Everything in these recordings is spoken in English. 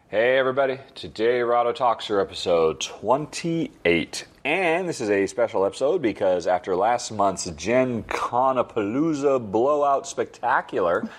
Hey everybody, today Rahdo Talks Through episode 28. And this is a special episode because after last month's Gen Conapalooza Blowout Spectacular,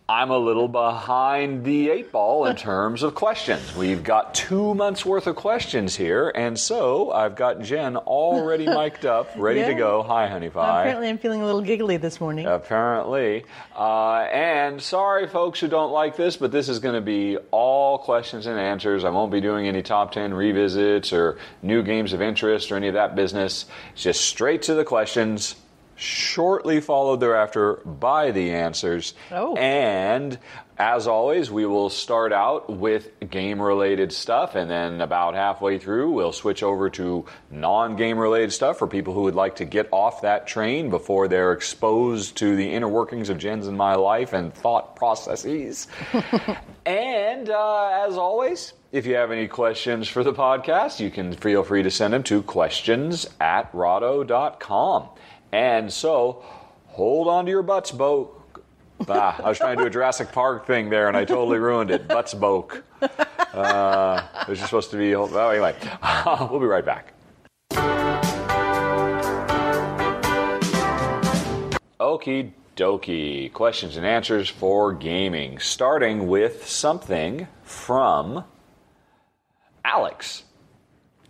I'm a little behind the 8 ball in terms of questions. We've got 2 months worth of questions here, and so I've got Jen already mic'd up, ready to go. Hi, honey pie. Apparently I'm feeling a little giggly this morning. Apparently. And sorry, folks who don't like this, but this is going to be all questions and answers. I won't be doing any top 10 revisits or new games of interest or any of that business. It's just straight to the questions, shortly followed thereafter by the answers. Oh. And as always, we will start out with game-related stuff, and then about halfway through, we'll switch over to non-game-related stuff for people who would like to get off that train before they're exposed to the inner workings of Jen's and my life and thought processes. And as always, if you have any questions for the podcast, you can feel free to send them to questions@rahdo.com. And so, hold on to your butts, Bo. I was trying to do a Jurassic Park thing there, and I totally ruined it. Butts Boke. It was just supposed to be... Well, anyway, we'll be right back. Okie dokie. Questions and answers for gaming. Starting with something from Alex,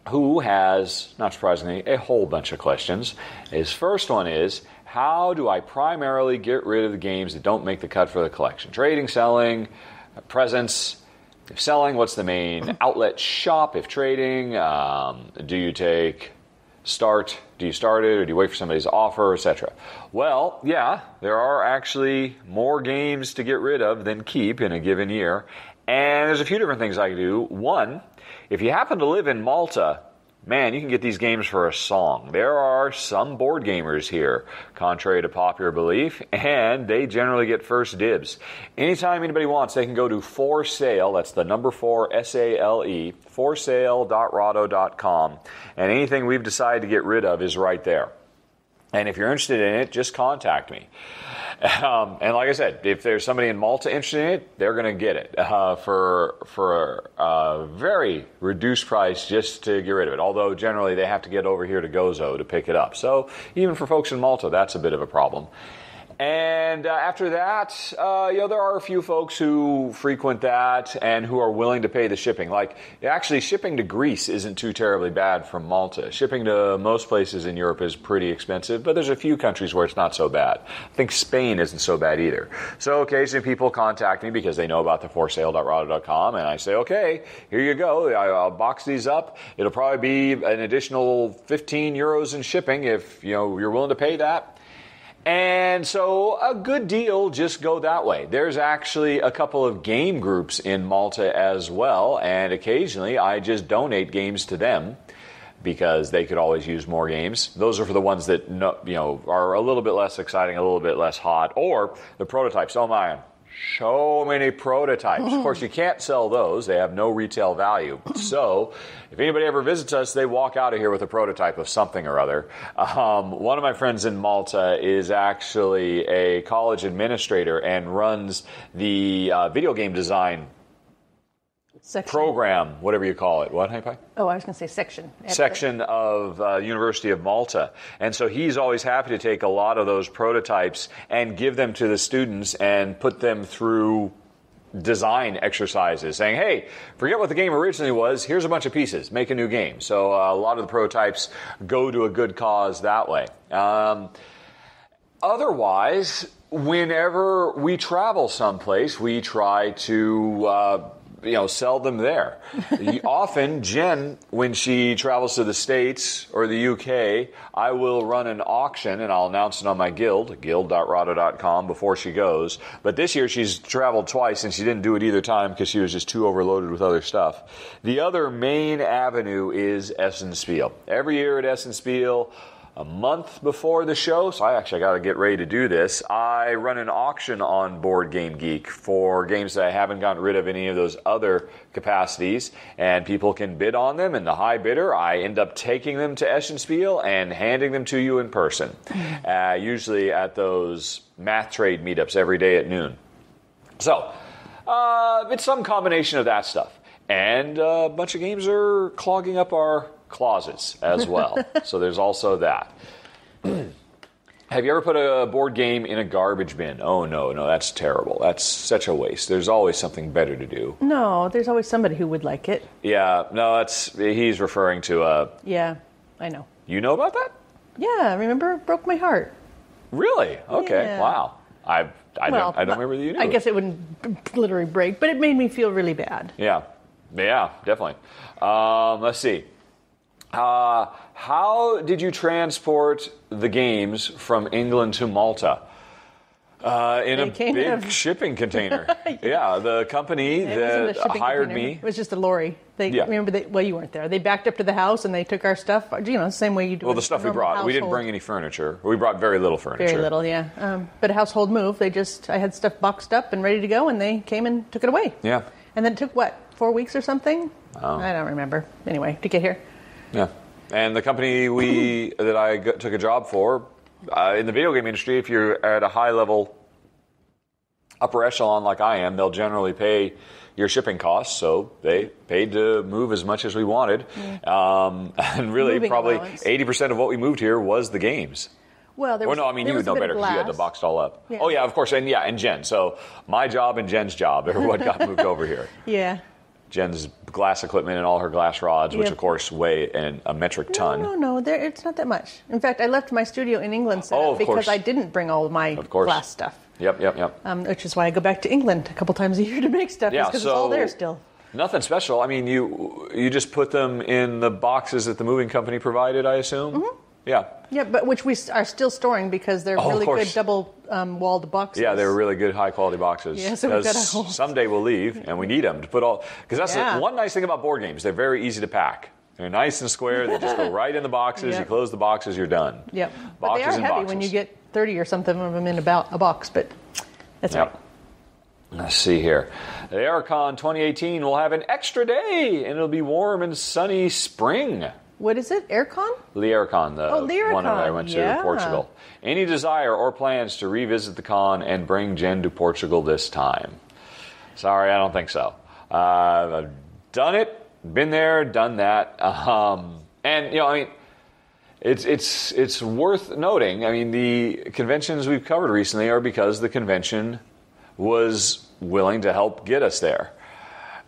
who has, not surprisingly, a whole bunch of questions. His first one is, how do I primarily get rid of the games that don't make the cut for the collection? Trading, selling, presents. If selling, what's the main outlet shop? If trading, do you start it or do you wait for somebody's offer, etc.? Well, yeah, there are actually more games to get rid of than keep in a given year. And there's a few different things I can do. One, if you happen to live in Malta, man, you can get these games for a song. There are some board gamers here, contrary to popular belief, and they generally get first dibs. Anytime anybody wants, they can go to For Sale, that's the number 4, S-A-L-E, forsale.rahdo.com, and anything we've decided to get rid of is right there. And if you're interested in it, just contact me. And like I said, if there's somebody in Malta interested in it, they're going to get it for a very reduced price just to get rid of it. Although generally they have to get over here to Gozo to pick it up. So even for folks in Malta, that's a bit of a problem. And after that, there are a few folks who frequent that and who are willing to pay the shipping. Like, actually, shipping to Greece isn't too terribly bad from Malta. Shipping to most places in Europe is pretty expensive, but there's a few countries where it's not so bad. I think Spain isn't so bad either. So occasionally people contact me because they know about the forsale.rahdo.com, and I say, okay, here you go. I'll box these up. It'll probably be an additional 15 euros in shipping if you're willing to pay that. And so a good deal just go that way. There's actually a couple of game groups in Malta as well, and occasionally I just donate games to them because they could always use more games. Those are for the ones that are a little bit less exciting, a little bit less hot, or the prototypes. Oh my, so many prototypes. Of course, you can't sell those. They have no retail value. So if anybody ever visits us, they walk out of here with a prototype of something or other. One of my friends in Malta is actually a college administrator and runs the video game design program, whatever you call it. What, Honey Pie? Oh, I was going to say section. Section of University of Malta. And so he's always happy to take a lot of those prototypes and give them to the students and put them through design exercises, saying, hey, forget what the game originally was, here's a bunch of pieces, make a new game. So a lot of the prototypes go to a good cause that way. Otherwise, whenever we travel someplace, we try to sell them there. Often, Jen, when she travels to the States or the UK, I will run an auction, and I'll announce it on my guild.rahdo.com before she goes. But this year, she's traveled twice, and she didn't do it either time because she was just too overloaded with other stuff. The other main avenue is Essen Spiel. Every year at Essen Spiel, a month before the show, so I got to get ready to do this, I run an auction on Board Game Geek for games that I haven't gotten rid of any of those other capacities, and people can bid on them, and the high bidder, I end up taking them to Essen Spiel and handing them to you in person, usually at those math trade meetups every day at noon. So, It's some combination of that stuff. And a bunch of games are clogging up our closets as well. So there's also that. Have you ever put a board game in a garbage bin? Oh, no, that's terrible. That's such a waste. There's always something better to do. No, there's always somebody who would like it. Yeah, no, he's referring to... Yeah, I know. You know about that? Yeah, remember? It broke my heart. Really? Okay, Yeah. wow. I don't remember that you knew. I guess it wouldn't literally break, but it made me feel really bad. Yeah, definitely. Let's see. How did you transport the games from England to Malta? In a big shipping container. Yeah, the company that hired me. It was just a lorry. Remember, you weren't there. They backed up to the house and they took our stuff. The same way you do. Well, the stuff we brought. Household. We didn't bring any furniture. We brought very little furniture. Very little, yeah. But a household move. I had stuff boxed up and ready to go, and they came and took it away. Yeah. And then it took, 4 weeks or something? Oh. I don't remember. Anyway, to get here. Yeah. And the company that I took a job for, in the video game industry, if you're at a high level, upper echelon like I am, they'll generally pay your shipping costs. So they paid to move as much as we wanted. Yeah. And really, Moving probably allowance. 80% of what we moved here was the games. Well, you would know better because you had to box it all up. Yeah. Oh, yeah, of course. And Jen. So my job and Jen's job are what got moved over here. Yeah. Jen's glass equipment and all her glass rods, which, of course, weigh a metric ton. No, it's not that much. In fact, I left my studio in England set up because I didn't bring all of my glass stuff. Yep. Which is why I go back to England a couple times a year to make stuff, because it's all there still. Nothing special. I mean, you just put them in the boxes that the moving company provided, I assume? Mm-hmm. Yeah. Yeah, but which we are still storing because they're really good double-walled boxes. Yeah, they're really good, high-quality boxes. Yeah, so we've got a whole... Someday we'll leave, and we need them to put all... Because that's the one nice thing about board games. They're very easy to pack. They're nice and square. They just go right in the boxes. You close the boxes, you're done. Yep. But they are heavy when you get 30 or something of them in a box, but that's right. Let's see here. LeiriaCon 2018 will have an extra day, and it'll be warm and sunny spring. What is it? Aircon? LeiriaCon, the one that I went to Portugal. Any desire or plans to revisit the con and bring Jen to Portugal this time? Sorry, I don't think so. I've done it, been there, done that, and it's worth noting. The conventions we've covered recently are because the convention was willing to help get us there.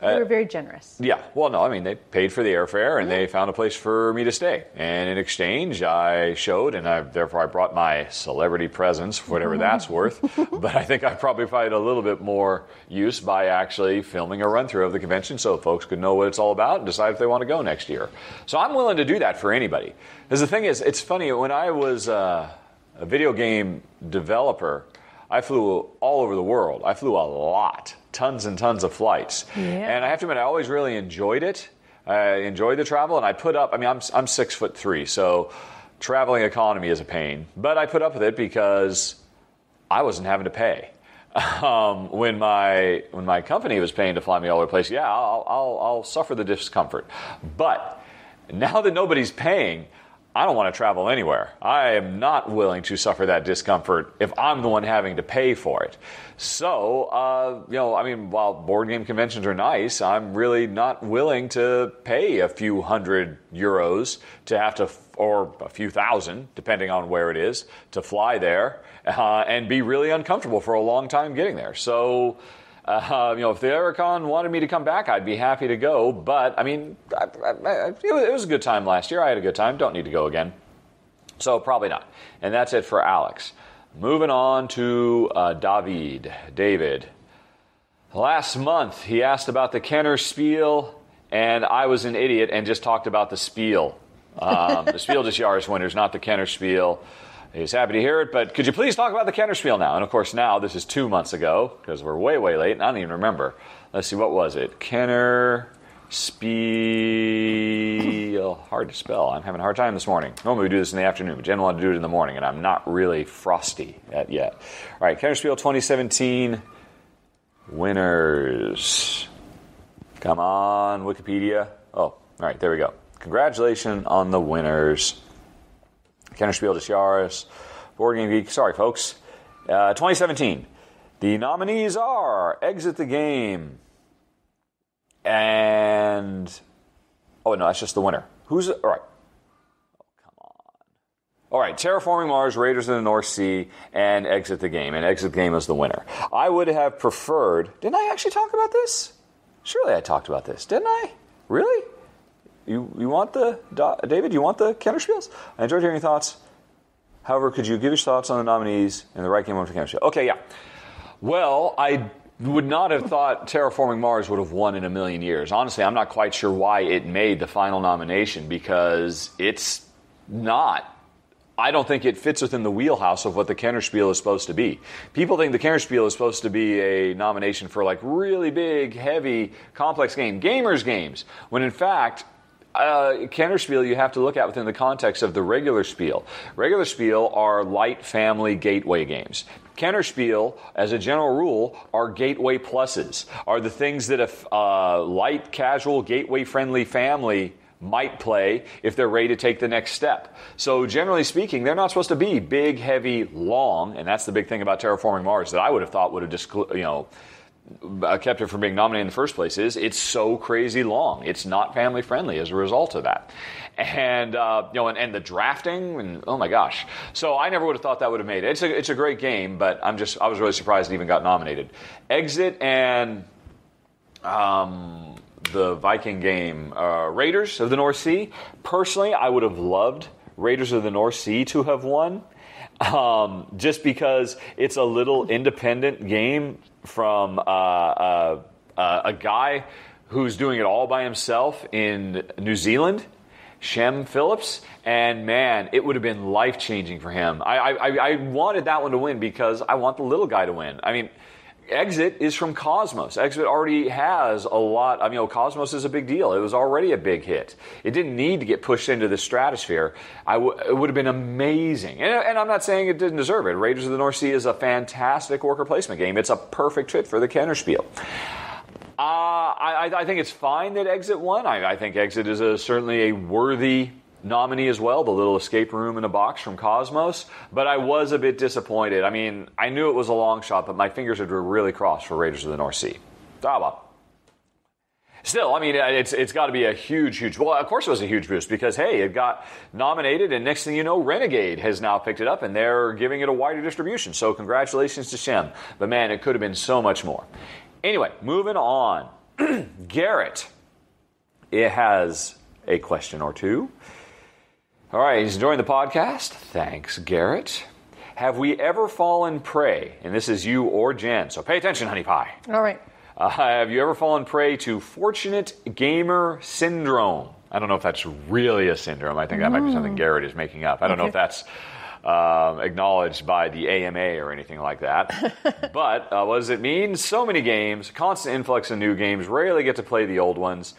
They were very generous. Yeah. Well, no, they paid for the airfare, and they found a place for me to stay. And in exchange, I showed, and therefore I brought my celebrity presence, whatever that's worth. But I think I probably provided a little bit more use by actually filming a run-through of the convention so folks could know what it's all about and decide if they want to go next year. So I'm willing to do that for anybody. Because the thing is, it's funny, when I was a video game developer, I flew all over the world. I flew a lot. Tons and tons of flights. Yeah. And I have to admit, I always really enjoyed it. I enjoyed the travel, and I put up, I'm 6'3", so traveling economy is a pain. But I put up with it because I wasn't having to pay. When my company was paying to fly me all over the place, I'll suffer the discomfort. But now that nobody's paying, I don't want to travel anywhere. I am not willing to suffer that discomfort if I'm the one having to pay for it. So, while board game conventions are nice, I'm really not willing to pay a few €100 to have to, or a few thousand, depending on where it is, to fly there and be really uncomfortable for a long time getting there. So, if the LeiriaCon wanted me to come back, I'd be happy to go. But, it was a good time last year. I had a good time. Don't need to go again. So, probably not. And that's it for Alex. Moving on to David. Last month, he asked about the Kennerspiel, and I was an idiot and just talked about the Spiel. The Spiel des Jahres winners, not the Kennerspiel. He's happy to hear it, but could you please talk about the Kennerspiel now? And, of course, now, this is 2 months ago, because we're way, way late, and I don't even remember. Let's see, what was it? Kennerspiel. Hard to spell. I'm having a hard time this morning. Normally we do this in the afternoon, but Jen wanted to do it in the morning, and I'm not really frosty yet. All right, Kennerspiel 2017 winners. Come on, Wikipedia. Oh, all right, there we go. Congratulations on the winners. Kennerspiel des Jahres, Board Game Geek. Sorry, folks. 2017. The nominees are Exit the Game and... Oh, no, that's just the winner. All right. Oh, come on. All right, Terraforming Mars, Raiders of the North Sea, and Exit the Game. And Exit the Game is the winner. I would have preferred... Didn't I actually talk about this? Surely I talked about this, didn't I? Really? You want the... David, you want the Kennerspiels? I enjoyed hearing your thoughts. However, could you give your thoughts on the nominees and the right game one for Kennerspiel? Okay, yeah. Well, I would not have thought Terraforming Mars would have won in a million years. Honestly, I'm not quite sure why it made the final nomination because it's not. I don't think it fits within the wheelhouse of what the Kennerspiel is supposed to be. People think the Kennerspiel is supposed to be a nomination for like really big, heavy, complex gamers games, when in fact, Kennerspiel you have to look at within the context of the regular Spiel. Regular Spiel are light family gateway games. Kennerspiel, as a general rule, are gateway pluses, are the things that a light, casual, gateway-friendly family might play if they're ready to take the next step. So generally speaking, they're not supposed to be big, heavy, long, and that's the big thing about Terraforming Mars that I would have thought would have kept it from being nominated in the first place is it's so crazy long. It's not family friendly as a result of that. And and the drafting and oh my gosh. So I never would have thought that would have made it. It's a great game, but I was really surprised it even got nominated. Exit and the Viking game Raiders of the North Sea. Personally, I would have loved Raiders of the North Sea to have won. Just because it's a little independent game from a guy who's doing it all by himself in New Zealand, Shem Phillips, and man, it would have been life-changing for him. I wanted that one to win because I want the little guy to win. I mean, Exit is from Cosmos. Exit already has a lot. I mean, Cosmos is a big deal. It was already a big hit. It didn't need to get pushed into the stratosphere. It would have been amazing. And I'm not saying it didn't deserve it. Raiders of the North Sea is a fantastic worker placement game. It's a perfect fit for the Kennerspiel. I think it's fine that Exit won. I think Exit is certainly a worthy nominee as well, the little escape room in a box from Cosmos, but I was a bit disappointed. I mean, I knew it was a long shot, but my fingers were really crossed for Raiders of the North Sea. Still, I mean, it's got to be a huge, well, of course it was a huge boost because, hey, it got nominated, and next thing you know, Renegade has now picked it up, and they're giving it a wider distribution, so congratulations to Shem. But man, it could have been so much more. Anyway, moving on. Garrett, it has a question or two. All right, he's enjoying the podcast. Thanks, Garrett. Have we ever fallen prey, and this is you or Jen, so pay attention, honey pie. All right. Have you ever fallen prey to fortunate gamer syndrome? I don't know if that's really a syndrome. I think that might be something Garrett is making up. I don't know if that's acknowledged by the AMA or anything like that. But what does it mean? So many games, constant influx of new games, rarely get to play the old ones.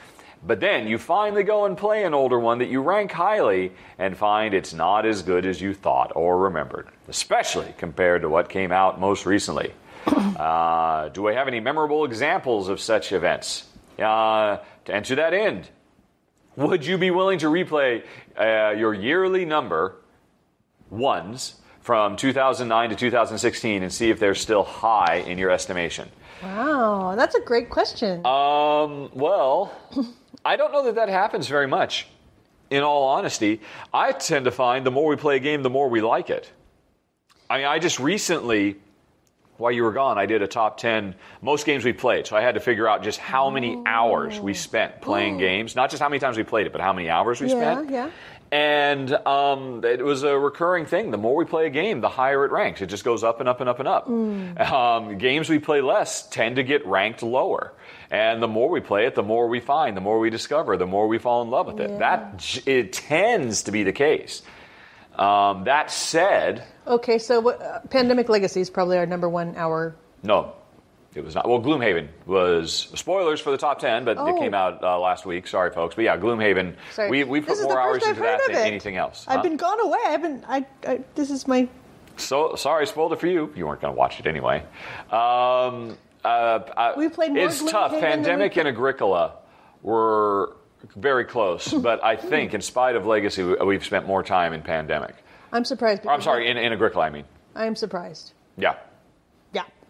But then you finally go and play an older one that you rank highly and find it's not as good as you thought or remembered, especially compared to what came out most recently. Do I have any memorable examples of such events? And to that end, would you be willing to replay your yearly number ones from 2009 to 2016 and see if they're still high in your estimation? Wow, that's a great question. Well, I don't know that happens very much. In all honesty, I tend to find the more we play a game, the more we like it. I mean, I just recently, while you were gone, I did a top 10 most games we played. So I had to figure out just how many hours we spent playing games. Not just how many times we played it, but how many hours we spent. Yeah. And it was a recurring thing. The more we play a game, the higher it ranks. It just goes up and up and up and up. Games we play less tend to get ranked lower. And the more we play it, the more we find, the more we discover, the more we fall in love with it. It tends to be the case. That said... Okay, so Pandemic Legacy is probably our number 1 hour... No, it was not. Well, Gloomhaven was... Spoilers for the top 10, but it came out last week. Sorry, folks. But yeah, Gloomhaven, we put more hours into that than anything else. I've been gone away. This is my... So, sorry, spoiled it for you. You weren't going to watch it anyway. We played more It's tough. Pandemic and Agricola were very close, but I think, in spite of Legacy, we've spent more time in Pandemic. I'm surprised. I'm sorry, in Agricola, I mean. I'm surprised. Yeah.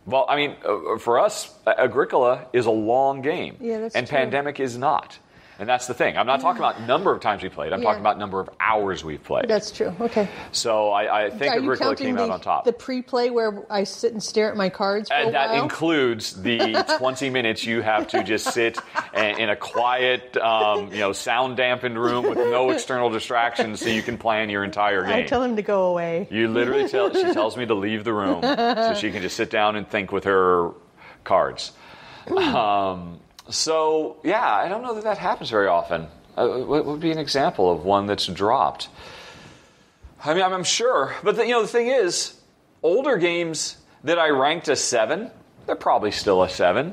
Well, I mean, for us, Agricola is a long game. Yeah, that's and true. Pandemic is not. And that's the thing. I'm not talking about number of times we played. I'm talking about number of hours we've played. That's true. Okay. So I think Agricola came out on top. The pre-play where I sit and stare at my cards for a while? That includes the 20 minutes you have to just sit in a quiet, sound-dampened room with no external distractions so you can plan your entire game. I tell him to go away. You literally she tells me to leave the room so she can just sit down and think with her cards. So, yeah, I don't know that happens very often. What would be an example of one that's dropped? I mean, I'm sure. But, the thing is, older games that I ranked a 7, they're probably still a 7.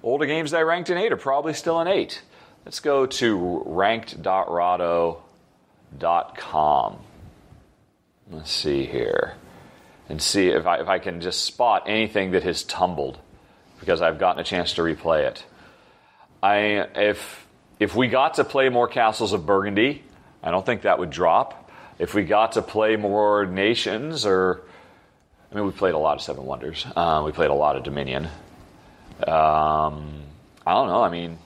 Older games that I ranked an 8 are probably still an 8. Let's go to ranked.rahdo.com. Let's see here. And see if I can just spot anything that has tumbled, because I've gotten a chance to replay it. If we got to play more Castles of Burgundy, I don't think that would drop. If we got to play more Nations, we played a lot of Seven Wonders. We played a lot of Dominion. I don't know. I mean,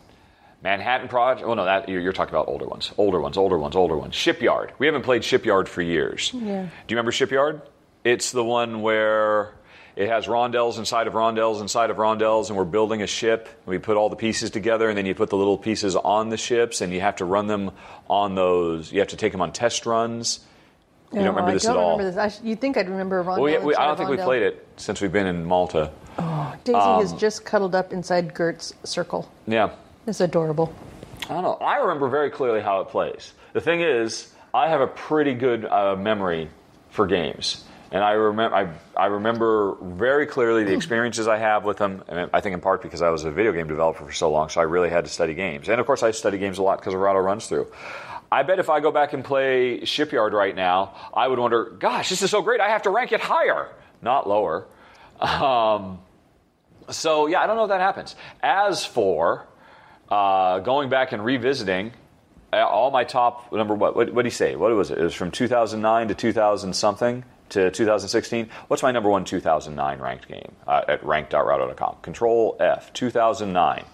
Manhattan Project. Well, no, that you're talking about older ones. Shipyard. We haven't played Shipyard for years. Yeah. Do you remember Shipyard? It's the one where it has rondels inside of rondels inside of rondels, and we're building a ship. We put all the pieces together, and then you put the little pieces on the ships, and you have to run them on those. You have to take them on test runs. You don't remember this at all? I don't remember this. You'd think I'd remember a rondel. I don't think we played it since we've been in Malta. Oh, Daisy has just cuddled up inside Gert's circle. Yeah. It's adorable. I don't know. I remember very clearly how it plays. The thing is, I have a pretty good memory for games. And I remember very clearly the experiences I have with them. And I think in part because I was a video game developer for so long, so I really had to study games. And of course, I study games a lot because of Rahdo Runs Through. I bet if I go back and play Shipyard right now, I would wonder, gosh, this is so great, I have to rank it higher, not lower. So, yeah, I don't know if that happens. As for going back and revisiting all my top, what did he say? What was it? It was from 2009 to 2000-something. To 2016. What's my number one 2009 ranked game at rank.rahdo.com? Control F, 2009.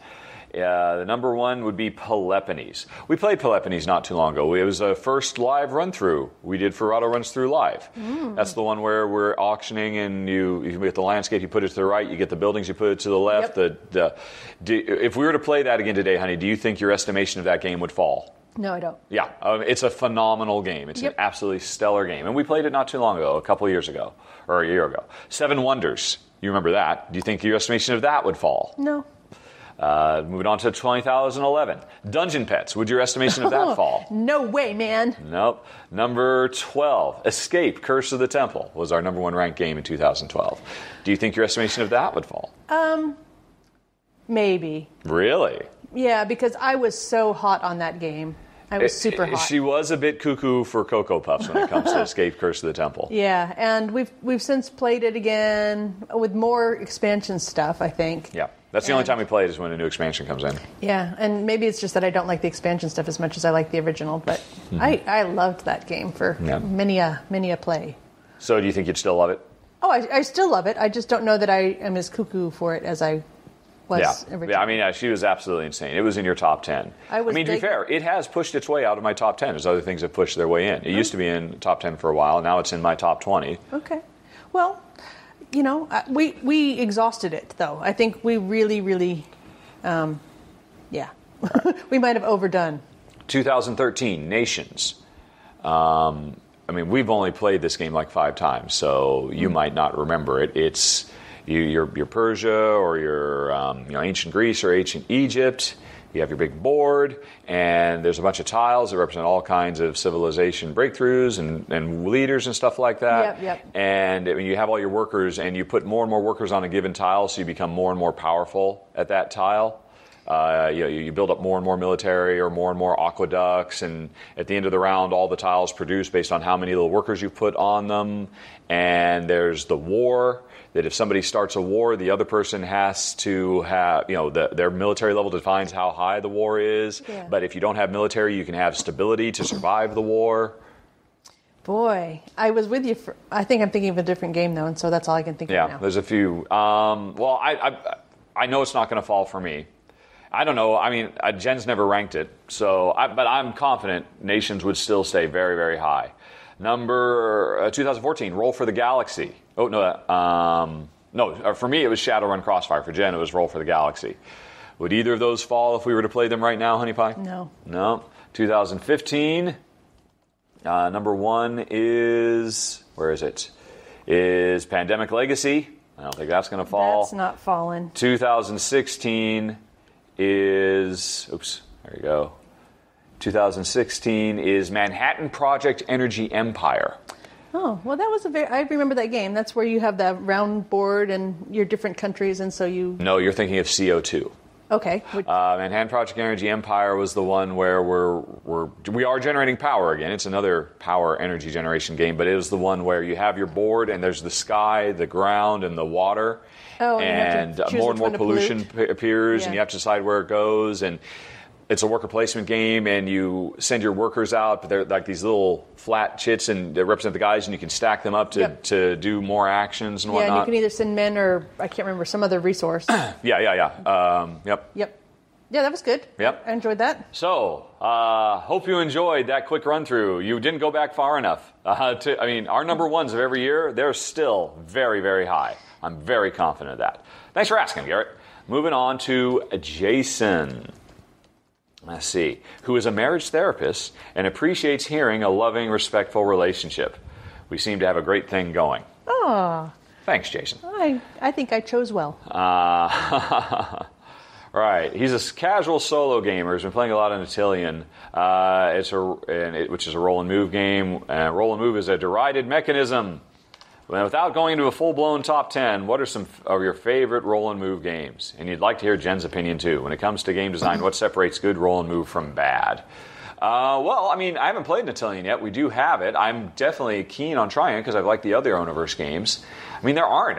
The number one would be Peloponnese. We played Peloponnese not too long ago. It was the first live run-through we did for Rahdo Runs Through Live. That's the one where we're auctioning, and you get the landscape, you put it to the right, you get the buildings, you put it to the left. Yep. If we were to play that again today, honey, do you think your estimation of that game would fall? No, I don't. Yeah, it's a phenomenal game. It's an absolutely stellar game. And we played it not too long ago, a couple of years ago, or a year ago. Seven Wonders, you remember that. Do you think your estimation of that would fall? No. Moving on to 2011. Dungeon Pets, would your estimation of that fall? No way, man. Nope. Number 12, Escape, Curse of the Temple, was our number one ranked game in 2012. Do you think your estimation of that would fall? Maybe. Really? Yeah, because I was so hot on that game. I was super hot. She was a bit cuckoo for Cocoa Puffs when it comes to Escape, Curse of the Temple. Yeah, and we've since played it again with more expansion stuff, I think. Yeah, that's the only time we play it is when a new expansion comes in. Yeah, and maybe it's just that I don't like the expansion stuff as much as I like the original, but I loved that game for many a play. So do you think you'd still love it? Oh, I still love it. I just don't know that I am as cuckoo for it as I was originally. Yeah, I mean, she was absolutely insane. It was in your top 10. I mean, to be fair, it has pushed its way out of my top 10. There's other things that pushed their way in. It used to be in top 10 for a while. Now it's in my top 20. Okay. Well, we exhausted it, though. I think we really, really, we might have overdone. 2013, Nations. I mean, we've only played this game like 5 times, so you might not remember it. It's you're Persia or you're ancient Greece or ancient Egypt. You have your big board, and there's a bunch of tiles that represent all kinds of civilization breakthroughs and leaders and stuff like that. Yep. And you have all your workers, and you put more and more workers on a given tile, so you become more and more powerful at that tile. You build up more and more military or more aqueducts, and at the end of the round, all the tiles produce based on how many little workers you put on them. And there's the war, that if somebody starts a war, the other person has to have, their military level defines how high the war is. Yeah. But if you don't have military, you can have stability to survive the war. Boy, I was with you for... I think I'm thinking of a different game, though, and so that's all I can think of now. Yeah, there's a few. Well, I know it's not going to fall for me. I don't know. I mean, Jen's never ranked it, but I'm confident nations would still stay very, very high. Number 2014, Roll for the Galaxy. Oh, no, for me it was Shadowrun Crossfire. For Jen, it was Roll for the Galaxy. Would either of those fall if we were to play them right now, Honey Pie? No. 2015... number 1 is, where is it? Is Pandemic Legacy. I don't think that's going to fall. That's not fallen. 2016 is, there you go. 2016 is Manhattan Project Energy Empire. Oh, well, that was I remember that game. That's where you have that round board and your different countries, and so you... No, you're thinking of CO2. Okay. Manhattan Project Energy Empire was the one where we are generating power again. It's another power energy generation game, but it was the one where you have your board and there's the sky, the ground, and the water. Oh, and more and more pollution appears, and you have to decide where it goes. And it's a worker placement game, and you send your workers out, but they're like these little flat chits, and they represent the guys, and you can stack them up to do more actions and whatnot. Yeah, and you can either send men or, I can't remember, some other resource. Yep. Yeah, that was good. Yep. I enjoyed that. So, hope you enjoyed that quick run-through. You didn't go back far enough. Our number ones of every year, they're still very, very high. I'm very confident of that. Thanks for asking, Garrett. Moving on to Jason. Let's see. Who is a marriage therapist and appreciates hearing a loving, respectful relationship. We seem to have a great thing going. Oh. Thanks, Jason. I think I chose well. Right. He's a casual solo gamer. He's been playing a lot of Natillion, which is a roll and move game. Roll and move is a derided mechanism. Without going into a full-blown top 10, what are some of your favorite roll and move games? And you'd like to hear Jen's opinion, too. When it comes to game design, what separates good roll and move from bad? I haven't played Natillion yet. We do have it. I'm definitely keen on trying it because I've liked the other Oniverse games. There aren't.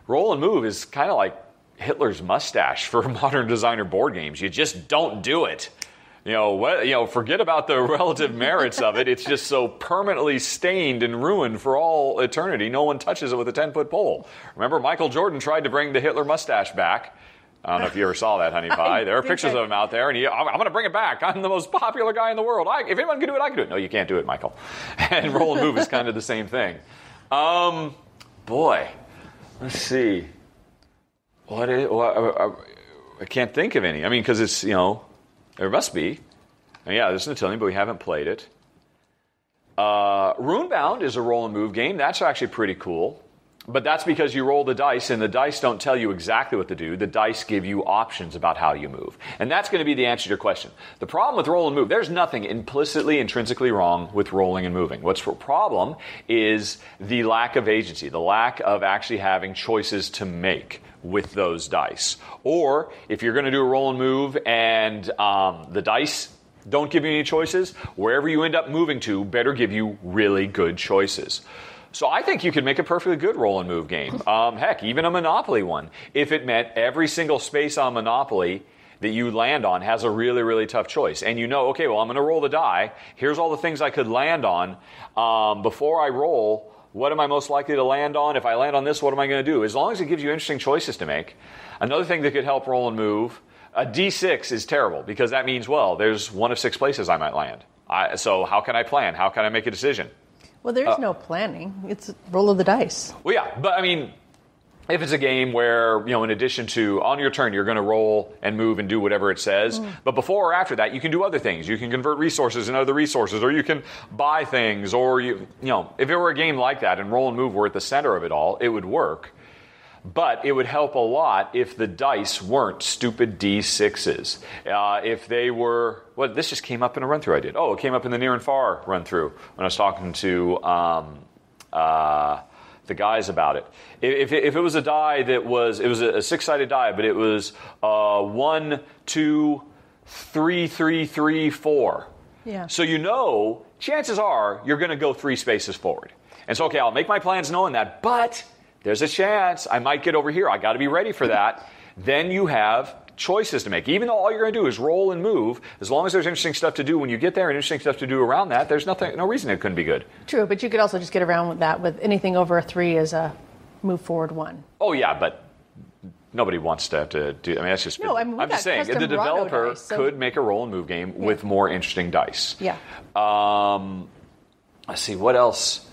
Roll and move is kind of like Hitler's mustache for modern designer board games. You just don't do it. Forget about the relative merits of it. It's just so permanently stained and ruined for all eternity. No one touches it with a 10-foot pole. Remember, Michael Jordan tried to bring the Hitler mustache back. I don't know if you ever saw that, Honey Pie. There are pictures of him out there, and I'm going to bring it back. I'm the most popular guy in the world. If anyone can do it, I can do it. No, you can't do it, Michael. And roll and move is kind of the same thing. Let's see. I can't think of any. Because it's, there must be. There's Natillion, but we haven't played it. Runebound is a roll and move game. That's actually pretty cool. But that's because you roll the dice, and the dice don't tell you exactly what to do. The dice give you options about how you move. And that's going to be the answer to your question. The problem with roll and move, there's nothing intrinsically wrong with rolling and moving. What's the problem is the lack of agency, the lack of actually having choices to make with those dice. Or if you're going to do a roll and move and the dice don't give you any choices, wherever you end up moving to better give you really good choices. So I think you could make a perfectly good roll and move game. Heck, even a Monopoly one. If it meant every single space on Monopoly that you land on has a really, really tough choice. And I'm going to roll the die. Here's all the things I could land on. Before I roll, what am I most likely to land on? If I land on this, what am I going to do? As long as it gives you interesting choices to make. Another thing that could help roll and move, a D6 is terrible because that means, there's one of 6 places I might land. So how can I plan? How can I make a decision? Well, there's no planning. It's roll of the dice. Well, yeah, but if it's a game where, in addition to on your turn, you're going to roll and move and do whatever it says, but before or after that, you can do other things. You can convert resources into other resources, or you can buy things, or if it were a game like that and roll and move were at the center of it all, it would work. But it would help a lot if the dice weren't stupid D6s. If they were... this just came up in a run-through I did. Oh, it came up in the near and far run-through when I was talking to the guys about it. If it was a die that was... It was a 6-sided die, but it was 1, 2, 3, 3, 3, 4. Yeah. So chances are you're going to go 3 spaces forward. And so, I'll make my plans knowing that, but... there's a chance I might get over here. I got to be ready for that. Then you have choices to make. Even though all you're going to do is roll and move, as long as there's interesting stuff to do when you get there and interesting stuff to do around that, there's no reason it couldn't be good. True, but you could also just get around with that with anything over a 3 as a move forward 1. Oh, yeah, but nobody wants to have to do. I mean, that's just. No, I mean, I'm just saying the developer dice, so could make a roll and move game with more interesting dice. Yeah. Let's see what else.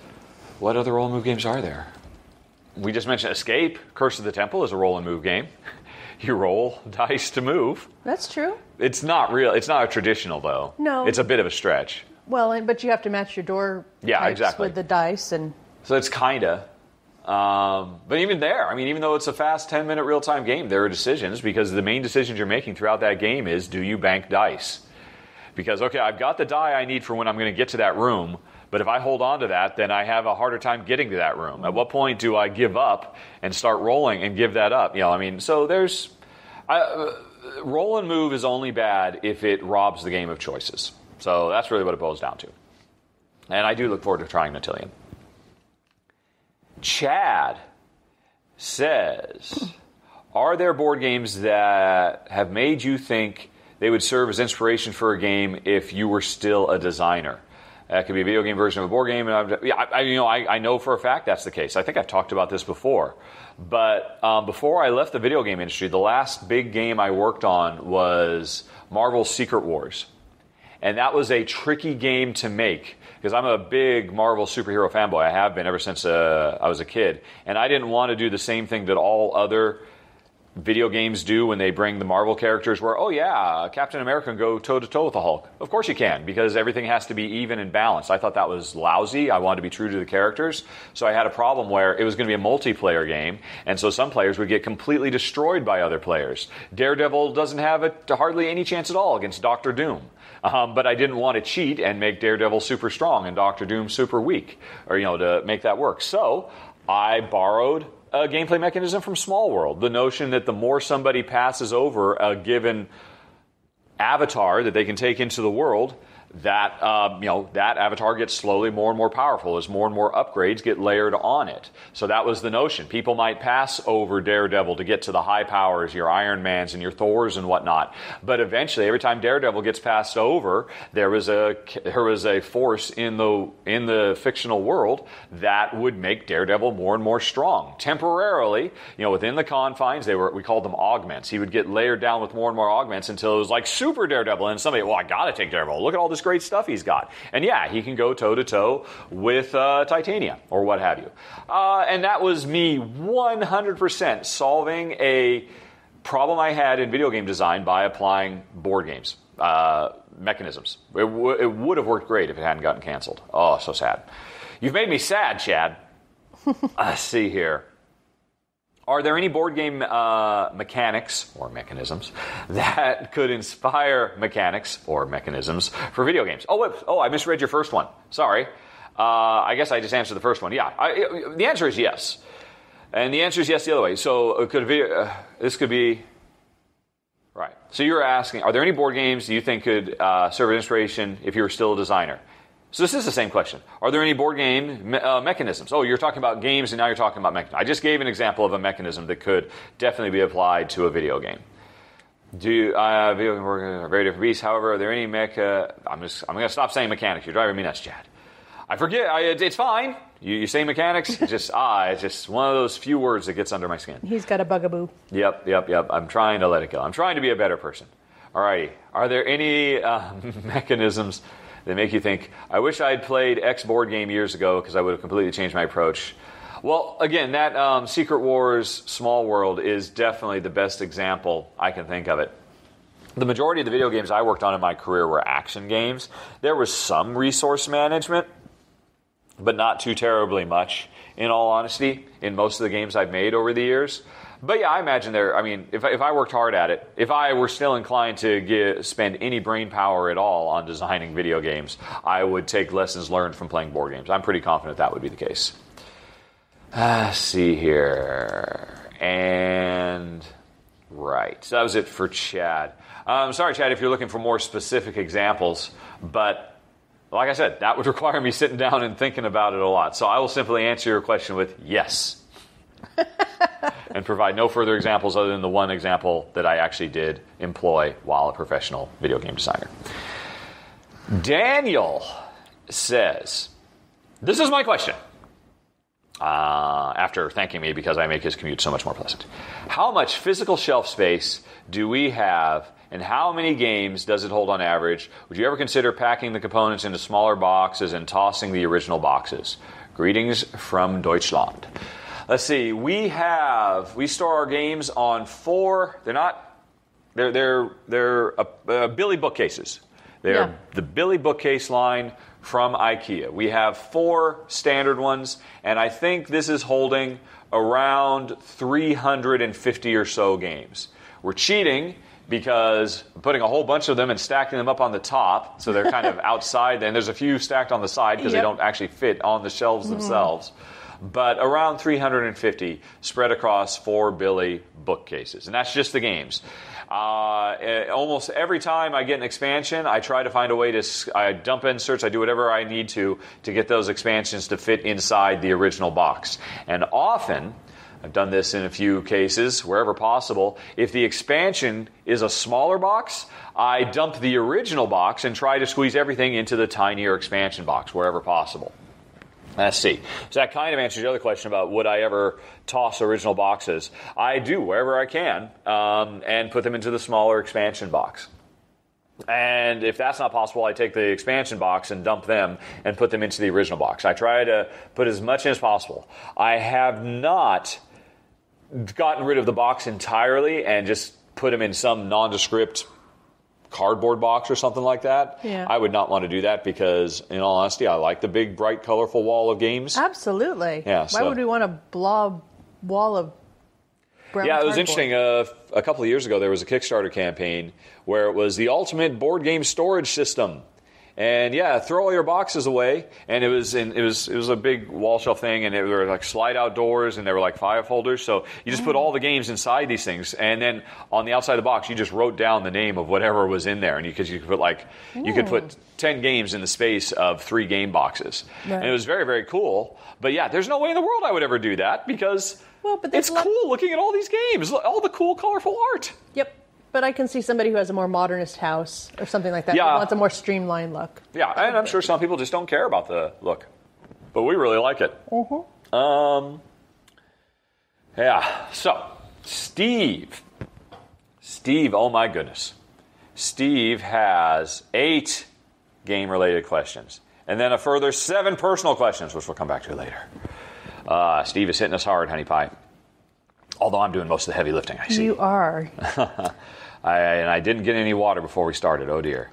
What other roll and move games are there? We just mentioned Escape. Curse of the Temple is a roll and move game. You roll dice to move. That's true. It's not real. It's not a traditional though. No. It's a bit of a stretch. Well, but you have to match your door types exactly. with the dice and. So it's kinda. But even there, I mean, even though it's a fast 10-minute real-time game, there are decisions because the main decisions you're making throughout that game is, do you bank dice? Because, okay, I've got the die I need for when I'm going to get to that room, but if I hold on to that, then I have a harder time getting to that room. At what point do I give up and start rolling and give that up? I mean, so there's... roll and move is only bad if it robs the game of choices. So that's really what it boils down to. And I do look forward to trying Natillion. Chad says, are there board games that have made you think they would serve as inspiration for a game if you were still a designer? That could be a video game version of a board game. And I know for a fact that's the case. I think I've talked about this before. But before I left the video game industry, the last big game I worked on was Marvel's Secret Wars. And that was a tricky game to make because I'm a big Marvel superhero fanboy. I have been ever since I was a kid. And I didn't want to do the same thing that all other video games do when they bring the Marvel characters where, oh yeah, Captain America can go toe-to-toe with the Hulk. Of course you can, because everything has to be even and balanced. I thought that was lousy. I wanted to be true to the characters. So I had a problem where it was going to be a multiplayer game, and so some players would get completely destroyed by other players. Daredevil doesn't have hardly any chance at all against Doctor Doom. But I didn't want to cheat and make Daredevil super strong and Doctor Doom super weak, or to make that work. So I borrowed a gameplay mechanism from Small World. The notion that the more somebody passes over a given avatar that they can take into the world, that that avatar gets slowly more and more powerful as more and more upgrades get layered on it. So that was the notion. People might pass over Daredevil to get to the high powers, your Iron Mans and your Thors and whatnot. But eventually, every time Daredevil gets passed over, there was a force in the fictional world that would make Daredevil more and more strong. Temporarily, within the confines, we called them augments. He would get layered down with more and more augments until it was like Super Daredevil. And somebody, I gotta take Daredevil. Look at all this great stuff he's got. And yeah, he can go toe-to-toe with Titania or what have you. And that was me 100% solving a problem I had in video game design by applying board games, mechanisms. It would have worked great if it hadn't gotten canceled. Oh, so sad. You've made me sad, Chad. Let's see here. Are there any board game mechanics or mechanisms that could inspire mechanics or mechanisms for video games? Oh, I misread your first one. Sorry. I guess I just answered the first one. Yeah. The answer is yes. And the answer is yes the other way. So this could be... Right. So you're asking, are there any board games that you think could serve as inspiration if you were still a designer? So this is the same question. Are there any board game mechanisms? Oh, you're talking about games and now you're talking about mechanisms. I just gave an example of a mechanism that could definitely be applied to a video game. Video game are very different beasts. However, are there any mecha... I'm going to stop saying mechanics. You're driving me nuts, Chad. I forget. It's fine. You say mechanics. It's just one of those few words that gets under my skin. He's got a bugaboo. Yep. I'm trying to let it go. I'm trying to be a better person. All righty. Are there any mechanisms that make you think, I wish I had played X board game years ago because I would have completely changed my approach? Well, again, that Secret Wars Small World is definitely the best example I can think of it. The majority of the video games I worked on in my career were action games. There was some resource management, but not too terribly much, in all honesty, in most of the games I've made over the years. But yeah, I imagine if I worked hard at it, if I were still inclined to spend any brain power at all on designing video games, I would take lessons learned from playing board games. I'm pretty confident that would be the case. Let's see here. And right. So that was it for Chad. Sorry, Chad, if you're looking for more specific examples, but like I said, that would require me sitting down and thinking about it a lot. So I will simply answer your question with yes. and provide no further examples other than the one example that I actually did employ while a professional video game designer. Daniel says, this is my question. After thanking me because I make his commute so much more pleasant. How much physical shelf space do we have, and how many games does it hold on average? Would you ever consider packing the components into smaller boxes and tossing the original boxes? Greetings from Deutschland. Let's see. We store our games on 4. They're Billy bookcases. They're the Billy bookcase line from IKEA. We have 4 standard ones, and I think this is holding around 350 or so games. We're cheating because I'm putting a whole bunch of them and stacking them up on the top, so they're kind of outside, and there's a few stacked on the side because they don't actually fit on the shelves themselves. But around 350 spread across 4 Billy bookcases, and that's just the games. Almost every time I get an expansion, I try to find a way I dump inserts, I do whatever I need to get those expansions to fit inside the original box. And often, I've done this in a few cases, wherever possible, if the expansion is a smaller box, I dump the original box and try to squeeze everything into the tinier expansion box, wherever possible. Let's see. So that kind of answers your other question about would I ever toss original boxes. I do, wherever I can, and put them into the smaller expansion box. And if that's not possible, I take the expansion box and dump them and put them into the original box. I try to put as much in as possible. I have not gotten rid of the box entirely and just put them in some nondescript cardboard box or something like that. Yeah. I would not want to do that because, in all honesty, I like the big, bright, colorful wall of games. Absolutely. Yeah, Why would we want a blob wall of brown Yeah, it was cardboard? interesting. A couple of years ago, there was a Kickstarter campaign where it was the ultimate board game storage system. And yeah, throw all your boxes away. And it was a big wall shelf thing, and there were like slide out doors, and there were like 5 holders. So you just put all the games inside these things, and then on the outside of the box, you just wrote down the name of whatever was in there, and you could put 10 games in the space of 3 game boxes, and it was very, very cool. But yeah, there's no way in the world I would ever do that because it's cool looking at all these games, all the cool, colorful art. Yep. But I can see somebody who has a more modernist house or something like that who wants a more streamlined look. Yeah, and I'm sure some people just don't care about the look. But we really like it. Yeah, so, Steve, oh my goodness. Steve has 8 game-related questions. And then a further 7 personal questions, which we'll come back to later. Steve is hitting us hard, honey pie. Although I'm doing most of the heavy lifting, I see. You are. And I didn't get any water before we started. Oh, dear.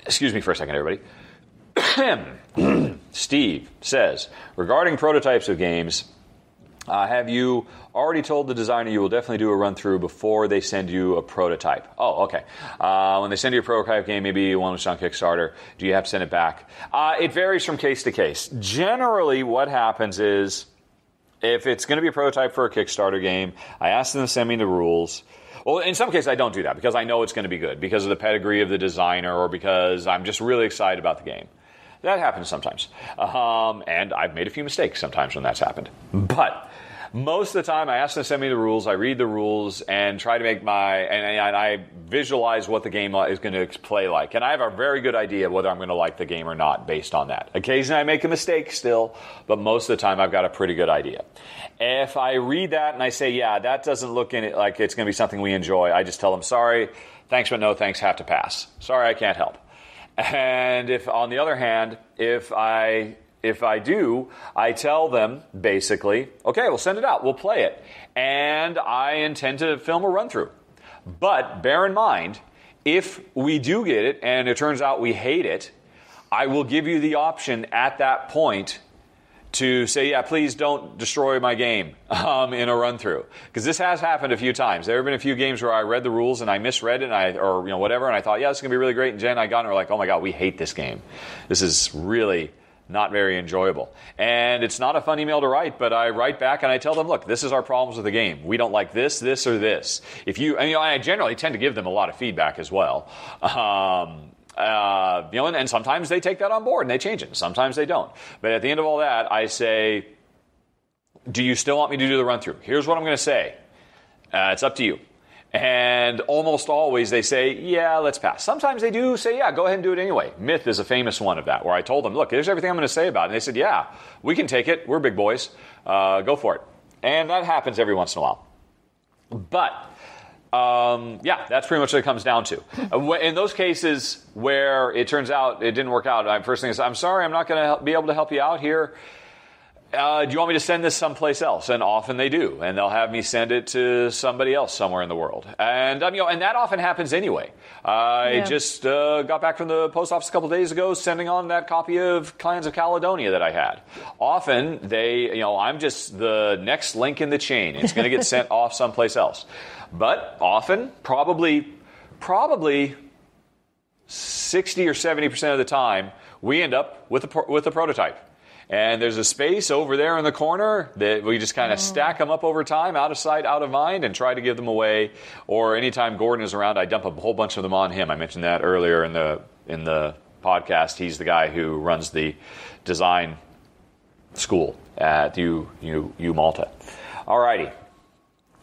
Excuse me for a second, everybody. Steve says, regarding prototypes of games, have you already told the designer you will definitely do a run-through before they send you a prototype? Oh, okay. When they send you a prototype game, maybe one which is on Kickstarter, do you have to send it back? It varies from case to case. Generally, what happens is, if it's going to be a prototype for a Kickstarter game, I ask them to send me the rules. Well, in some cases, I don't do that because I know it's going to be good because of the pedigree of the designer or because I'm just really excited about the game. That happens sometimes. And I've made a few mistakes sometimes when that's happened. But most of the time, I ask them to send me the rules, I read the rules, and try to make and I visualize what the game is going to play like. And I have a very good idea of whether I'm going to like the game or not based on that. Occasionally, I make a mistake still, but most of the time, I've got a pretty good idea. If I read that and I say, yeah, that doesn't look like it's going to be something we enjoy, I just tell them, sorry, thanks, but no thanks, have to pass. Sorry, I can't help. And if, on the other hand, if I do, I tell them, basically, okay, we'll send it out. We'll play it. And I intend to film a run-through. But bear in mind, if we do get it and it turns out we hate it, I will give you the option at that point to say, yeah, please don't destroy my game in a run-through. Because this has happened a few times. There have been a few games where I read the rules and I misread it, or whatever, and I thought, yeah, this is going to be really great. And Jen and I got it, and we're like, oh my God, we hate this game. This is really not very enjoyable. And it's not a fun email to write, but I write back and I tell them, look, this is our problems with the game. We don't like this, this, or this. I generally tend to give them a lot of feedback as well. And sometimes they take that on board and they change it. Sometimes they don't. But at the end of all that, I say, do you still want me to do the run-through? Here's what I'm going to say. It's up to you. And almost always they say, yeah, let's pass. Sometimes they do say, yeah, go ahead and do it anyway. Myth is a famous one of that, where I told them, look, here's everything I'm going to say about it. And they said, yeah, we can take it. We're big boys. Go for it. And that happens every once in a while. But, yeah, that's pretty much what it comes down to. In those cases where it turns out it didn't work out, first thing is, I'm sorry, I'm not going to be able to help you out here. Do you want me to send this someplace else? And often they do, and they'll have me send it to somebody else somewhere in the world. And and that often happens anyway. I just got back from the post office a couple days ago, sending on that copy of Clans of Caledonia that I had. Often they, I'm just the next link in the chain. It's going to get sent off someplace else. But often, probably 60 or 70% of the time, we end up with a prototype. And there's a space over there in the corner that we just kind of stack them up over time, out of sight, out of mind, and try to give them away. Or anytime Gordon is around, I dump a whole bunch of them on him. I mentioned that earlier in the podcast. He's the guy who runs the design school at Malta. Alrighty.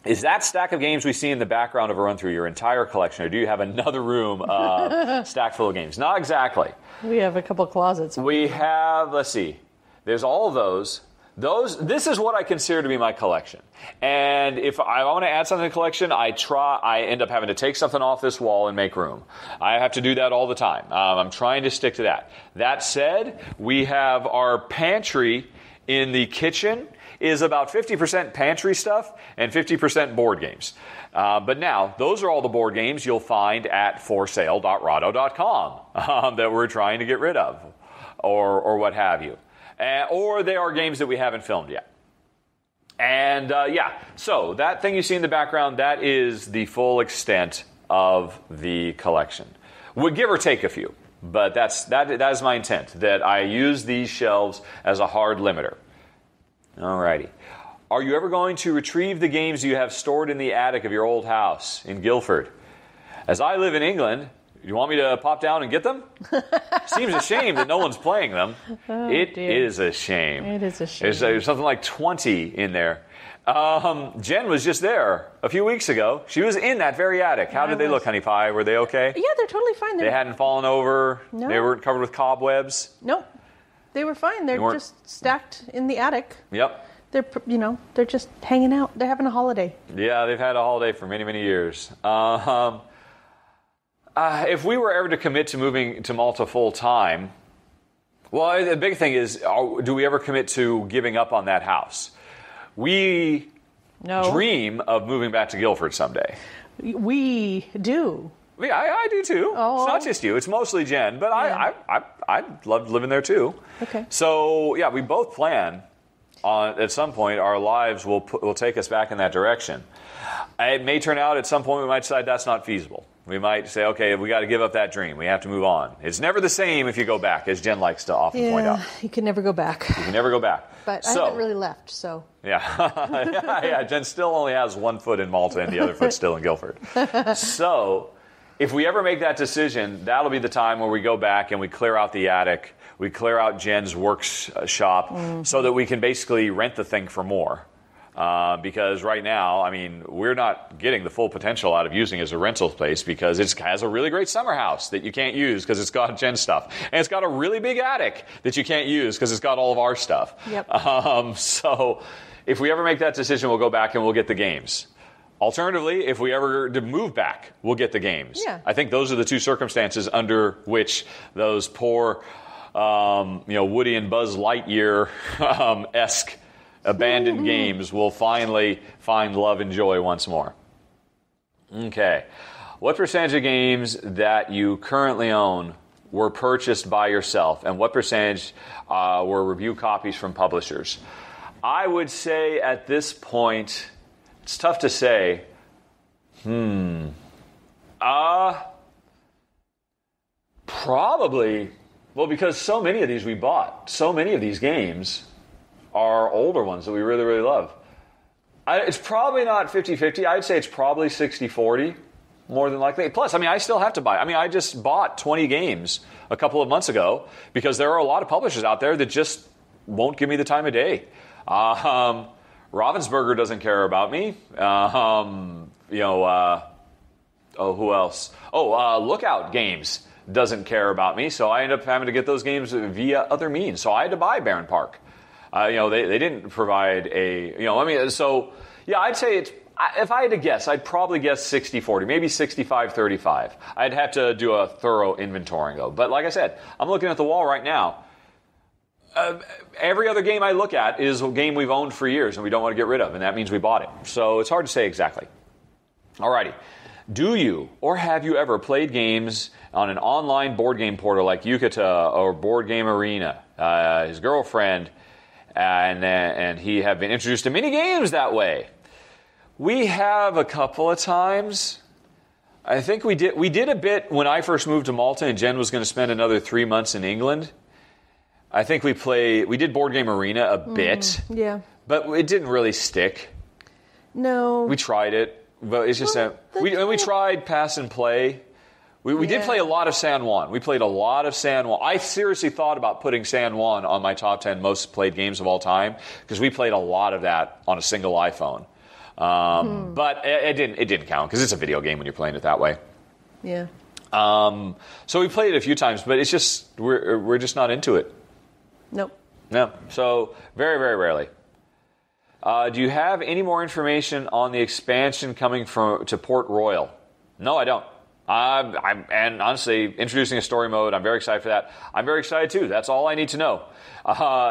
Is that stack of games we see in the background of a run-through your entire collection, or do you have another room stacked full of games? Not exactly. We have a couple closets. We have, let's see. There's all of those. This is what I consider to be my collection. And if I want to add something to the collection, I end up having to take something off this wall and make room. I have to do that all the time. I'm trying to stick to that. That said, we have our pantry in the kitchen is about 50% pantry stuff and 50% board games. But now, those are all the board games you'll find at forsale.rahdo.com that we're trying to get rid of or what have you. Or they are games that we haven't filmed yet. And so that thing you see in the background, that is the full extent of the collection. We'll give or take a few, but that is my intent, that I use these shelves as a hard limiter. Alrighty. Are you ever going to retrieve the games you have stored in the attic of your old house in Guildford? As I live in England, you want me to pop down and get them? Seems a shame that no one's playing them. It is a shame. It is a shame. There's something like 20 in there. Jen was just there a few weeks ago. She was in that very attic. How did they look, honey pie? Were they okay? Yeah, they're totally fine. They hadn't fallen over? No. They weren't covered with cobwebs? Nope. They were fine. They're just stacked in the attic. Yep. They're just hanging out. They're having a holiday. Yeah, they've had a holiday for many, many years. If we were ever to commit to moving to Malta full time, well, the big thing is, do we ever commit to giving up on that house? We dream of moving back to Guildford someday. We do. Yeah, I do too. Oh. It's not just you. It's mostly Jen, but Yeah. I loved living there too. Okay. So yeah, we both plan on at some point our lives will take us back in that direction. It may turn out at some point we might decide that's not feasible. We might say, okay, we got to give up that dream. We have to move on. It's never the same if you go back, as Jen likes to often point out. You can never go back. You can never go back. But I haven't really left, so. Yeah. Yeah, Jen still only has one foot in Malta and the other foot still in Guildford. So if we ever make that decision, that'll be the time where we go back and we clear out the attic, we clear out Jen's workshop so that we can basically rent the thing for more. Because right now, I mean, we're not getting the full potential out of using it as a rental place because it has a really great summer house that you can't use because it's got Jen stuff. And it's got a really big attic that you can't use because it's got all of our stuff. Yep. So if we ever make that decision, we'll go back and we'll get the games. Alternatively, if we ever move back, we'll get the games. Yeah. I think those are the two circumstances under which those poor, Woody and Buzz Lightyear-esque abandoned games will finally find love and joy once more. Okay. What percentage of games that you currently own were purchased by yourself, and what percentage were review copies from publishers? I would say at this point, it's tough to say. Probably, well, because so many of these we bought, so many of these games are older ones that we really, really love. It's probably not 50-50. I'd say it's probably 60-40, more than likely. Plus, I mean, I still have to buy. I mean, I just bought 20 games a couple of months ago because there are a lot of publishers out there that just won't give me the time of day. Ravensburger doesn't care about me. Who else? Lookout Games doesn't care about me, so I end up having to get those games via other means. So I had to buy Barron Park. They didn't provide I'd say it's, if I had to guess, I'd probably guess 60-40, maybe 65-35. I'd have to do a thorough inventorying, though. But like I said, I'm looking at the wall right now. Every other game I look at is a game we've owned for years and we don't want to get rid of, and that means we bought it. So it's hard to say exactly. Alrighty. Do you or have you ever played games on an online board game portal like Yucata or Board Game Arena? His girlfriend and he have been introduced to mini games that way. We have a couple of times. I think we did a bit when I first moved to Malta and Jen was going to spend another 3 months in England. I think we did Board Game Arena a bit. Yeah. But it didn't really stick. No. We tried it. But it's just we tried Pass and Play. We did play a lot of San Juan. We played a lot of San Juan. I seriously thought about putting San Juan on my top 10 most played games of all time because we played a lot of that on a single iPhone. But it didn't count because it's a video game when you're playing it that way. Yeah. So we played it a few times, but it's just we're just not into it. Nope. No. So very, very rarely. Do you have any more information on the expansion coming to Port Royal? No, I don't. And honestly, introducing a story mode, I'm very excited for that. I'm very excited too. That's all I need to know.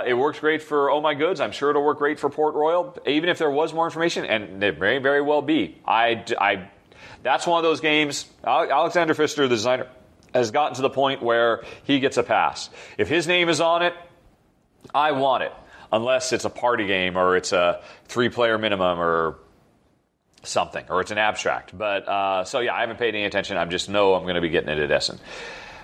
It works great for Oh My Goods. I'm sure it'll work great for Port Royal. Even if there was more information, and it may very well be. That's one of those games. Alexander Pfister, the designer, has gotten to the point where he gets a pass. If his name is on it, I want it. Unless it's a party game or it's a 3-player minimum or something, or it's an abstract. But, I haven't paid any attention. I just know I'm going to be getting it at Essen.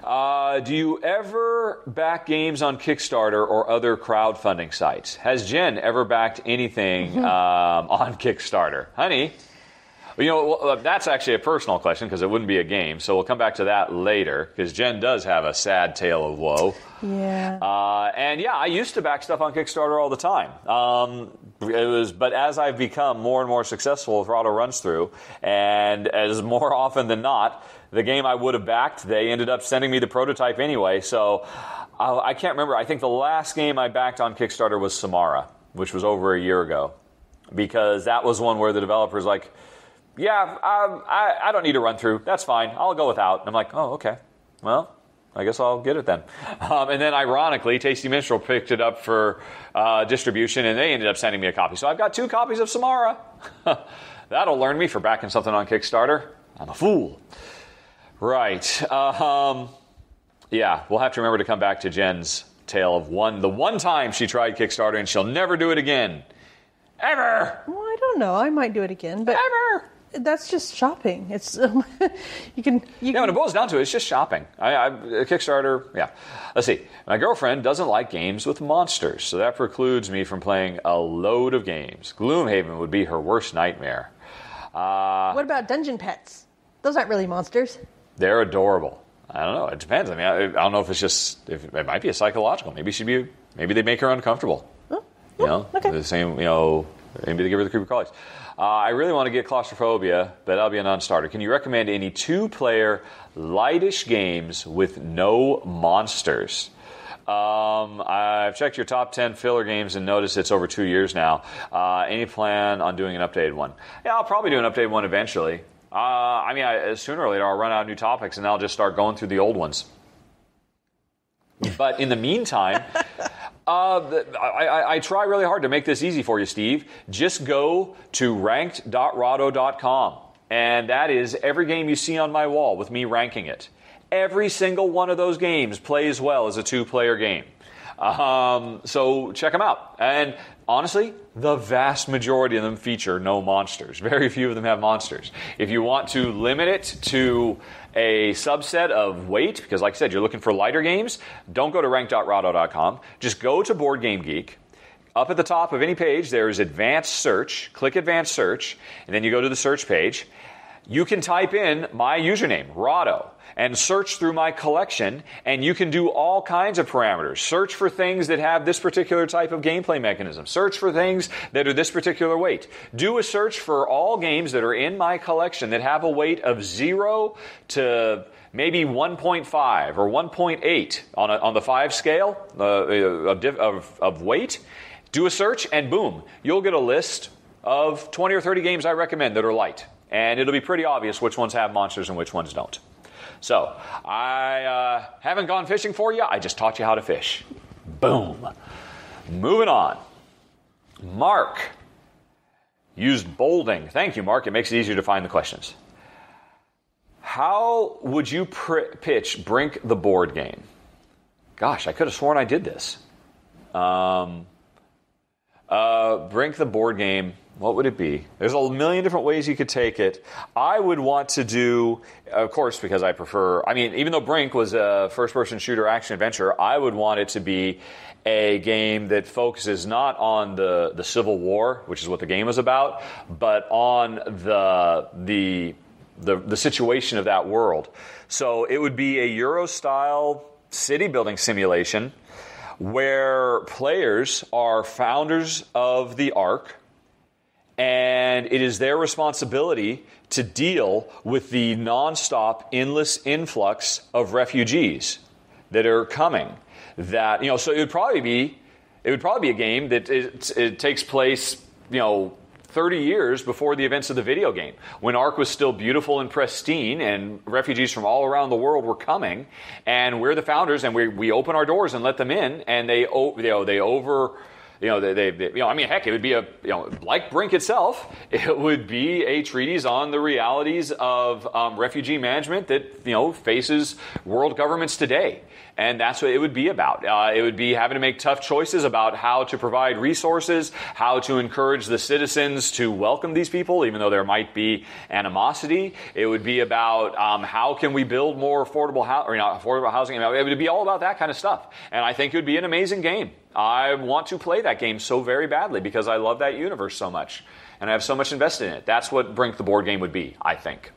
Do you ever back games on Kickstarter or other crowdfunding sites? Has Jen ever backed anything on Kickstarter? Honey, that's actually a personal question because it wouldn't be a game. So we'll come back to that later because Jen does have a sad tale of woe. Yeah. I used to back stuff on Kickstarter all the time. But as I've become more and more successful with Rahdo Runs Through, and as more often than not, the game I would have backed, they ended up sending me the prototype anyway. So I can't remember. I think the last game I backed on Kickstarter was Samara, which was over a year ago, because that was one where the developer's like, I don't need a run through. That's fine. I'll go without. And I'm like, oh, okay. Well, I guess I'll get it then. And then, ironically, Tasty Minstrel picked it up for distribution, and they ended up sending me a copy. So I've got 2 copies of Samara. That'll learn me for backing something on Kickstarter. I'm a fool. Right. We'll have to remember to come back to Jen's tale of the one time she tried Kickstarter, and she'll never do it again. Ever! Well, I don't know. I might do it again, but ever. That's just shopping. It's you can. When it boils down to it, it's just shopping. Kickstarter. Yeah. Let's see. My girlfriend doesn't like games with monsters, so that precludes me from playing a load of games. Gloomhaven would be her worst nightmare. What about dungeon pets? Those aren't really monsters. They're adorable. I don't know. It depends. I mean, I don't know if it's just. If it might be a psychological. Maybe they make her uncomfortable. Okay. The same. Maybe they give her the creepy crawlies. I really want to get Claustrophobia, but that'll be a non-starter. Can you recommend any 2-player, lightish games with no monsters? I've checked your top 10 filler games and noticed it's over 2 years now. Any plan on doing an updated one? Yeah, I'll probably do an updated one eventually. Sooner or later I'll run out of new topics and I'll just start going through the old ones. But in the meantime... I try really hard to make this easy for you, Steve. Just go to ranked.rahdo.com, and that is every game you see on my wall with me ranking it. Every single one of those games plays well as a 2-player game. So check them out. And honestly, the vast majority of them feature no monsters. Very few of them have monsters. If you want to limit it to a subset of weight, because like I said, you're looking for lighter games, don't go to rank.rahdo.com. Just go to Board Game Geek. Up at the top of any page, there is Advanced Search. Click Advanced Search, and then you go to the search page. you can type in my username, Rahdo, and search through my collection, and you can do all kinds of parameters. Search for things that have this particular type of gameplay mechanism. Search for things that are this particular weight. Do a search for all games that are in my collection that have a weight of 0 to maybe 1.5 or 1.8 on the 5 scale of weight. Do a search, and boom, you'll get a list of 20 or 30 games I recommend that are light. And it'll be pretty obvious which ones have monsters and which ones don't. So, I haven't gone fishing for you. I just taught you how to fish. Boom. Moving on. Mark used bolding. Thank you, Mark. It makes it easier to find the questions. How would you pitch Brink the board game? Gosh, I could have sworn I did this. Brink the board game, what would it be? There's a million different ways you could take it. I would want to do, of course, because I prefer, even though Brink was a first-person shooter action adventure, I would want it to be a game that focuses not on the Civil War, which is what the game is about, but on the situation of that world. So it would be a Euro-style city-building simulation where players are founders of the Ark, and it is their responsibility to deal with the nonstop, endless influx of refugees that are coming. That, so it would probably be a game that it takes place, 30 years before the events of the video game, when Ark was still beautiful and pristine, and refugees from all around the world were coming, and we're the founders, and we open our doors and let them in, and heck, it would be like Brink itself, it would be a treatise on the realities of refugee management that, faces world governments today. And that's what it would be about. It would be having to make tough choices about how to provide resources, how to encourage the citizens to welcome these people, even though there might be animosity. It would be about how can we build more affordable housing. It would be all about that kind of stuff. And I think it would be an amazing game. I want to play that game so very badly because I love that universe so much. And I have so much invested in it. That's what Brink the board game would be, I think.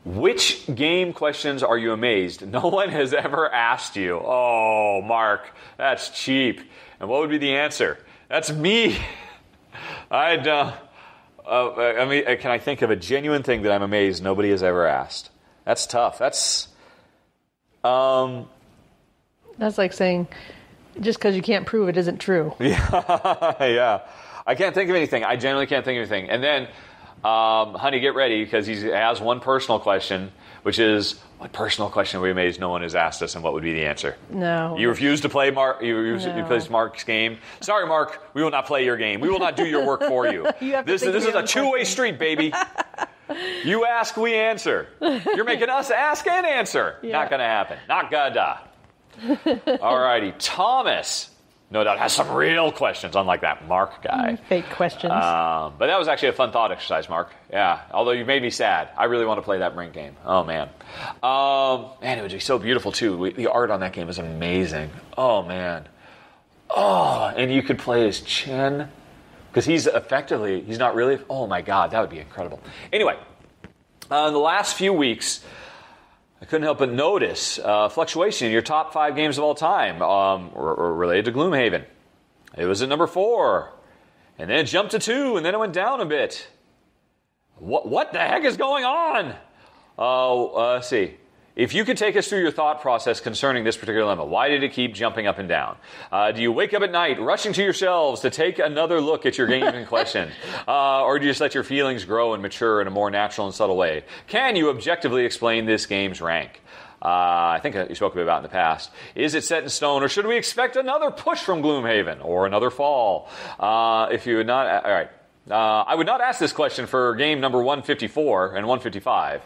Which game questions are you amazed no one has ever asked you? Oh, Mark, that's cheap. And what would be the answer? That's me. Can I think of a genuine thing that I'm amazed nobody has ever asked? That's tough. That's like saying, just because you can't prove it isn't true. Yeah. I can't think of anything. I genuinely can't think of anything. And then, honey, get ready, because he has one personal question, which is, what personal question are we amazed no one has asked us, and what would be the answer? No. You refuse to play you play Mark's game? Sorry, Mark, we will not play your game. We will not do your work for you. This is a two-way street, baby. You ask, we answer. You're making us ask and answer. Yeah. Not going to happen. Not gonna. All righty. Thomas, no doubt, has some real questions, unlike that Mark guy. Fake questions. But that was actually a fun thought exercise, Mark. Yeah, although you made me sad. I really want to play that Brink game. Oh, man. Man, it would be so beautiful, too. The art on that game is amazing. Oh, man. Oh, and you could play as Chen, because he's not really, oh, my God, that would be incredible. Anyway, in the last few weeks, I couldn't help but notice fluctuation in your top 5 games of all time related to Gloomhaven. It was at number 4, and then it jumped to 2, and then it went down a bit. What the heck is going on? Let's see. If you could take us through your thought process concerning this particular dilemma, why did it keep jumping up and down? Do you wake up at night rushing to your shelves to take another look at your game in question? Or do you just let your feelings grow and mature in a more natural and subtle way? Can you objectively explain this game's rank? I think you spoke about it in the past. Is it set in stone, or should we expect another push from Gloomhaven or another fall? If you would not, all right. I would not ask this question for game number 154 and 155.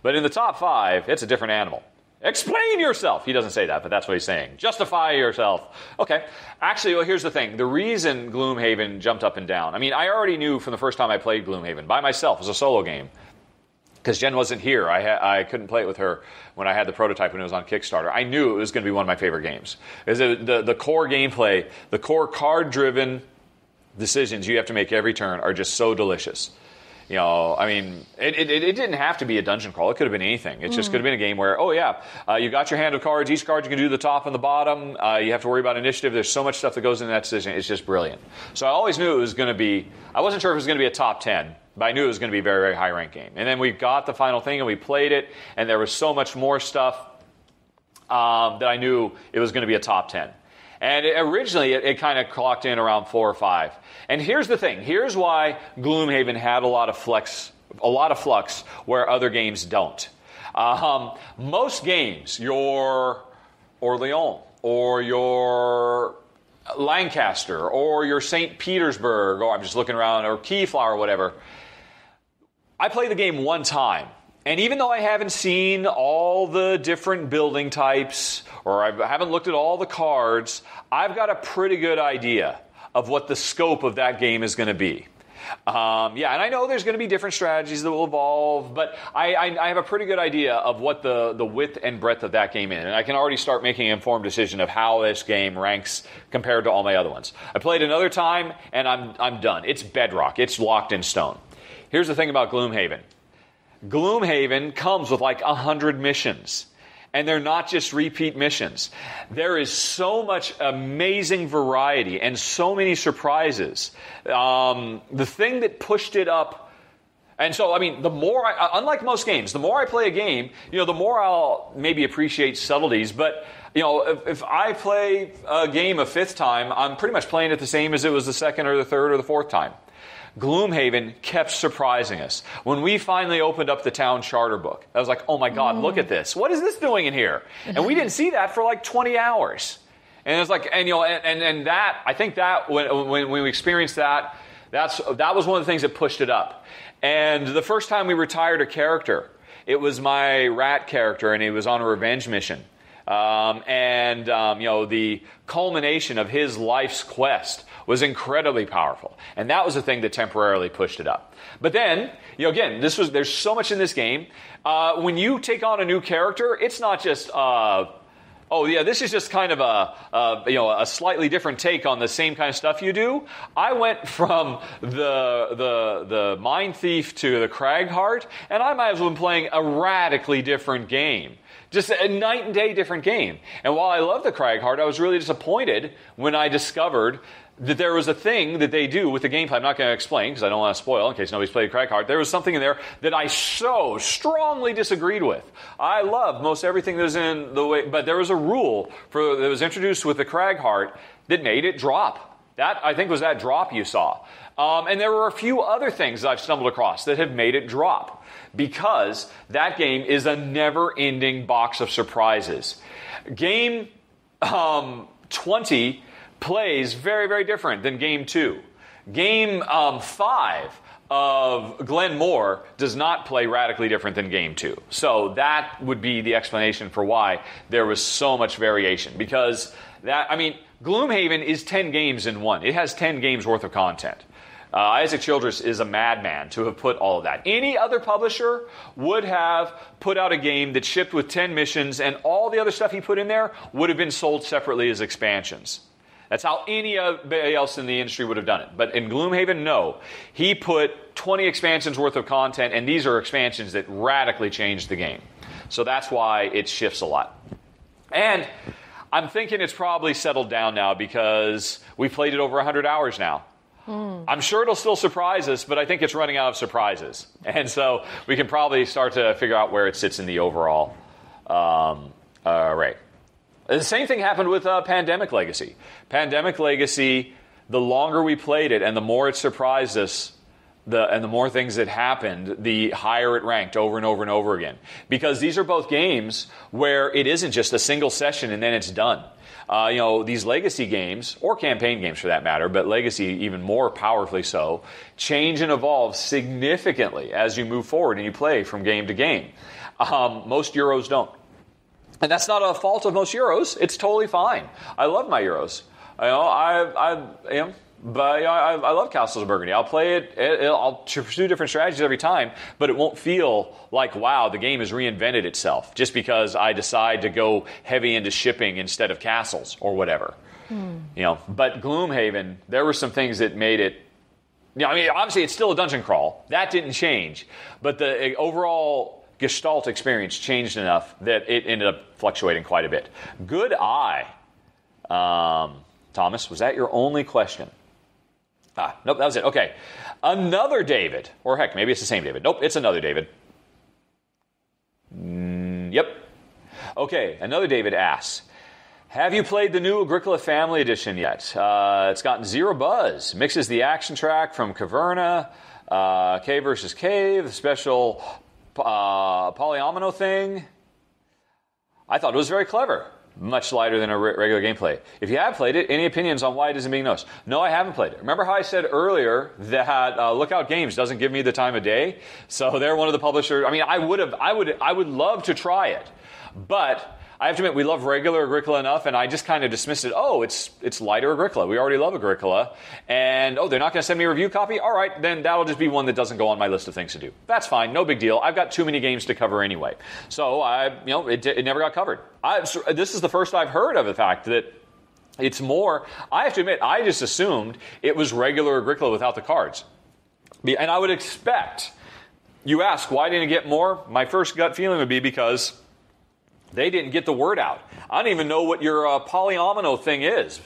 But in the top 5, it's a different animal. Explain yourself. He doesn't say that, but that's what he's saying. Justify yourself. Okay. Actually, well, here's the thing. The reason Gloomhaven jumped up and down, I already knew from the first time I played Gloomhaven by myself as a solo game, because Jen wasn't here. I couldn't play it with her when I had the prototype when it was on Kickstarter. I knew it was going to be one of my favorite games. The core gameplay, the core card-driven decisions you have to make every turn are just so delicious. I mean, it didn't have to be a dungeon crawl. It could have been anything. It just could have been a game where, you got your hand of cards. Each card you can do the top and the bottom. You have to worry about initiative. There's so much stuff that goes into that decision. It's just brilliant. So I always knew it was going to be, I wasn't sure if it was going to be a top 10, but I knew it was going to be a very, very high ranked game. And then we got the final thing and we played it, and there was so much more stuff that I knew it was going to be a top 10. And originally, it kind of clocked in around 4 or 5. And here's the thing. Here's why Gloomhaven had a lot of flux where other games don't. Most games, your Orleans or your Lancaster or your St. Petersburg, or I'm just looking around, or Keyflower or whatever, I play the game one time. And even though I haven't seen all the different building types, or I haven't looked at all the cards, I've got a pretty good idea of what the scope of that game is going to be. And I know there's going to be different strategies that will evolve, but I have a pretty good idea of what the width and breadth of that game is. And I can already start making an informed decision of how this game ranks compared to all my other ones. I played another time, and I'm done. It's bedrock. It's locked in stone. Here's the thing about Gloomhaven. Gloomhaven comes with like 100 missions, and they're not just repeat missions. There is so much amazing variety and so many surprises. The thing that pushed it up, and so, I mean, the more unlike most games, the more I play a game, the more I'll maybe appreciate subtleties, but if I play a game a fifth time, I'm pretty much playing it the same as it was the second or the third or the fourth time. Gloomhaven kept surprising us. When we finally opened up the town charter book, I was like, oh my God, look at this. What is this doing in here? And we didn't see that for like 20 hours. And it was like, and that, I think that when we experienced that, that was one of the things that pushed it up. And the first time we retired a character, it was my rat character, and he was on a revenge mission. The culmination of his life's quest was incredibly powerful. And that was the thing that temporarily pushed it up. But then, again, there's so much in this game. When you take on a new character, it's not just, this is just kind of a slightly different take on the same kind of stuff you do. I went from the Mine Thief to the Cragheart, and I might as well have been playing a radically different game. Just a night and day different game. And while I love the Cragheart, I was really disappointed when I discovered that there was a thing that they do with the gameplay. I'm not going to explain because I don't want to spoil in case nobody's played Cragheart. There was something in there that I so strongly disagreed with. I loved most everything that was in the way, but there was a rule that was introduced with the Cragheart that made it drop. That, I think, was that drop you saw. And there were a few other things that I've stumbled across that have made it drop, because that game is a never-ending box of surprises. Game 20 plays very, very different than Game 2. Game 5 of Glenmore does not play radically different than Game 2. So that would be the explanation for why there was so much variation. Because Gloomhaven is 10 games in one. It has 10 games worth of content. Isaac Childress is a madman to have put all of that. Any other publisher would have put out a game that shipped with 10 missions, and all the other stuff he put in there would have been sold separately as expansions. That's how anybody else in the industry would have done it. But in Gloomhaven, no. He put 20 expansions worth of content, and these are expansions that radically changed the game. So that's why it shifts a lot. And I'm thinking it's probably settled down now because we've played it over 100 hours now. I'm sure it'll still surprise us, but I think it's running out of surprises. And so we can probably start to figure out where it sits in the overall array. The same thing happened with Pandemic Legacy. Pandemic Legacy, the longer we played it and the more it surprised us, and the more things that happened, the higher it ranked over and over and over again. Because these are both games where it isn't just a single session and then it's done. These legacy games, or campaign games for that matter, but legacy even more powerfully so, change and evolve significantly as you move forward and you play from game to game. Most Euros don't. And that's not a fault of most Euros. It's totally fine. I love my Euros. I love Castles of Burgundy. I'll play it. I'll pursue different strategies every time, but it won't feel like, wow, the game has reinvented itself just because I decide to go heavy into shipping instead of castles or whatever. But Gloomhaven, there were some things that made it Yeah, I mean, obviously it's still a dungeon crawl. That didn't change. But the overall Gestalt experience changed enough that it ended up fluctuating quite a bit. Good eye. Thomas, was that your only question? Nope, that was it. Okay. Another David. Or heck, maybe it's the same David. Nope, it's another David. Yep. Okay, another David asks, have you played the new Agricola Family Edition yet? It's gotten 0 buzz. Mixes the action track from Caverna, Cave versus Cave, special polyomino thing. I thought it was very clever. Much lighter than a regular gameplay. If you have played it, any opinions on why it isn't being noticed? No, I haven't played it. Remember how I said earlier that Lookout Games doesn't give me the time of day? So they're one of the publishers. I mean, I would love to try it, but I have to admit, we love regular Agricola enough, and I just kind of dismissed it. Oh, it's lighter Agricola. We already love Agricola. And, they're not going to send me a review copy? All right, then that'll just be one that doesn't go on my list of things to do. That's fine. No big deal. I've got too many games to cover anyway. So, it never got covered. This is the first I've heard of the fact that it's more. I have to admit, I just assumed it was regular Agricola without the cards. And I would expect, you ask, why didn't it get more? My first gut feeling would be because they didn't get the word out. I don't even know what your polyomino thing is.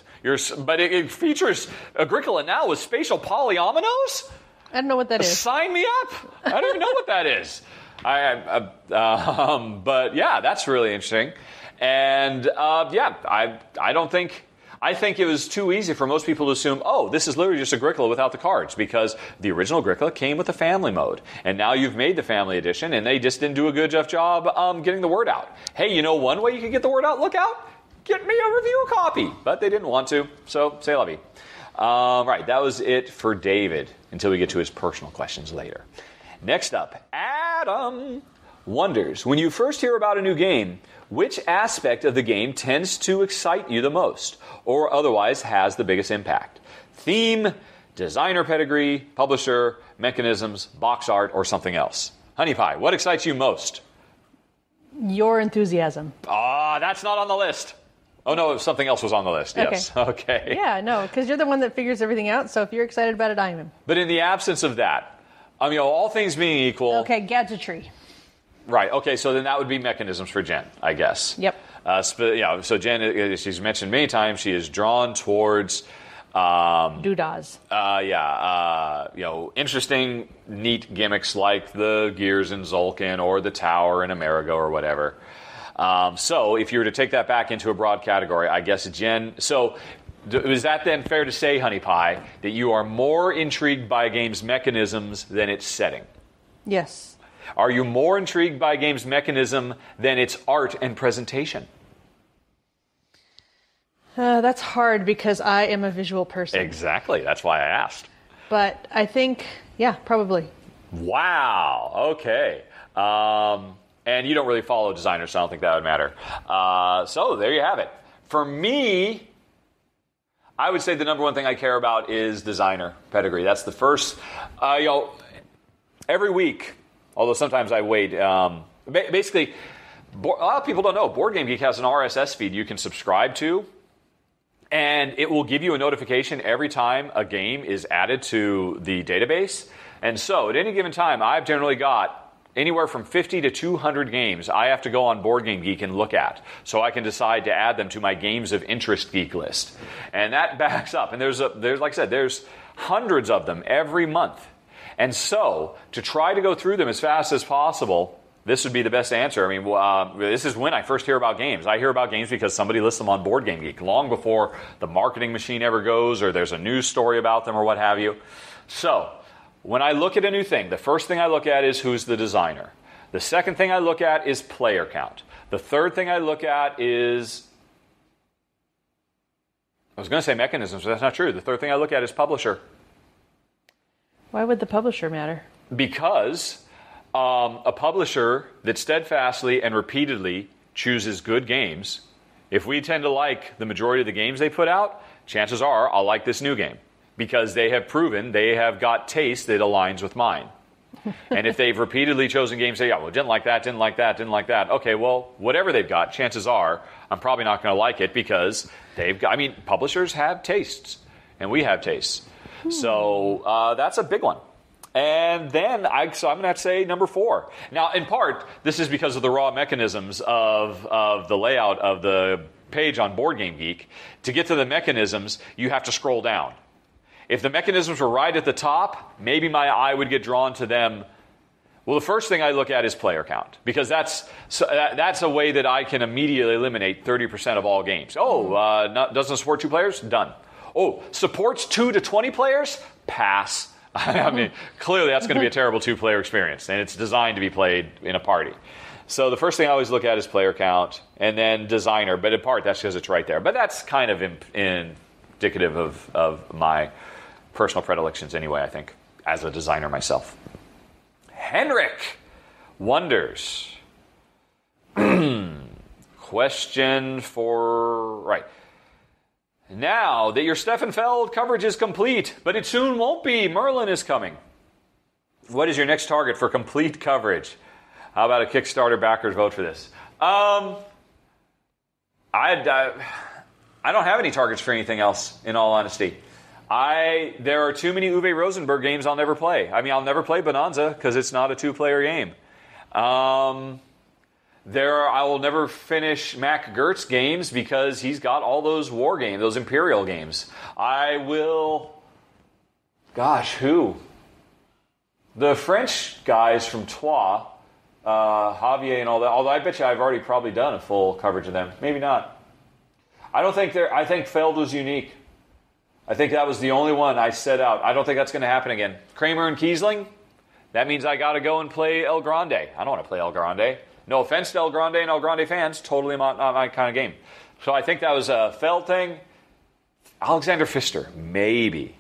But it features Agricola now with spatial polyominoes? I don't know what that is. Sign me up. I don't even know what that is. But yeah, that's really interesting. And I don't think... I think it was too easy for most people to assume, this is literally just Agricola without the cards, because the original Agricola came with the family mode. And now you've made the family edition, and they just didn't do a good enough job getting the word out. Hey, you know one way you can get the word out? Look out! Get me a review copy! But they didn't want to, so c'est la vie. Right, that was it for David, until we get to his personal questions later. Next up, Adam wonders, when you first hear about a new game, which aspect of the game tends to excite you the most, or otherwise has the biggest impact? Theme, designer pedigree, publisher, mechanisms, box art, or something else? Honey Pie, what excites you most? Your enthusiasm. That's not on the list. Oh, no, something else was on the list. Yes. Okay. Yeah, no, because you're the one that figures everything out, so if you're excited about it, I am. But in the absence of that, all things being equal... Okay, gadgetry. Right. Okay. So then that would be mechanisms for Jen, I guess. Yep. So Jen, she's mentioned many times, she is drawn towards doodahs. Interesting, neat gimmicks like the gears in Zulkin or the tower in Amerigo or whatever. So if you were to take that back into a broad category, I guess Jen. So is that then fair to say, Honey Pie, that you are more intrigued by a game's mechanisms than its setting? Yes. Are you more intrigued by a game's mechanism than its art and presentation? That's hard because I am a visual person. Exactly. That's why I asked. But I think, probably. Wow. Okay. And you don't really follow designers, so I don't think that would matter. So there you have it. For me, I would say the number one thing I care about is designer pedigree. That's the first. Every week... Although sometimes I wait. Basically, a lot of people don't know. Board Game Geek has an RSS feed you can subscribe to, and it will give you a notification every time a game is added to the database. And so, at any given time, I've generally got anywhere from 50 to 200 games I have to go on Board Game Geek and look at, so I can decide to add them to my Games of Interest Geek list. And that backs up. And there's like I said, there's hundreds of them every month. And so, to try to go through them as fast as possible, this would be the best answer. This is when I first hear about games. I hear about games because somebody lists them on Board Game Geek, long before the marketing machine ever goes, or there's a news story about them, or what have you. So, when I look at a new thing, the first thing I look at is who's the designer. The second thing I look at is player count. The third thing I look at is... I was going to say mechanisms, but that's not true. The third thing I look at is publisher. Why would the publisher matter? Because a publisher that steadfastly and repeatedly chooses good games, if we tend to like the majority of the games they put out, chances are I'll like this new game. Because they have proven they have got taste that aligns with mine. And if they've repeatedly chosen games, say, didn't like that, didn't like that, didn't like that. Okay, well, whatever they've got, chances are I'm probably not going to like it because they've got... publishers have tastes, and we have tastes. So that's a big one. And then, so I'm going to have to say number 4. Now, in part, this is because of the raw mechanisms of the layout of the page on Board Game Geek. To get to the mechanisms, you have to scroll down. If the mechanisms were right at the top, maybe my eye would get drawn to them. Well, the first thing I look at is player count, because that's a way that I can immediately eliminate 30% of all games. Doesn't support 2 players? Done. Oh, supports 2 to 20 players? Pass. I mean, clearly that's going to be a terrible 2-player experience, and it's designed to be played in a party. So the first thing I always look at is player count, and then designer, but in part that's because it's right there. But that's kind of indicative of my personal predilections anyway, I think, as a designer myself. Henrik wonders. Question for... Right. Now that your Steffenfeld coverage is complete, but it soon won't be. Merlin is coming. What is your next target for complete coverage? How about a Kickstarter backers vote for this? I don't have any targets for anything else, in all honesty. There are too many Uwe Rosenberg games I'll never play. I mean, I'll never play Bonanza because it's not a 2-player game. I will never finish Mac Gertz games because he's got all those war games, those Imperial games. I will... Gosh, who? The French guys from Troyes, Javier and all that, although I bet you I've already probably done a full coverage of them. Maybe not. I think Feld was unique. I think that was the only one I set out. I don't think that's going to happen again. Kramer and Kiesling? That means I got to go and play El Grande. I don't want to play El Grande. No offense to El Grande and El Grande fans, totally not my kind of game. So I think that was a Feld thing. Alexander Pfister, maybe.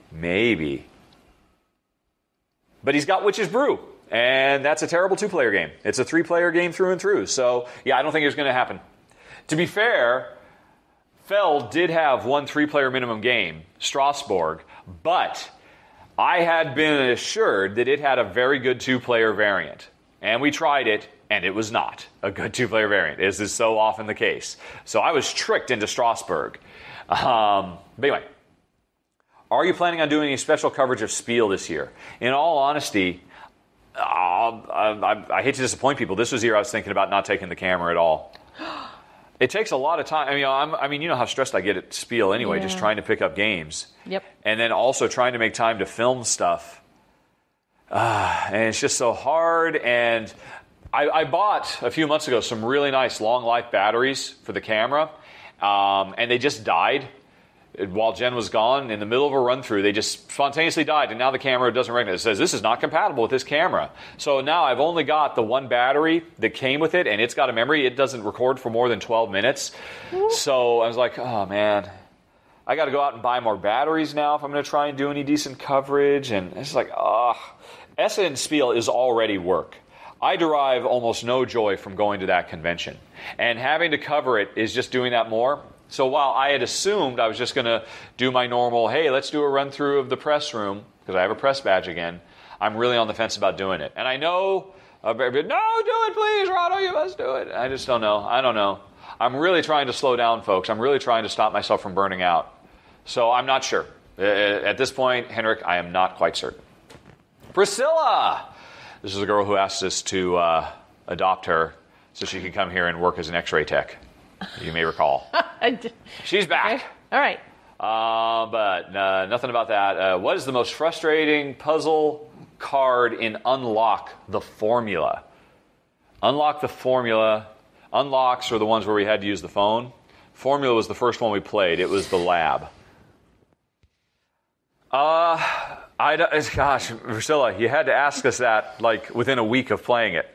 But he's got Witch's Brew, and that's a terrible 2-player game. It's a 3-player game through and through. So, yeah, I don't think it's going to happen. To be fair, Feld did have one 3-player minimum game, Strasbourg, but I had been assured that it had a very good 2-player variant. And we tried it, and it was not a good 2-player variant, as is so often the case. So I was tricked into Strasbourg. But anyway, are you planning on doing any special coverage of Spiel this year? In all honesty, I hate to disappoint people. This was the year I was thinking about not taking the camera at all. It takes a lot of time. I mean, you know how stressed I get at Spiel anyway, just trying to pick up games. Yep. And then also trying to make time to film stuff. And it's just so hard. And I bought a few months ago some really nice long life batteries for the camera, and they just died while Jen was gone. In the middle of a run through, they just spontaneously died, and now the camera doesn't recognize it. It says this is not compatible with this camera. So now I've only got the one battery that came with it, and it's got a memory. It doesn't record for more than 12 minutes. So I was like, oh man, I got to go out and buy more batteries now if I'm going to try and do any decent coverage. And it's like, Essen Spiel is already work. I derive almost no joy from going to that convention. And having to cover it is just doing that more. So while I had assumed I was just going to do my normal, hey, let's do a run-through of the press room, because I have a press badge again, I'm really on the fence about doing it. And I know, no, do it, please, Rahdo, you must do it. I just don't know. I don't know. I'm really trying to slow down, folks. I'm really trying to stop myself from burning out. So I'm not sure. At this point, Henrik, I am not quite certain. Priscilla! This is a girl who asked us to adopt her so she could come here and work as an x-ray tech. You may recall. She's back. Okay. All right. But nothing about that. What is the most frustrating puzzle card in Unlock the Formula? Unlock the Formula. Unlocks are the ones where we had to use the phone. Formula was the first one we played. It was the lab. Gosh, Priscilla, you had to ask us that like within a week of playing it,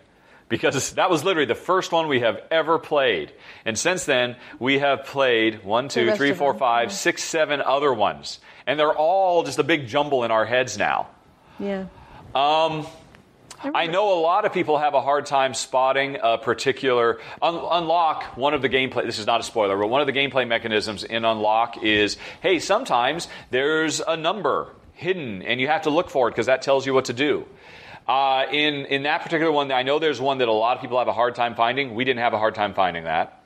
because that was literally the first one we have ever played. And since then, we have played 1, 2, 3, 4, 5, 6, 7 other ones. And they're all just a big jumble in our heads now. Yeah. I know a lot of people have a hard time spotting a particular... Unlock, one of the gameplay... This is not a spoiler, but one of the gameplay mechanisms in Unlock is, hey, sometimes there's a number hidden, and you have to look for it because that tells you what to do. In that particular one, I know there's one that a lot of people have a hard time finding. We didn't have a hard time finding that.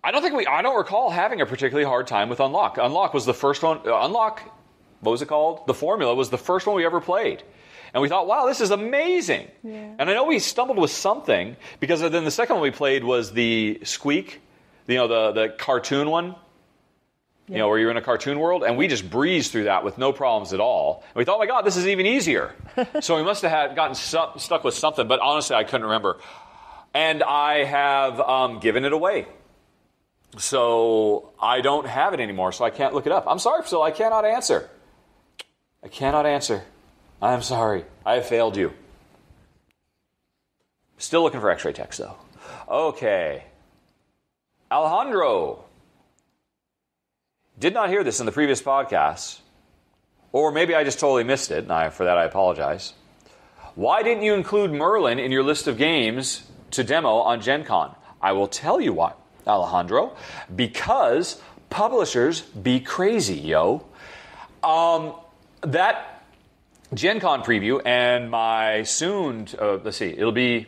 I don't recall having a particularly hard time with Unlock. Unlock was the first one. Unlock what was it called? The Formula was the first one we ever played. And we thought, wow, this is amazing. Yeah. And I know we stumbled with something, because then the second one we played was the Squeak, the cartoon one, where you're in a cartoon world. And we just breezed through that with no problems at all. And we thought, oh my God, this is even easier. So we must have gotten stuck with something. But honestly, I couldn't remember. And I have given it away. So I don't have it anymore, so I can't look it up. I'm sorry, Phil, I cannot answer. I'm sorry. I have failed you. Still looking for X-ray text, though. Okay. Alejandro. Did not hear this in the previous podcast. Or maybe I just totally missed it, and for that I apologize. Why didn't you include Merlin in your list of games to demo on Gen Con? I will tell you why, Alejandro. Because publishers be crazy, yo. That Gen Con preview and my soon, it'll be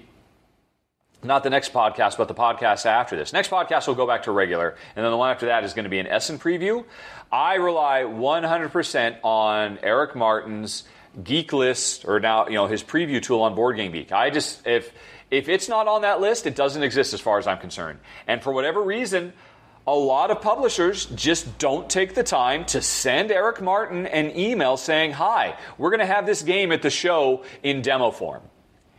not the next podcast, but the podcast after this. Next podcast will go back to regular, and then the one after that is going to be an Essen preview. I rely 100% on Eric Martin's Geek List, or now, his preview tool on Board Game Geek. If it's not on that list, it doesn't exist as far as I'm concerned. And for whatever reason, a lot of publishers just don't take the time to send Eric Martin an email saying, hi, we're going to have this game at the show in demo form.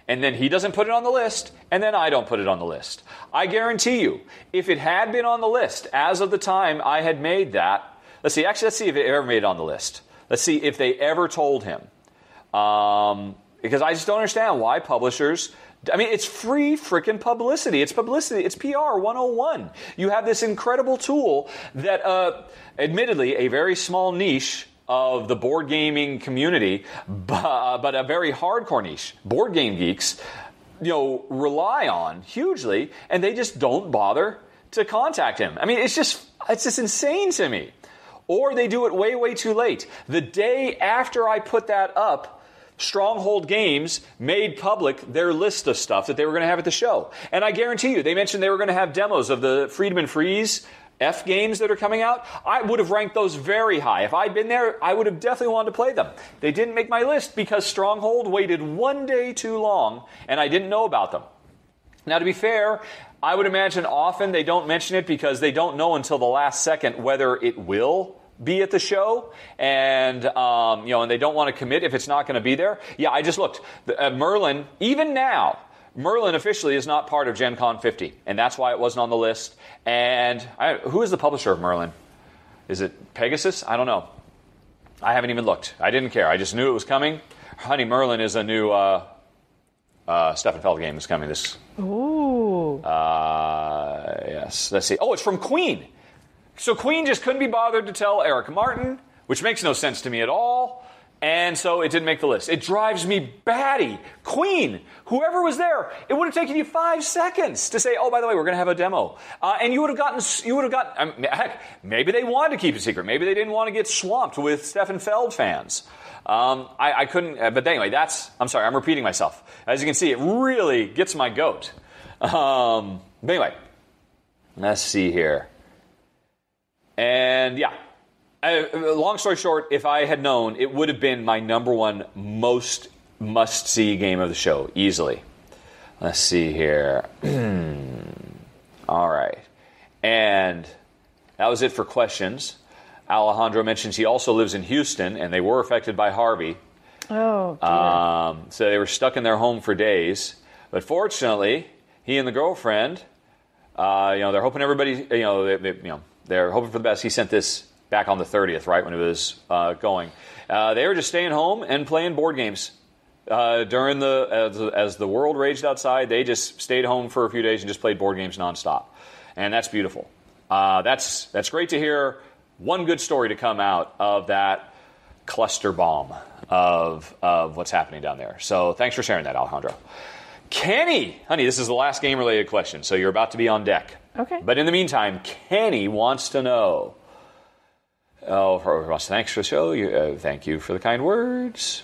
And then he doesn't put it on the list, and then I don't put it on the list. I guarantee you, if it had been on the list as of the time I had made that, let's see if it ever made it on the list. Let's see if they ever told him. Because I just don't understand why publishers... it's free freaking publicity. It's publicity. It's PR 101. You have this incredible tool that, admittedly, a very small niche of the board gaming community, but a very hardcore niche. Board game geeks, rely on hugely, and they just don't bother to contact him. It's just insane to me. Or they do it way, way too late. The day after I put that up, Stronghold Games made public their list of stuff that they were going to have at the show. And I guarantee you, they mentioned they were going to have demos of the Friedman Freeze F games that are coming out. I would have ranked those very high. If I'd been there, I would have definitely wanted to play them. They didn't make my list because Stronghold waited one day too long, and I didn't know about them. Now, to be fair, I would imagine often they don't mention it because they don't know until the last second whether it will be at the show, and and they don't want to commit if it's not going to be there. Yeah, I just looked. Merlin, even now, Merlin officially is not part of Gen Con 50, and that's why it wasn't on the list. And who is the publisher of Merlin? Is it Pegasus? I don't know. I haven't even looked. I didn't care. I just knew it was coming. Honey, Merlin is a new Stefan Feld game that's coming this. Ooh. Yes. Let's see. Oh, it's from Queen. So Queen just couldn't be bothered to tell Eric Martin, which makes no sense to me at all. And so it didn't make the list. It drives me batty. Queen, whoever was there, it would have taken you 5 seconds to say, oh, by the way, we're going to have a demo. And you would have gotten, heck, maybe they wanted to keep it secret. Maybe they didn't want to get swamped with Stefan Feld fans. I couldn't, but anyway, I'm sorry, I'm repeating myself. As you can see, it really gets my goat. But anyway, let's see here. And yeah. Long story short, if I had known, it would have been my number one most must-see game of the show, easily. Let's see here. All right. And that was it for questions. Alejandro mentions he also lives in Houston, and they were affected by Harvey. Oh, dear. So they were stuck in their home for days. But fortunately, he and the girlfriend, they're hoping everybody, they're hoping for the best. He sent this back on the 30th, right, when it was going. They were just staying home and playing board games. During as the world raged outside, they just stayed home for a few days and just played board games nonstop. And that's beautiful. That's great to hear. One good story to come out of that cluster bomb of what's happening down there. So thanks for sharing that, Alejandro. Kenny, honey, this is the last game-related question, so you're about to be on deck. Okay. But in the meantime, Kenny wants to know. Thanks for the show. Thank you for the kind words.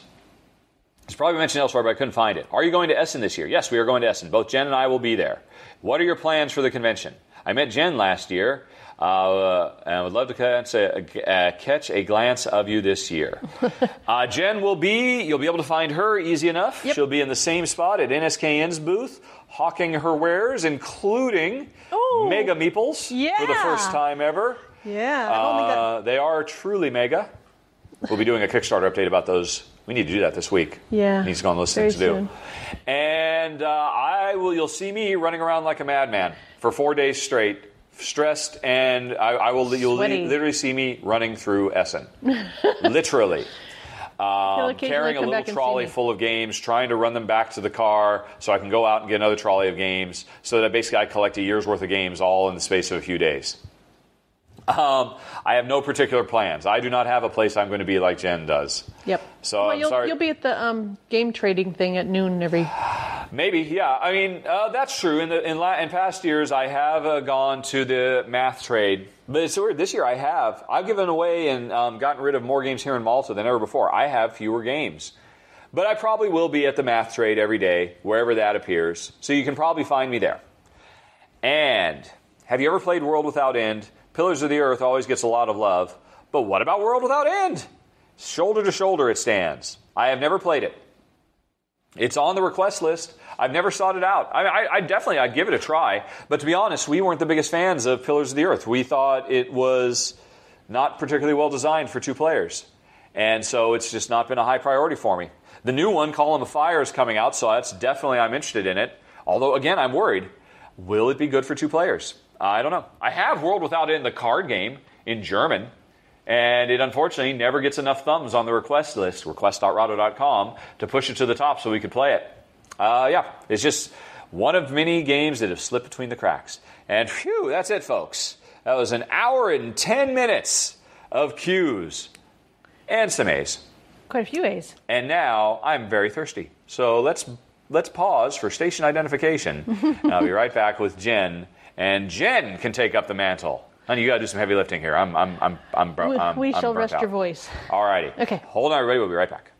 It's probably mentioned elsewhere, but I couldn't find it. Are you going to Essen this year? Yes, we are going to Essen. Both Jen and I will be there. What are your plans for the convention? I met Jen last year. And I would love to catch a glance of you this year. Jen you'll be able to find her easy enough. Yep. She'll be in the same spot at NSKN's booth, hawking her wares, including Mega Meeples for the first time ever. Yeah. They are truly mega. We'll be doing a Kickstarter update about those. We need to do that this week. Yeah. Needs to go on the list to do. And you'll see me running around like a madman for 4 days straight. Stressed, and you'll literally see me running through Essen. Literally. Carrying a little trolley full of games, trying to run them back to the car so I can go out and get another trolley of games so that basically I collect a year's worth of games all in the space of a few days. I have no particular plans. I do not have a place I'm going to be like Jen does. Yep. So you'll be at the game trading thing at noon every... Maybe, yeah. I mean, that's true. In past years, I have gone to the math trade. But it's weird. This year, I've given away and gotten rid of more games here in Malta than ever before. I have fewer games. But I probably will be at the math trade every day, wherever that appears. So you can probably find me there. And have you ever played World Without End? Pillars of the Earth always gets a lot of love. But what about World Without End? Shoulder to shoulder it stands. I have never played it. It's on the request list. I've never sought it out. I'd give it a try. But to be honest, we weren't the biggest fans of Pillars of the Earth. We thought it was not particularly well designed for 2 players. And so it's just not been a high priority for me. The new one, Column of Fire, is coming out, so that's definitely I'm interested in it. Although, again, I'm worried. Will it be good for 2 players? I don't know. I have World Without End, the card game, in German. And it unfortunately never gets enough thumbs on the request list, request.rahdo.com, to push it to the top so we could play it. It's just one of many games that have slipped between the cracks. And phew, that's it, folks. That was an hour and 10 minutes of Q's and some A's. Quite a few A's. And now I'm very thirsty. So let's pause for station identification. And I'll be right back with Jen. And Jen can take up the mantle. Honey, you got to do some heavy lifting here. We shall rest out. Your voice. All righty. Okay. Hold on, everybody. We'll be right back.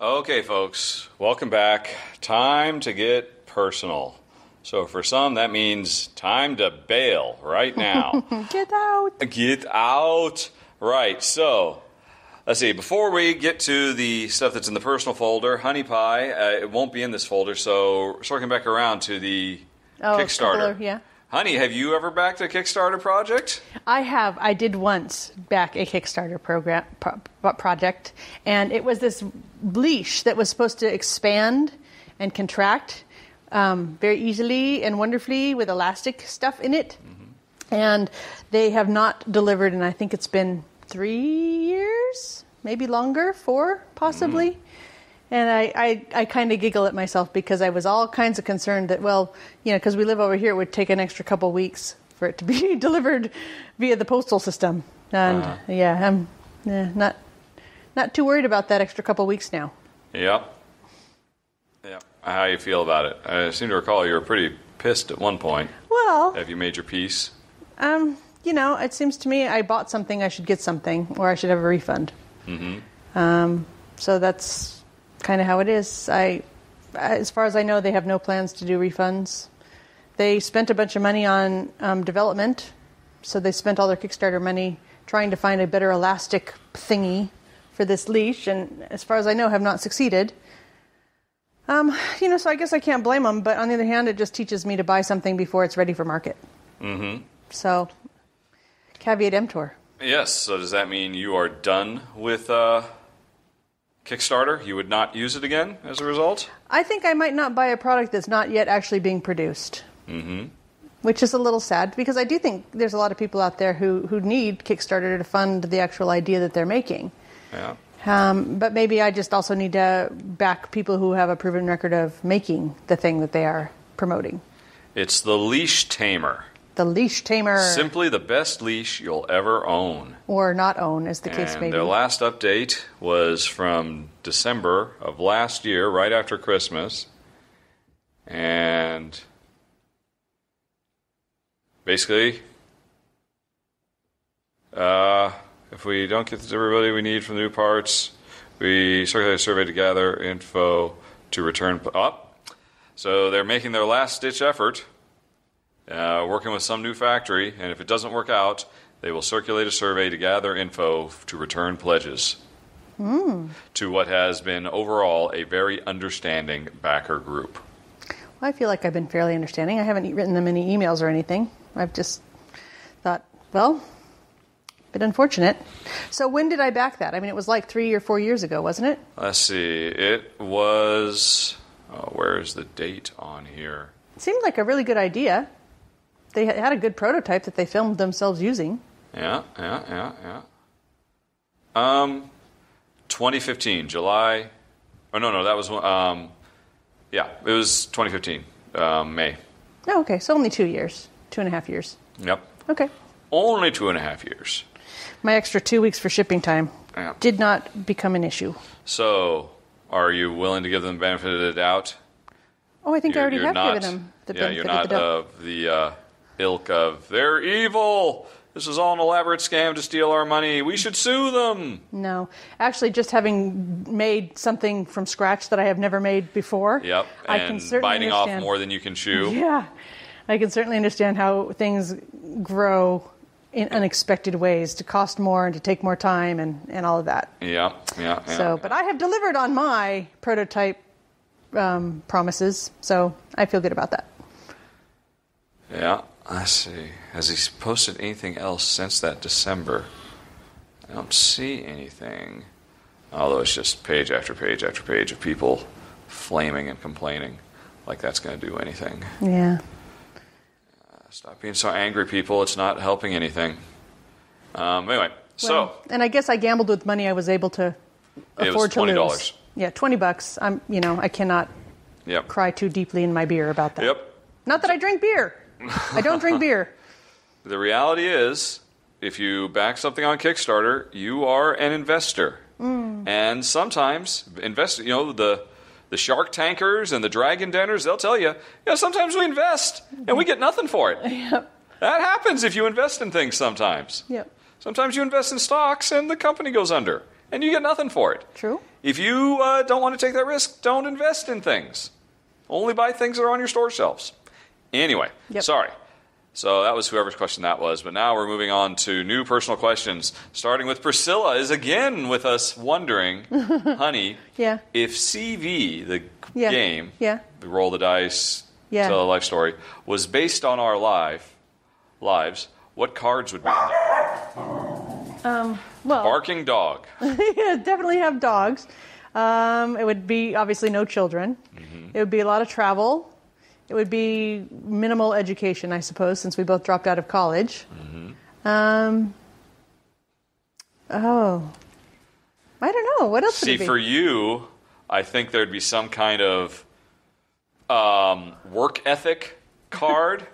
Okay, folks. Welcome back. Time to get personal. So for some, that means time to bail right now. Get out. Get out. Right. So, let's see. Before we get to the stuff that's in the personal folder, Honey Pie, it won't be in this folder. So, circling back around to the Kickstarter. Yeah. Honey, have you ever backed a Kickstarter project? I have. I did once back a Kickstarter project, and it was this leash that was supposed to expand and contract very easily and wonderfully with elastic stuff in it. Mm-hmm. And they have not delivered, and I think it's been 3 years, maybe longer, 4 possibly. Mm-hmm. And I kind of giggle at myself because I was all kinds of concerned that, well, because we live over here, it would take an extra couple weeks for it to be delivered via the postal system. And I'm not too worried about that extra couple weeks now. Yep. How you feel about it? I seem to recall you were pretty pissed at one point. Well, have you made your peace? It seems to me I bought something, I should get something, or I should have a refund. Mm-hmm. So that's kind of how it is. As far as I know, they have no plans to do refunds. They spent a bunch of money on development, so they spent all their Kickstarter money trying to find a better elastic thingy for this leash, and as far as I know, have not succeeded. So I guess I can't blame them, but on the other hand, it just teaches me to buy something before it's ready for market. Mm-hmm. So, caveat emptor. Yes, so does that mean you are done with Kickstarter? You would not use it again as a result? I think I might not buy a product that's not yet actually being produced. Mm-hmm. Which is a little sad, because I do think there's a lot of people out there who need Kickstarter to fund the actual idea that they're making. Yeah. But maybe I just also need to back people who have a proven record of making the thing that they are promoting. It's the Leash Tamer. The Leash Tamer. Simply the best leash you'll ever own. Or not own, as the case may be. Their last update was from December of last year, right after Christmas. And basically, If we don't get everybody we need from the new parts, we circulate a survey to gather info to return up. So they're making their last-ditch effort, working with some new factory, and if it doesn't work out, they will circulate a survey to gather info to return pledges to what has been overall a very understanding backer group. Well, I feel like I've been fairly understanding. I haven't written them any emails or anything. I've just thought, well, a bit unfortunate. So when did I back that? I mean, it was like 3 or 4 years ago, wasn't it? Let's see. It was... where is the date on here? It seemed like a really good idea. They had a good prototype that they filmed themselves using. Yeah. 2015, July... Oh, no, that was... yeah, it was 2015, May. Oh, okay. So only 2 years. 2.5 years. Yep. Okay. Only 2.5 years. My extra 2 weeks for shipping time did not become an issue. So, are you willing to give them the benefit of the doubt? Oh, I think I already have given them the benefit of the doubt. You're not of the ilk of, they're evil! This is all an elaborate scam to steal our money. We should sue them! No. Actually, just having made something from scratch that I have never made before, yep, I can certainly biting understand. off more than you can chew. Yeah. I can certainly understand how things grow in unexpected ways, to cost more and to take more time and all of that. Yeah. But I have delivered on my prototype promises, so I feel good about that. Yeah, let's see. Has he posted anything else since that December? I don't see anything. Although it's just page after page after page of people flaming and complaining like that's going to do anything. Yeah. Stop being so angry, people. It's not helping anything. Anyway, so... And I guess I gambled with money I was able to afford to lose. It was $20. Yeah, $20. I cannot cry too deeply in my beer about that. Yep. Not that I drink beer. I don't drink beer. The reality is, if you back something on Kickstarter, you are an investor. And sometimes, the shark tankers and the dragon denners, they'll tell you, sometimes we invest and we get nothing for it. Yep. That happens if you invest in things sometimes. Yep. Sometimes you invest in stocks and the company goes under and you get nothing for it. True. If you don't want to take that risk, don't invest in things. Only buy things that are on your store shelves. Anyway, sorry. So that was whoever's question that was. But now we're moving on to new personal questions, starting with Priscilla is again with us wondering, honey, if CV, the game, the roll the dice, tell a life story, was based on our lives, what cards would be in there? Barking dog. Yeah, definitely have dogs. It would be obviously no children. Mm-hmm. It would be a lot of travel. It would be minimal education, I suppose, since we both dropped out of college. Mm-hmm. I don't know. What else would it be? See, for you, I think there'd be some kind of work ethic card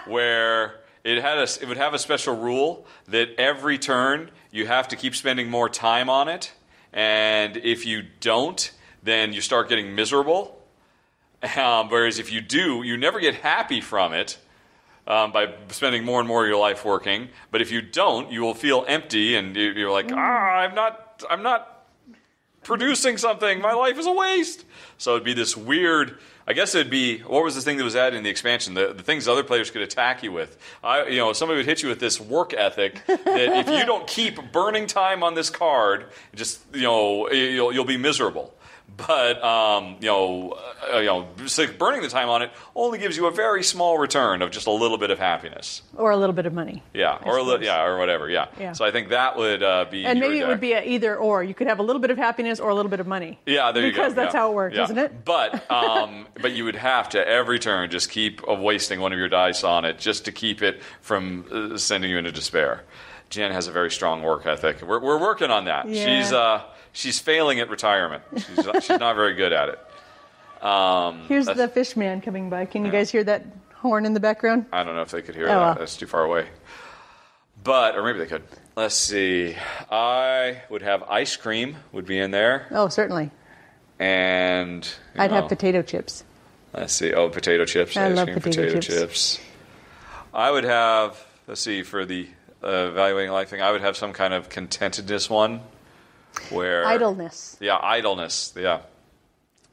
where it would have a special rule that every turn you have to keep spending more time on it, and if you don't, then you start getting miserable. Whereas if you do, you never get happy from it by spending more and more of your life working. But if you don't, you will feel empty, and you're like, I'm not producing something. My life is a waste. So it'd be this weird. I guess it'd be, what was the thing that was added in the expansion? The things other players could attack you with. Somebody would hit you with this work ethic that if you don't keep burning time on this card, you'll be miserable. But burning the time on it only gives you a very small return of just a little bit of happiness, or a little bit of money. Yeah, or whatever. Yeah. So I think that would be. And maybe it would be either or. You could have a little bit of happiness or a little bit of money. Yeah, there you go. Because that's how it works, isn't it? But but you would have to every turn just keep wasting one of your dice on it just to keep it from sending you into despair. Jen has a very strong work ethic. We're working on that. Yeah. She's failing at retirement. She's not very good at it. Here's the fish man coming by. Can you guys hear that horn in the background? I don't know if they could hear that. That's too far away. Or maybe they could. Let's see. I would have ice cream would be in there. Oh, certainly. And I'd have potato chips. Let's see. Oh, potato chips. I ice love cream, potato chips. I would have, let's see, for the evaluating life thing, I would have some kind of contentedness one where Idleness. Yeah, idleness. Yeah,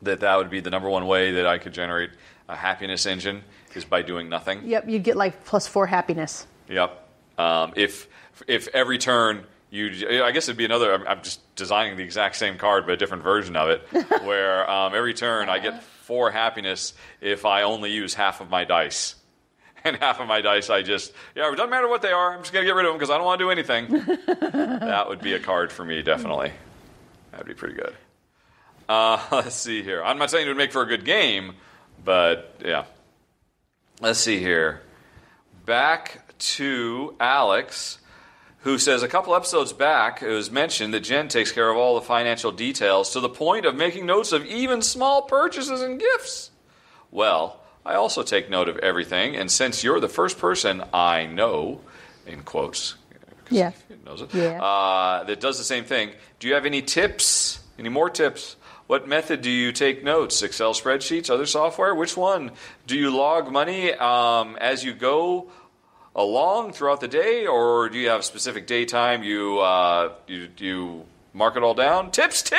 that would be the number one way that I could generate a happiness engine is by doing nothing. Yep, you'd get like +4 happiness. Yep. If every turn I guess it'd be another. I'm just designing the exact same card but a different version of it, where every turn I get 4 happiness if I only use half of my dice. And half of my dice, it doesn't matter what they are. I'm just going to get rid of them because I don't want to do anything. That would be a card for me, definitely. That would be pretty good. Let's see here. I'm not saying it would make for a good game, but yeah. Let's see here. Back to Alex, who says a couple episodes back, it was mentioned that Jen takes care of all the financial details to the point of making notes of even small purchases and gifts. Well, I also take note of everything, and since you're the first person I know, in quotes, yeah, knows it, yeah. That does the same thing, do you have any tips, any more tips? What method do you take notes? Excel spreadsheets, other software? Which one? Do you log money as you go along throughout the day, or do you have specific daytime you mark it all down? Tips!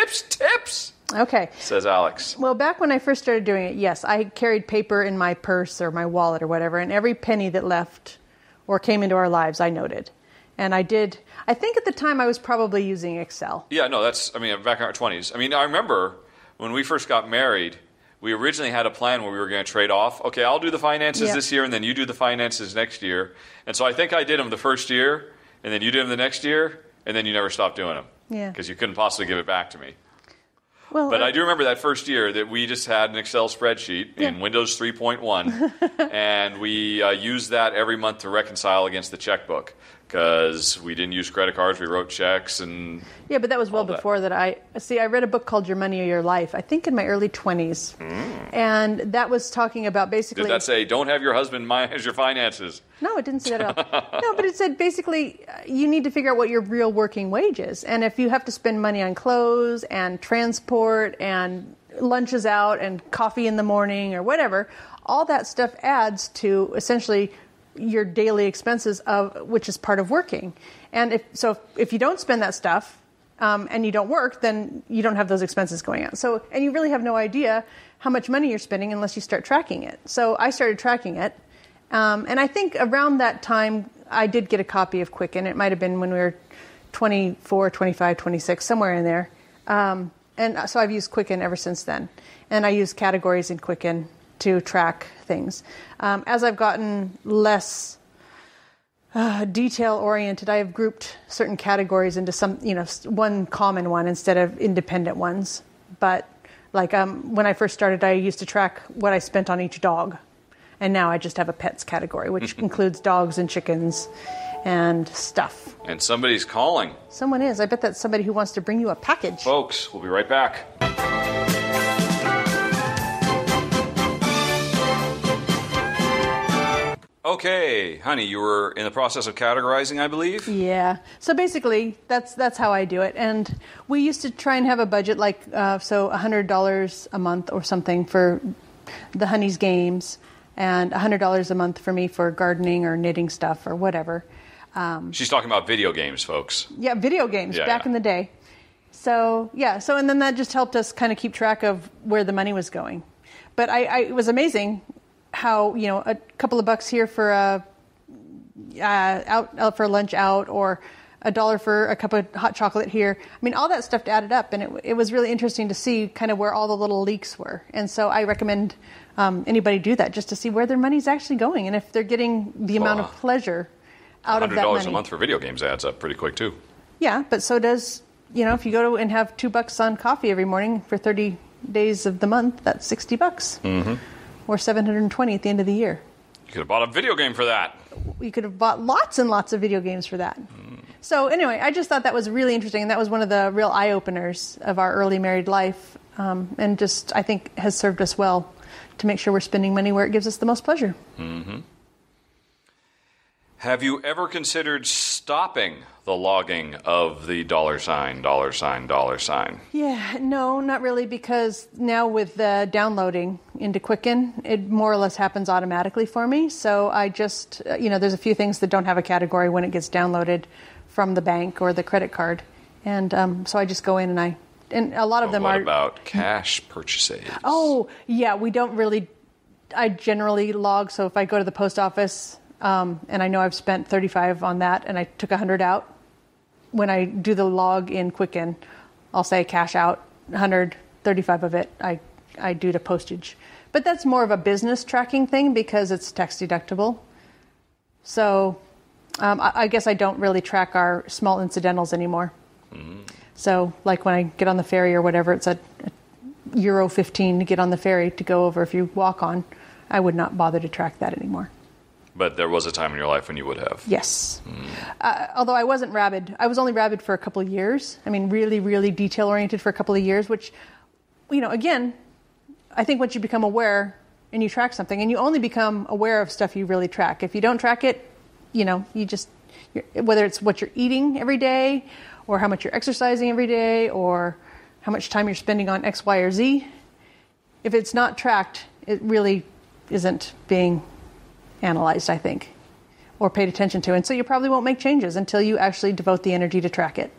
Okay. Says Alex. Well, back when I first started doing it, yes, I carried paper in my purse or my wallet or whatever, and every penny that left or came into our lives, I noted. And I think at the time I was probably using Excel. Yeah, no, back in our 20s. I remember when we first got married, we originally had a plan where we were going to trade off. Okay, I'll do the finances this year, and then you do the finances next year. And so I think I did them the first year, and then you did them the next year, and then you never stopped doing them. Yeah. Because you couldn't possibly give it back to me. Well, But I do remember that first year that we just had an Excel spreadsheet in Windows 3.1, and we used that every month to reconcile against the checkbook because we didn't use credit cards. We wrote checks and yeah, but that was well before that. I read a book called Your Money or Your Life, I think in my early 20s, and that was talking about basically... Did that say, don't have your husband manage your finances? No, it didn't say that at all. No, but it said basically you need to figure out what your real working wage is. And if you have to spend money on clothes and transport and lunches out and coffee in the morning or whatever, all that stuff adds to essentially your daily expenses, which is part of working. And if you don't spend that stuff and you don't work, then you don't have those expenses going on. So, and you really have no idea how much money you're spending unless you start tracking it. So I started tracking it. And I think around that time, I did get a copy of Quicken. It might have been when we were 24, 25, 26, somewhere in there. And so I've used Quicken ever since then. And I use categories in Quicken to track things. As I've gotten less detail-oriented, I have grouped certain categories into one common one instead of independent ones. But like when I first started, I used to track what I spent on each dog. And now I just have a pets category, which includes dogs and chickens and stuff. And somebody's calling. Someone is. I bet that's somebody who wants to bring you a package. Folks, we'll be right back. Okay, honey, you were in the process of categorizing, I believe? Yeah. So basically, that's how I do it. And we used to try and have a budget like, so $100 a month or something for the honey's games, and $100 a month for me for gardening or knitting stuff or whatever. She's talking about video games, folks. Yeah, video games back in the day. So, yeah. So, and then that just helped us kind of keep track of where the money was going. But it was amazing how, a couple of bucks here for out for lunch out, or $1 for a cup of hot chocolate here. I mean, all that stuff added up, and it was really interesting to see kind of where all the little leaks were. And so I recommend anybody do that just to see where their money's actually going and if they're getting the amount of pleasure out of that money. $100 a month for video games adds up pretty quick, too. Yeah, but so does, if you go and have $2 on coffee every morning for 30 days of the month, that's $60. Mm-hmm. Or $720 at the end of the year. You could have bought a video game for that. You could have bought lots and lots of video games for that. So anyway, I just thought that was really interesting, and that was one of the real eye-openers of our early married life, and just, I think, has served us well to make sure we're spending money where it gives us the most pleasure. Mm-hmm. Have you ever considered stopping the logging of the $? Yeah, no, not really, because now with downloading into Quicken, it more or less happens automatically for me. So I just, there's a few things that don't have a category when it gets downloaded from the bank or the credit card. And so I just go in and a lot of them are... What about cash purchases? Oh, yeah, we don't really... I generally log, so if I go to the post office... and I know I've spent $35 on that, and I took $100 out. When I do the log in Quicken, I'll say cash out $135 of it. I do to postage, but that's more of a business tracking thing because it's tax deductible. So I guess I don't really track our small incidentals anymore. Mm-hmm. So like when I get on the ferry or whatever, it's a €15 to get on the ferry to go over if you walk on. I would not bother to track that anymore. But there was a time in your life when you would have. Yes. Although I wasn't rabid. I was only rabid for a couple of years. I mean, really, really detail-oriented for a couple of years, which, again, I think once you become aware and you track something, and you only become aware of stuff you really track. If you don't track it, whether it's what you're eating every day or how much you're exercising every day or how much time you're spending on X, Y, or Z, if it's not tracked, it really isn't being analyzed, I think, or paid attention to. And so you probably won't make changes until you actually devote the energy to track it.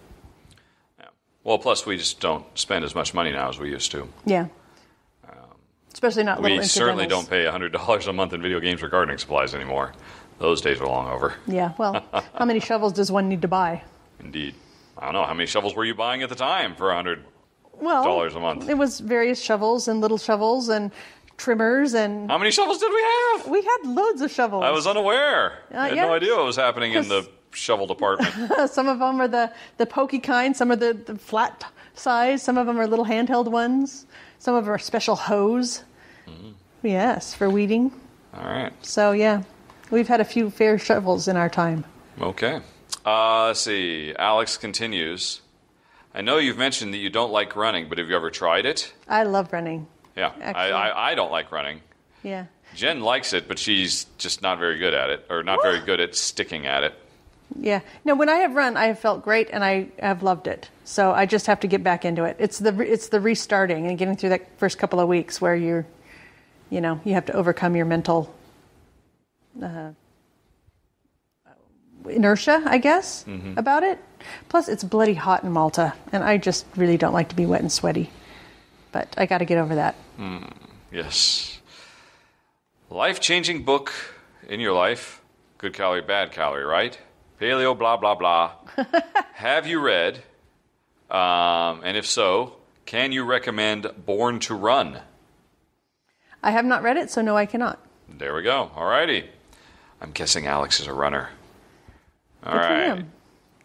Yeah. Well, plus we just don't spend as much money now as we used to. Yeah. Especially not little incidentals. We certainly don't pay $100 a month in video games or gardening supplies anymore. Those days are long over. Yeah, well, how many shovels does one need to buy? Indeed. I don't know. How many shovels were you buying at the time for $100 a month? It was various shovels and little shovels and trimmers and... How many shovels did we have? We had loads of shovels. I was unaware. I had no idea what was happening in the shovel department. Some of them are the pokey kind. Some are the flat size. Some of them are little handheld ones. Some of them are special hose. Mm-hmm. Yes, for weeding. All right. So, yeah, we've had a few fair shovels in our time. Okay. Let's see. Alex continues. I know you've mentioned that you don't like running, but have you ever tried it? I love running. Yeah, I don't like running. Yeah. Jen likes it, but she's just not very good at it, or not very good at sticking at it. Yeah. No, when I have run, I have felt great, and I have loved it. So I just have to get back into it. It's the restarting and getting through that first couple of weeks where you have to overcome your mental inertia, I guess, about it. Plus, it's bloody hot in Malta, and I just really don't like to be wet and sweaty. But I got to get over that. Yes. Life-changing book in your life. Good calorie, bad calorie, right? Paleo, blah, blah, blah. Have you read? And if so, can you recommend Born to Run? I have not read it, so no, I cannot. There we go. All righty. I'm guessing Alex is a runner. All Good right. for him.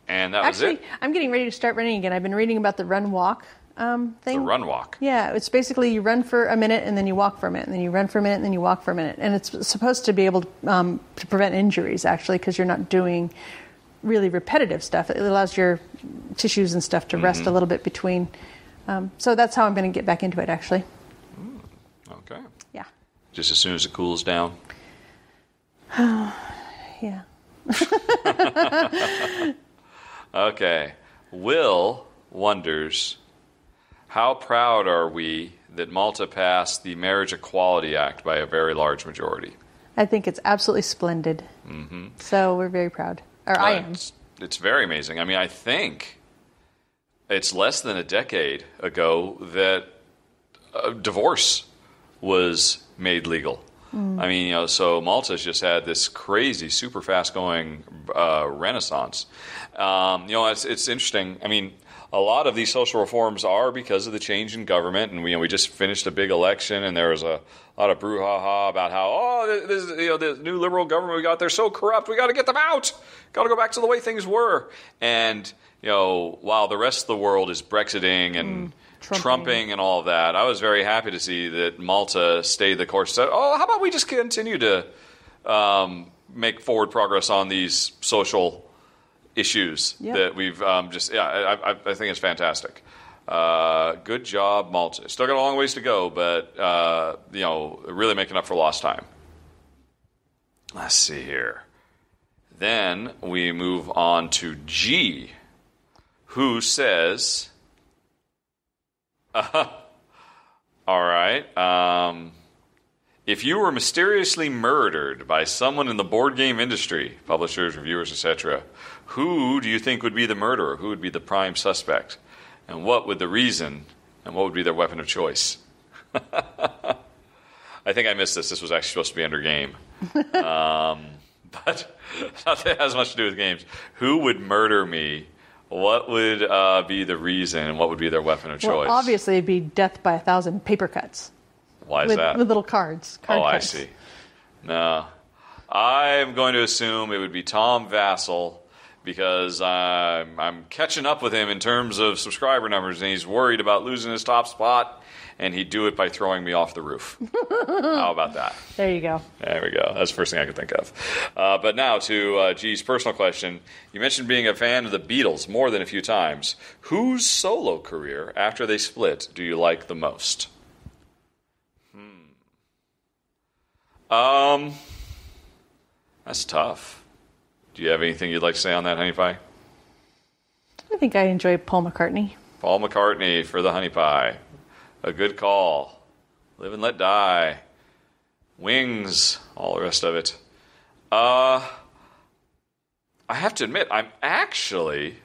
And that was it? Actually, I'm getting ready to start running again. I've been reading about the run walk thing. The run walk. Yeah, it's basically you run for a minute and then you walk for a minute, and then you run for a minute and then you walk for a minute. And it's supposed to be able to prevent injuries, actually, because you're not doing really repetitive stuff. It allows your tissues and stuff to rest a little bit between. So that's how I'm going to get back into it, actually. Okay. Yeah. Just as soon as it cools down? Yeah. Okay. Will wonders, how proud are we that Malta passed the Marriage Equality Act by a very large majority? I think it's absolutely splendid. Mm-hmm. So we're very proud. Or I am. It's very amazing. I mean, I think it's less than a decade ago that divorce was made legal. I mean, so Malta's just had this crazy, super fast-going renaissance. It's interesting. I mean, a lot of these social reforms are because of the change in government, and we just finished a big election, and there was a lot of brouhaha about how this new liberal government we got, they're so corrupt, we got to get them out, got to go back to the way things were. And while the rest of the world is Brexiting and Trumping and all of that, I was very happy to see that Malta stayed the course. Said, how about we just continue to make forward progress on these social issues that we've I think it's fantastic. Good job, Malta. Still got a long ways to go, but really making up for lost time. Let's see here. Then we move on to G, who says, all right, if you were mysteriously murdered by someone in the board game industry, publishers, reviewers, etc., who do you think would be the murderer? Who would be the prime suspect? And what would the reason, and what would be their weapon of choice? I think I missed this. This was actually supposed to be under game. But nothing has much to do with games. Who would murder me? What would be the reason, and what would be their weapon of choice? Well, obviously, it'd be death by 1,000 paper cuts. Why is that? With little cards. Card I cuts. see. No. I'm going to assume it would be Tom Vassell, because I'm catching up with him in terms of subscriber numbers, and he's worried about losing his top spot, and he'd do it by throwing me off the roof. How about that? There you go. There we go. That's the first thing I could think of. But now to G's personal question. You mentioned being a fan of the Beatles more than a few times. Whose solo career, after they split, do you like the most? That's tough. Do you have anything you'd like to say on that, Honey Pie? I think I enjoy Paul McCartney. Paul McCartney for the Honey Pie. A good call. Live and Let Die. Wings. All the rest of it. I have to admit, I'm actually...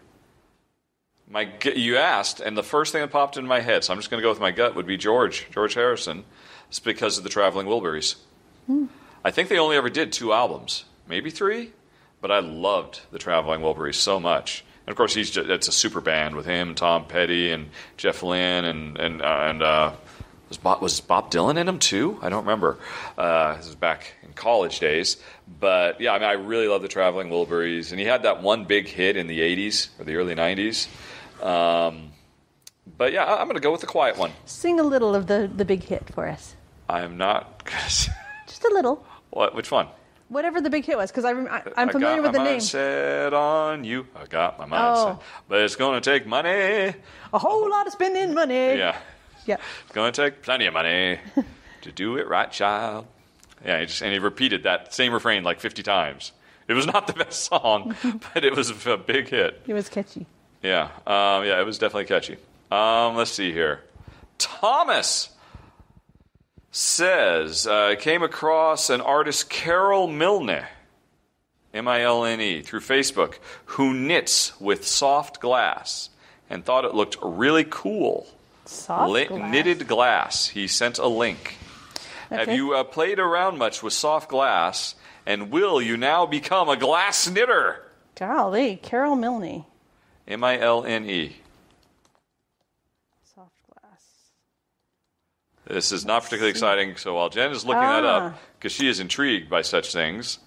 You asked, and the first thing that popped into my head, so I'm just going to go with my gut, would be George Harrison. It's because of the Traveling Wilburys. I think they only ever did 2 albums. Maybe 3? But I loved the Traveling Wilburys so much. And of course, it's a super band with him, Tom Petty, and Jeff Lynne, and was Bob Dylan in them too? I don't remember. This was back in college days. But yeah, I mean, I really love the Traveling Wilburys, and he had that one big hit in the '80s or the early '90s. But yeah, I'm going to go with the quiet one. Sing a little of the big hit for us. I am not. Just a little. What? Which one? Whatever the big hit was, because I'm familiar with the name. I got my mind set on you. I got my mind set. But it's going to take money. A whole lot of spending money. Yeah. Yep. It's going to take plenty of money to do it right, child. Yeah, and he repeated that same refrain like 50 times. It was not the best song, but it was a big hit. It was catchy. Yeah. It was definitely catchy. Let's see here. Thomas says, came across an artist, Carol Milne, Milne, through Facebook, who knits with soft glass and thought it looked really cool. Soft glass? Knitted glass. He sent a link. Okay. Have you played around much with soft glass, and will you now become a glass knitter? Golly, Carol Milne. Milne. This is not particularly exciting, so while Jen is looking that up, because she is intrigued by such things,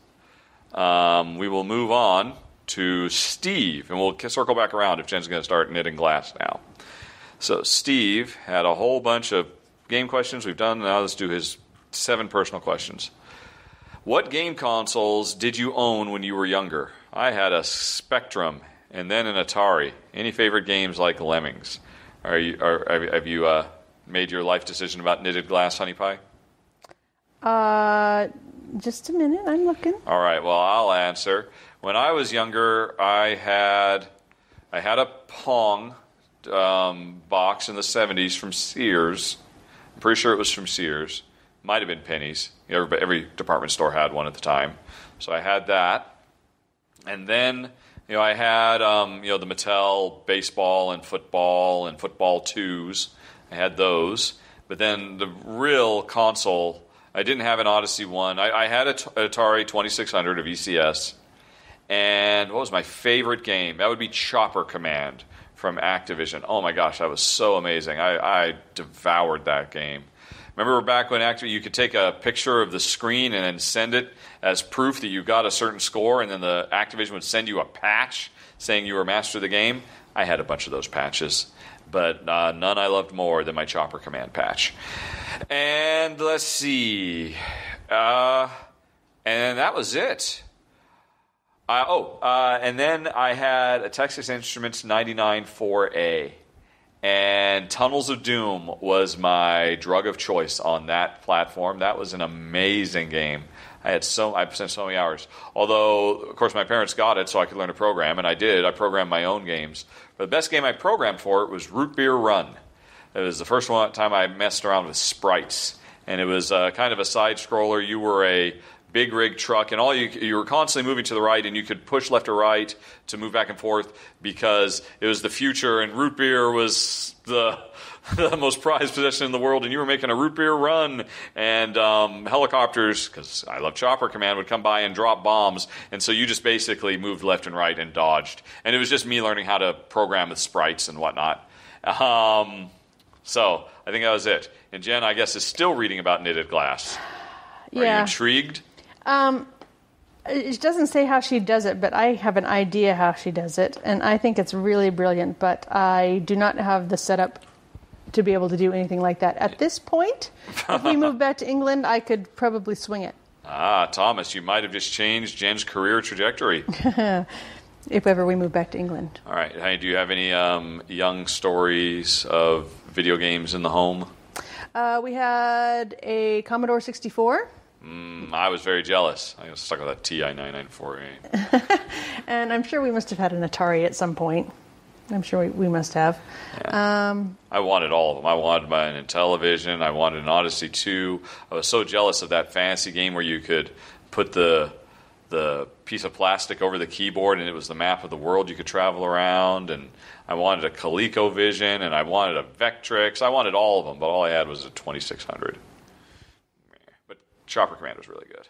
we will move on to Steve, and we'll circle back around if Jen's going to start knitting glass now. So Steve had a whole bunch of game questions we've done. Now let's do his 7 personal questions. What game consoles did you own when you were younger? I had a Spectrum and then an Atari. Any favorite games like Lemmings? Have you made your life decision about knitted glass, Honey Pie? Just a minute. I'm looking. All right. Well, I'll answer. When I was younger, I had a Pong box in the 70s from Sears. I'm pretty sure it was from Sears. Might have been Penny's. Every department store had one at the time. So I had that. And then, I had, the Mattel baseball and football 2s. I had those. But then the real console, I didn't have an Odyssey one. I had an Atari 2600 of ECS. And what was my favorite game? That would be Chopper Command from Activision. Oh my gosh, that was so amazing. I devoured that game. Remember back when you could take a picture of the screen and then send it as proof that you got a certain score, and then the Activision would send you a patch saying you were master of the game? I had a bunch of those patches, but none I loved more than my Chopper Command patch. And let's see. And that was it. And then I had a Texas Instruments 99 4A. And Tunnels of Doom was my drug of choice on that platform. That was an amazing game. I spent so many hours. Although, of course, my parents got it so I could learn to program, and I did. I programmed my own games. But the best game I programmed for it was Root Beer Run. It was the first time I messed around with sprites. And it was kind of a side-scroller. You were a big rig truck, and you were constantly moving to the right, and you could push left or right to move back and forth because it was the future, and root beer was the most prized possession in the world, and you were making a root beer run, and helicopters, because I love Chopper Command, would come by and drop bombs, and so you just basically moved left and right and dodged. And it was just me learning how to program with sprites and whatnot. So I think that was it. And Jen, I guess, is still reading about knitted glass. Are you intrigued? It doesn't say how she does it, but I have an idea how she does it, and I think it's really brilliant, but I do not have the setup to be able to do anything like that. At this point, if we move back to England, I could probably swing it. Thomas, you might have just changed Jen's career trajectory. If ever we move back to England. All right. Hey, do you have any young stories of video games in the home? We had a Commodore 64. I was very jealous. I was stuck with that TI 9948. And I'm sure we must have had an Atari at some point. I'm sure we must have. Yeah. I wanted all of them. I wanted an Intellivision. I wanted an Odyssey 2. I was so jealous of that fancy game where you could put the piece of plastic over the keyboard and it was the map of the world you could travel around. And I wanted a ColecoVision and I wanted a Vectrix. I wanted all of them, but all I had was a 2600. But Chopper Command was really good.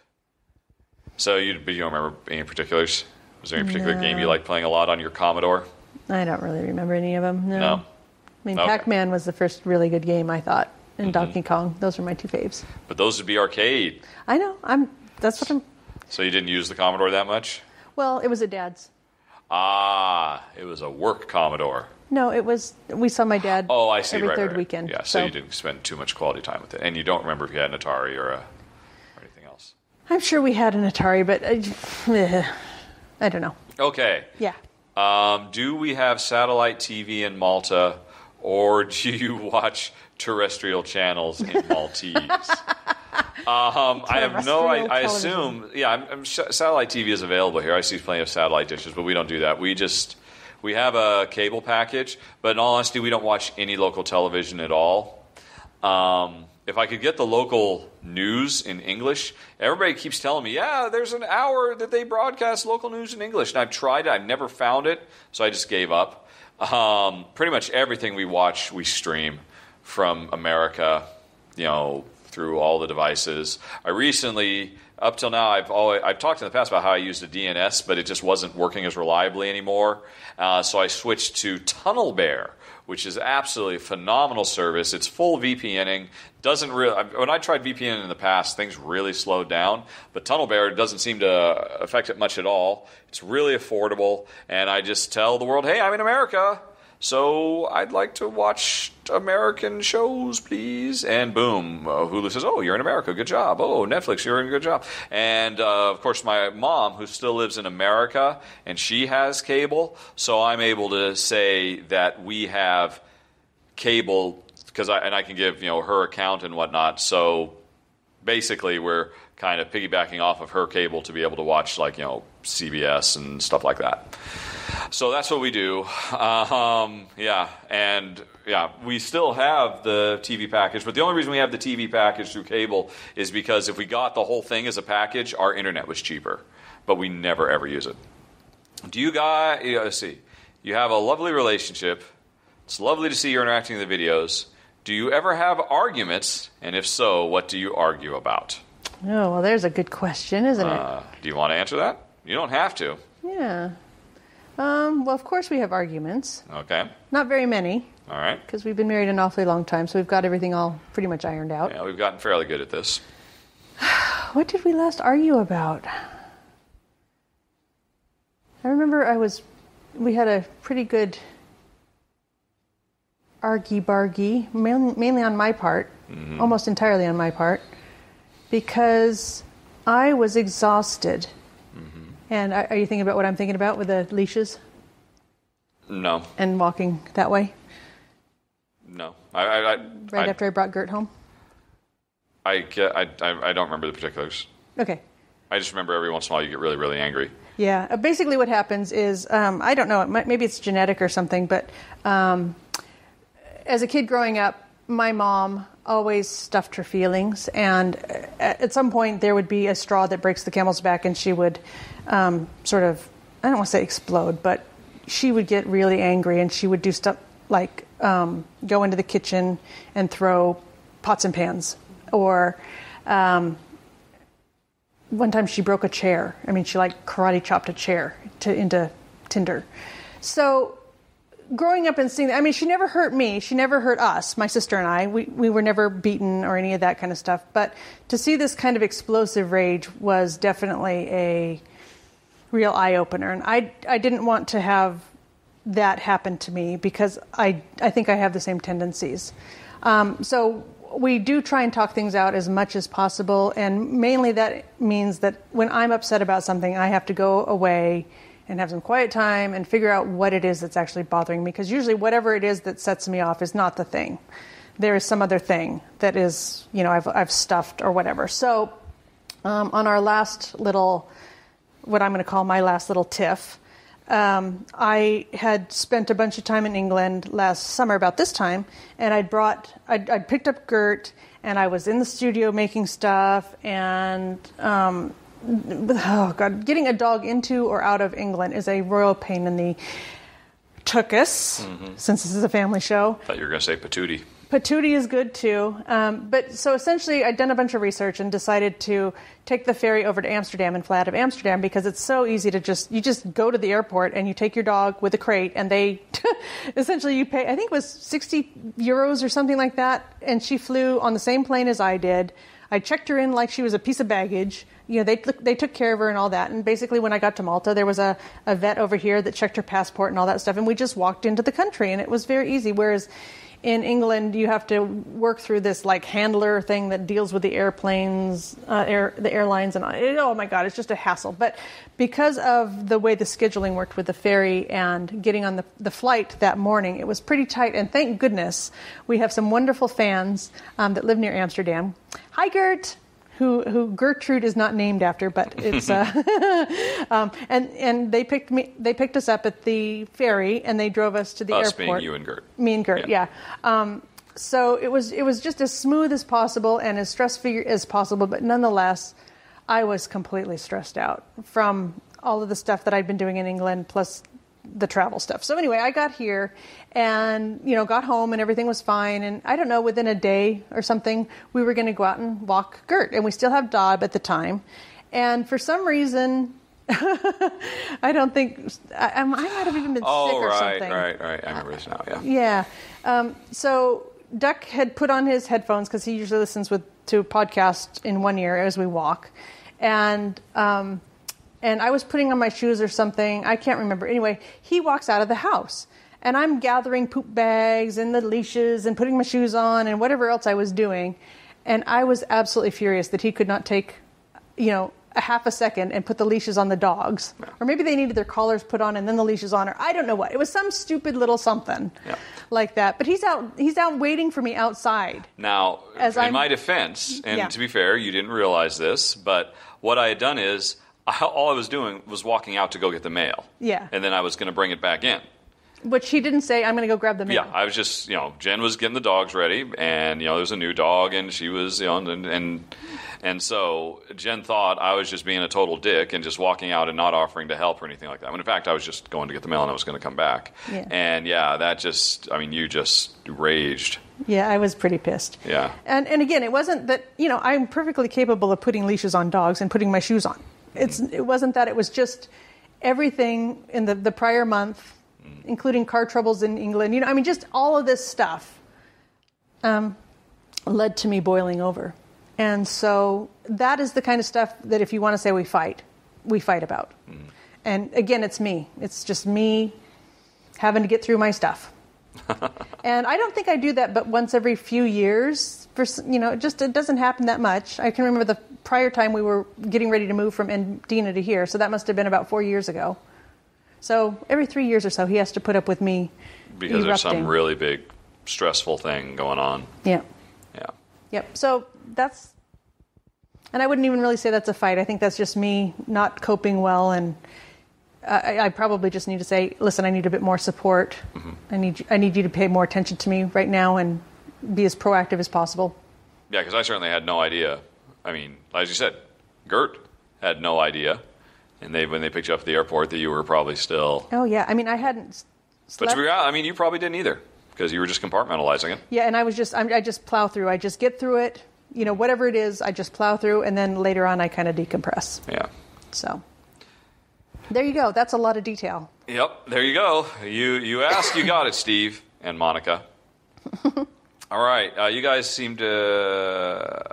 So you don't remember any particulars? Was there any particular game you liked playing a lot on your Commodore? I don't really remember any of them. No. I mean, Okay. Pac-Man was the first really good game, I thought, and Donkey Kong. Those were my two faves. But those would be arcade. I know. That's what I'm... So you didn't use the Commodore that much? Well, it was at Dad's. It was a work Commodore. No, it was... We saw my dad I see. every third right. weekend. Yeah, so you didn't spend too much quality time with it. And you don't remember if you had an Atari or anything else. I'm sure we had an Atari, but I don't know. Okay. Yeah. Do we have satellite TV in Malta, or do you watch terrestrial channels in Maltese? I have no idea. I assume, satellite TV is available here. I see plenty of satellite dishes, but we don't do that. We have a cable package, but in all honesty, we don't watch any local television at all. If I could get the local news in English, everybody keeps telling me, there's an hour that they broadcast local news in English. And I've tried it. I've never found it, so I just gave up. Pretty much everything we watch, we stream from America, through all the devices. I recently, up till now, I've talked in the past about how I used a DNS, but it just wasn't working as reliably anymore. So I switched to Tunnel Bear, which is absolutely a phenomenal service. It's full VPNing. When I tried VPN in the past, things really slowed down. But Tunnel Bear doesn't seem to affect it much at all. It's really affordable. And I just tell the world, hey, I'm in America, so I'd like to watch American shows, please. And boom, Hulu says, oh, you're in America. Good job. Oh, Netflix, you're in a good job. And, of course, my mom, who still lives in America, and she has cable, so I'm able to say that we have cable, and I can give her account and whatnot. So basically, we're kind of piggybacking off of her cable to be able to watch CBS and stuff like that. So that's what we do. We still have the TV package, but the only reason we have the TV package through cable is because if we got the whole thing as a package, our internet was cheaper, but we never ever use it. Do you guys? Let's see. You have a lovely relationship. It's lovely to see you interacting in the videos. Do you ever have arguments? And if so, what do you argue about? Oh, well, there's a good question, isn't it? Do you want to answer that? You don't have to. Yeah. Well, of course we have arguments. Okay. Not very many. All right. Because we've been married an awfully long time, so we've got everything all pretty much ironed out. Yeah, we've gotten fairly good at this. What did we last argue about? I remember we had a pretty good argy-bargy, mainly on my part, almost entirely on my part, because I was exhausted. And are you thinking about what I'm thinking about with the leashes? No. And walking that way? No. After I brought Gert home? I don't remember the particulars. Okay. I just remember every once in a while you get really, really angry. Yeah. Basically what happens is, I don't know, maybe it's genetic or something, but as a kid growing up, my mom always stuffed her feelings, and at some point there would be a straw that breaks the camel's back, and she would sort of, I don't want to say explode, but she would get really angry, and she would do stuff like go into the kitchen and throw pots and pans, or one time she broke a chair. I mean, she like karate chopped a chair into tinder. So growing up and seeing that, I mean, she never hurt me. She never hurt us, my sister and I. We were never beaten or any of that kind of stuff. But to see this kind of explosive rage was definitely a real eye-opener. And I didn't want to have that happen to me because I think I have the same tendencies. So we do try and talk things out as much as possible. And mainly that means that when I'm upset about something, I have to go away and have some quiet time and figure out what it is that's actually bothering me. Because usually whatever it is that sets me off is not the thing. There is some other thing that is, I've stuffed or whatever. So on our last little, what I'm going to call my last little tiff, I had spent a bunch of time in England last summer about this time, and I'd picked up Gert, and I was in the studio making stuff, and oh God, getting a dog into or out of England is a royal pain in the tuchus, since this is a family show. I thought you were going to say patootie. Patootie is good too. But so essentially I'd done a bunch of research and decided to take the ferry over to Amsterdam and fly out of Amsterdam because it's so easy to you just go to the airport and you take your dog with a crate and they essentially you pay, I think it was 60 euros or something like that. And she flew on the same plane as I did. I checked her in like she was a piece of baggage. They took care of her and all that. And basically when I got to Malta, there was a vet over here that checked her passport and all that stuff. And we just walked into the country and it was very easy. Whereas in England, you have to work through this like handler thing that deals with the airplanes, the airlines, and oh my God, it's just a hassle. But because of the way the scheduling worked with the ferry and getting on the flight that morning, it was pretty tight. And thank goodness we have some wonderful fans that live near Amsterdam. Hi, Gert. Who Gertrude is not named after, but it's and they picked us up at the ferry and they drove us to the airport. Us being you and Gert. Me and Gert, yeah. So it was just as smooth as possible and as stress-free as possible, but nonetheless, I was completely stressed out from all of the stuff that I'd been doing in England, plus the travel stuff. So anyway, I got here and, got home and everything was fine. And I don't know, within a day or something, we were going to go out and walk Gert. And we still have Dob at the time. And for some reason, I don't think, I might have even been sick or something. Right. I remember this now, yeah. Yeah. So Duck had put on his headphones because he usually listens to a podcast in one ear as we walk. And I was putting on my shoes or something. I can't remember. Anyway, he walks out of the house. And I'm gathering poop bags and the leashes and putting my shoes on and whatever else I was doing. And I was absolutely furious that he could not take, a half a second and put the leashes on the dogs. Yeah. Or maybe they needed their collars put on and then the leashes on. Or I don't know what. It was some stupid little something like that. But he's out waiting for me outside. Now, in my defense, and to be fair, you didn't realize this, but what I had done is, all I was doing was walking out to go get the mail. Yeah. And then I was going to bring it back in. Which he didn't say, I'm going to go grab the mail. Yeah, I was just, Jen was getting the dogs ready, and, there was a new dog, and she was, and so Jen thought I was just being a total dick and just walking out and not offering to help or anything like that. When in fact, I was just going to get the mail and I was going to come back. Yeah. And that just, you just raged. Yeah, I was pretty pissed. Yeah. And again, it wasn't that, I'm perfectly capable of putting leashes on dogs and putting my shoes on. It wasn't that. It was just everything in the prior month, including car troubles in England. Just all of this stuff led to me boiling over. And so that is the kind of stuff that if you want to say we fight about. Mm. And again, it's me. It's just me having to get through my stuff. And I don't think I do that but once every few years. It doesn't happen that much. I can remember the prior time we were getting ready to move from Dina to here, so that must have been about 4 years ago. So every 3 years or so, he has to put up with me because erupting. There's some really big, stressful thing going on. Yeah. Yeah. Yep. So that's And I wouldn't even really say that's a fight. I think that's just me not coping well, and I probably just need to say, listen, I need a bit more support. Mm-hmm. I need you to pay more attention to me right now and be as proactive as possible. Yeah, because I certainly had no idea. I mean, as you said, Gert had no idea. And when they picked you up at the airport, that you were probably still... Oh, yeah. I mean, I hadn't slept. But you probably didn't either, because you were just compartmentalizing it. Yeah, and I just plow through. I just get through it. You know, whatever it is, I just plow through, and then later on I kind of decompress. Yeah. So, there you go. That's a lot of detail. Yep, there you go. You asked, you got it, Steve and Monica. All right, you guys seem to...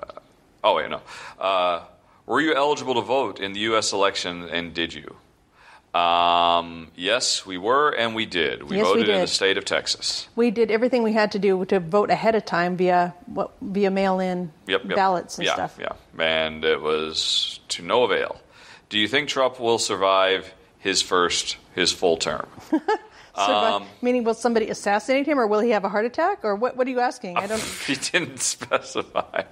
Oh, wait, no. Were you eligible to vote in the U.S. election, and did you? Yes, we were, and we did. We voted in the state of Texas. We did everything we had to do to vote ahead of time via mail-in ballots and stuff. Yeah, and it was to no avail. Do you think Trump will survive his full term? Meaning, will somebody assassinate him, or will he have a heart attack, or what are you asking? I don't. He didn't specify.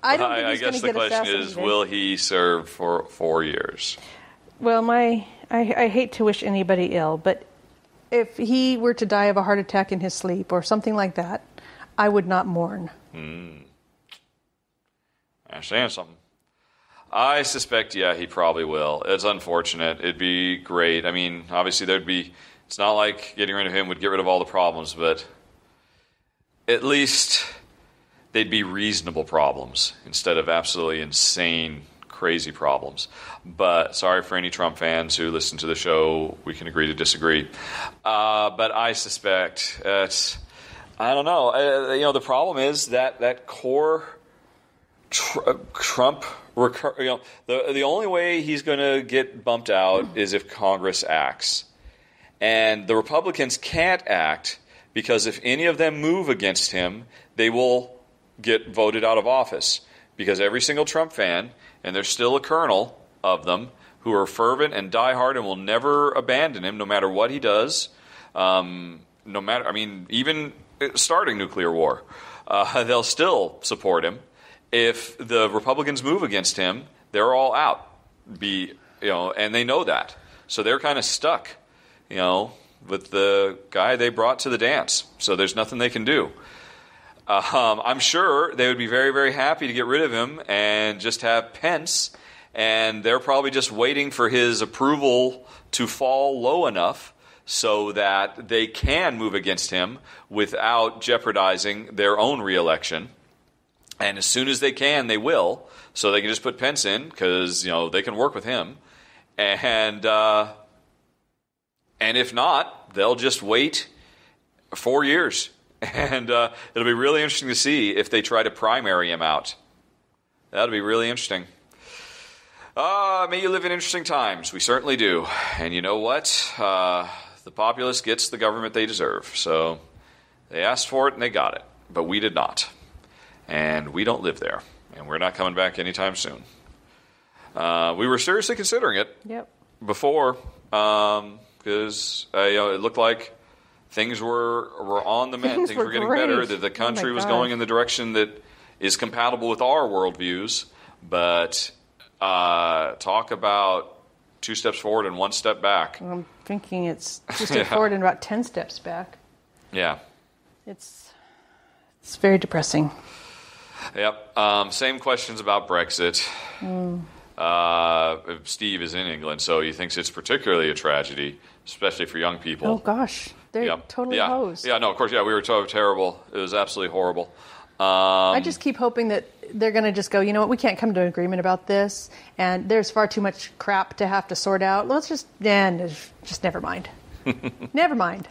I don't think he's going to get assassinated. I guess the question is, will he serve for 4 years? Well, I hate to wish anybody ill, but if he were to die of a heart attack in his sleep or something like that, I would not mourn. I understand something. I suspect, he probably will. It's unfortunate. It'd be great. I mean, obviously it's not like getting rid of him would get rid of all the problems, but at least they'd be reasonable problems instead of absolutely insane, crazy problems. But sorry for any Trump fans who listen to the show. We can agree to disagree. But I suspect I don't know. The problem is that core Trump. The only way he's going to get bumped out is if Congress acts. And the Republicans can't act because if any of them move against him, they will get voted out of office. Because every single Trump fan, and there's still a kernel of them, who are fervent and diehard and will never abandon him no matter what he does, even starting nuclear war, they'll still support him. If the Republicans move against him, they're all out. And they know that. So they're kind of stuck. With the guy they brought to the dance. So there's nothing they can do. I'm sure they would be very, very happy to get rid of him and just have Pence, and they're probably just waiting for his approval to fall low enough so that they can move against him without jeopardizing their own reelection. And as soon as they can, they will. So they can just put Pence in because, they can work with him. And if not, they'll just wait 4 years. And it'll be really interesting to see if they try to primary him out. That'll be really interesting. May you live in interesting times. We certainly do. And you know what? The populace gets the government they deserve. So they asked for it and they got it. But we did not. And we don't live there. And we're not coming back anytime soon. We were seriously considering it before. Because it looked like things were on the mend. Things were getting better. That the country was going in the direction that is compatible with our worldviews. But talk about 2 steps forward and 1 step back. I'm thinking it's 2 steps forward and about 10 steps back. Yeah. It's very depressing. Yep. Same questions about Brexit. Steve is in England, so he thinks it's particularly a tragedy, especially for young people. Oh, gosh. They're totally hosed. Yeah, no, of course, we were terrible. It was absolutely horrible. I just keep hoping that they're going to just go, you know what, we can't come to an agreement about this, and there's far too much crap to have to sort out. Let's just never mind. Never mind.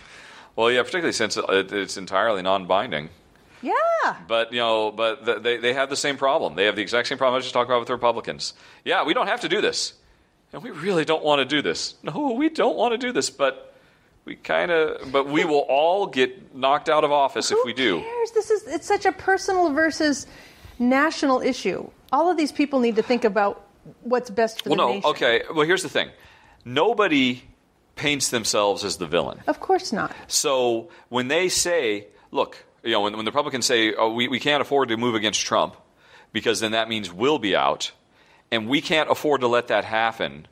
Well, yeah, particularly since it's entirely non-binding. Yeah. But, they have the same problem. They have the exact same problem I was just talking about with the Republicans. Yeah, we don't have to do this. And we really don't want to do this. No, we don't want to do this, but we will all get knocked out of office if we do. Who cares? It's such a personal versus national issue. All of these people need to think about what's best for the nation. Okay. Well, here's the thing. Nobody paints themselves as the villain. Of course not. So when they say, look, when the Republicans say, we can't afford to move against Trump because then that means we'll be out, And we can't afford to let that happen.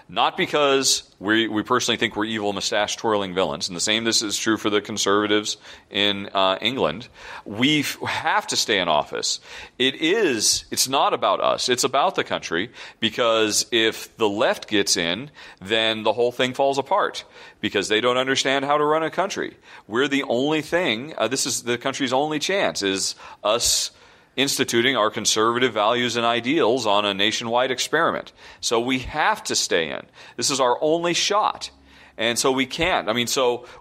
Not because we personally think we're evil, mustache-twirling villains, and the same this is true for the Conservatives in England. We have to stay in office. It's not about us. It's about the country, because if the left gets in, then the whole thing falls apart, because they don't understand how to run a country. We're the only thing, this is the country's only chance, is us instituting our conservative values and ideals on a nationwide experiment. So we have to stay in. This is our only shot. And so we can't.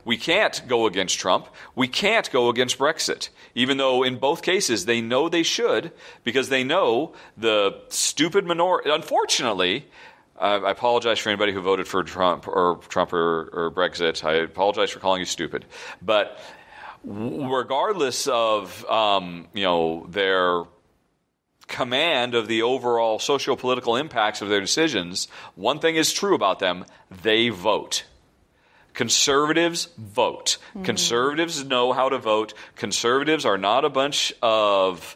We can't go against Trump. We can't go against Brexit. Even though in both cases they know they should, because they know the stupid minority. Unfortunately, I apologize for anybody who voted for Trump or Brexit. I apologize for calling you stupid. But regardless of their command of the overall socio-political impacts of their decisions, one thing is true about them: they vote. Conservatives vote. Mm-hmm. Conservatives know how to vote. Conservatives are not a bunch of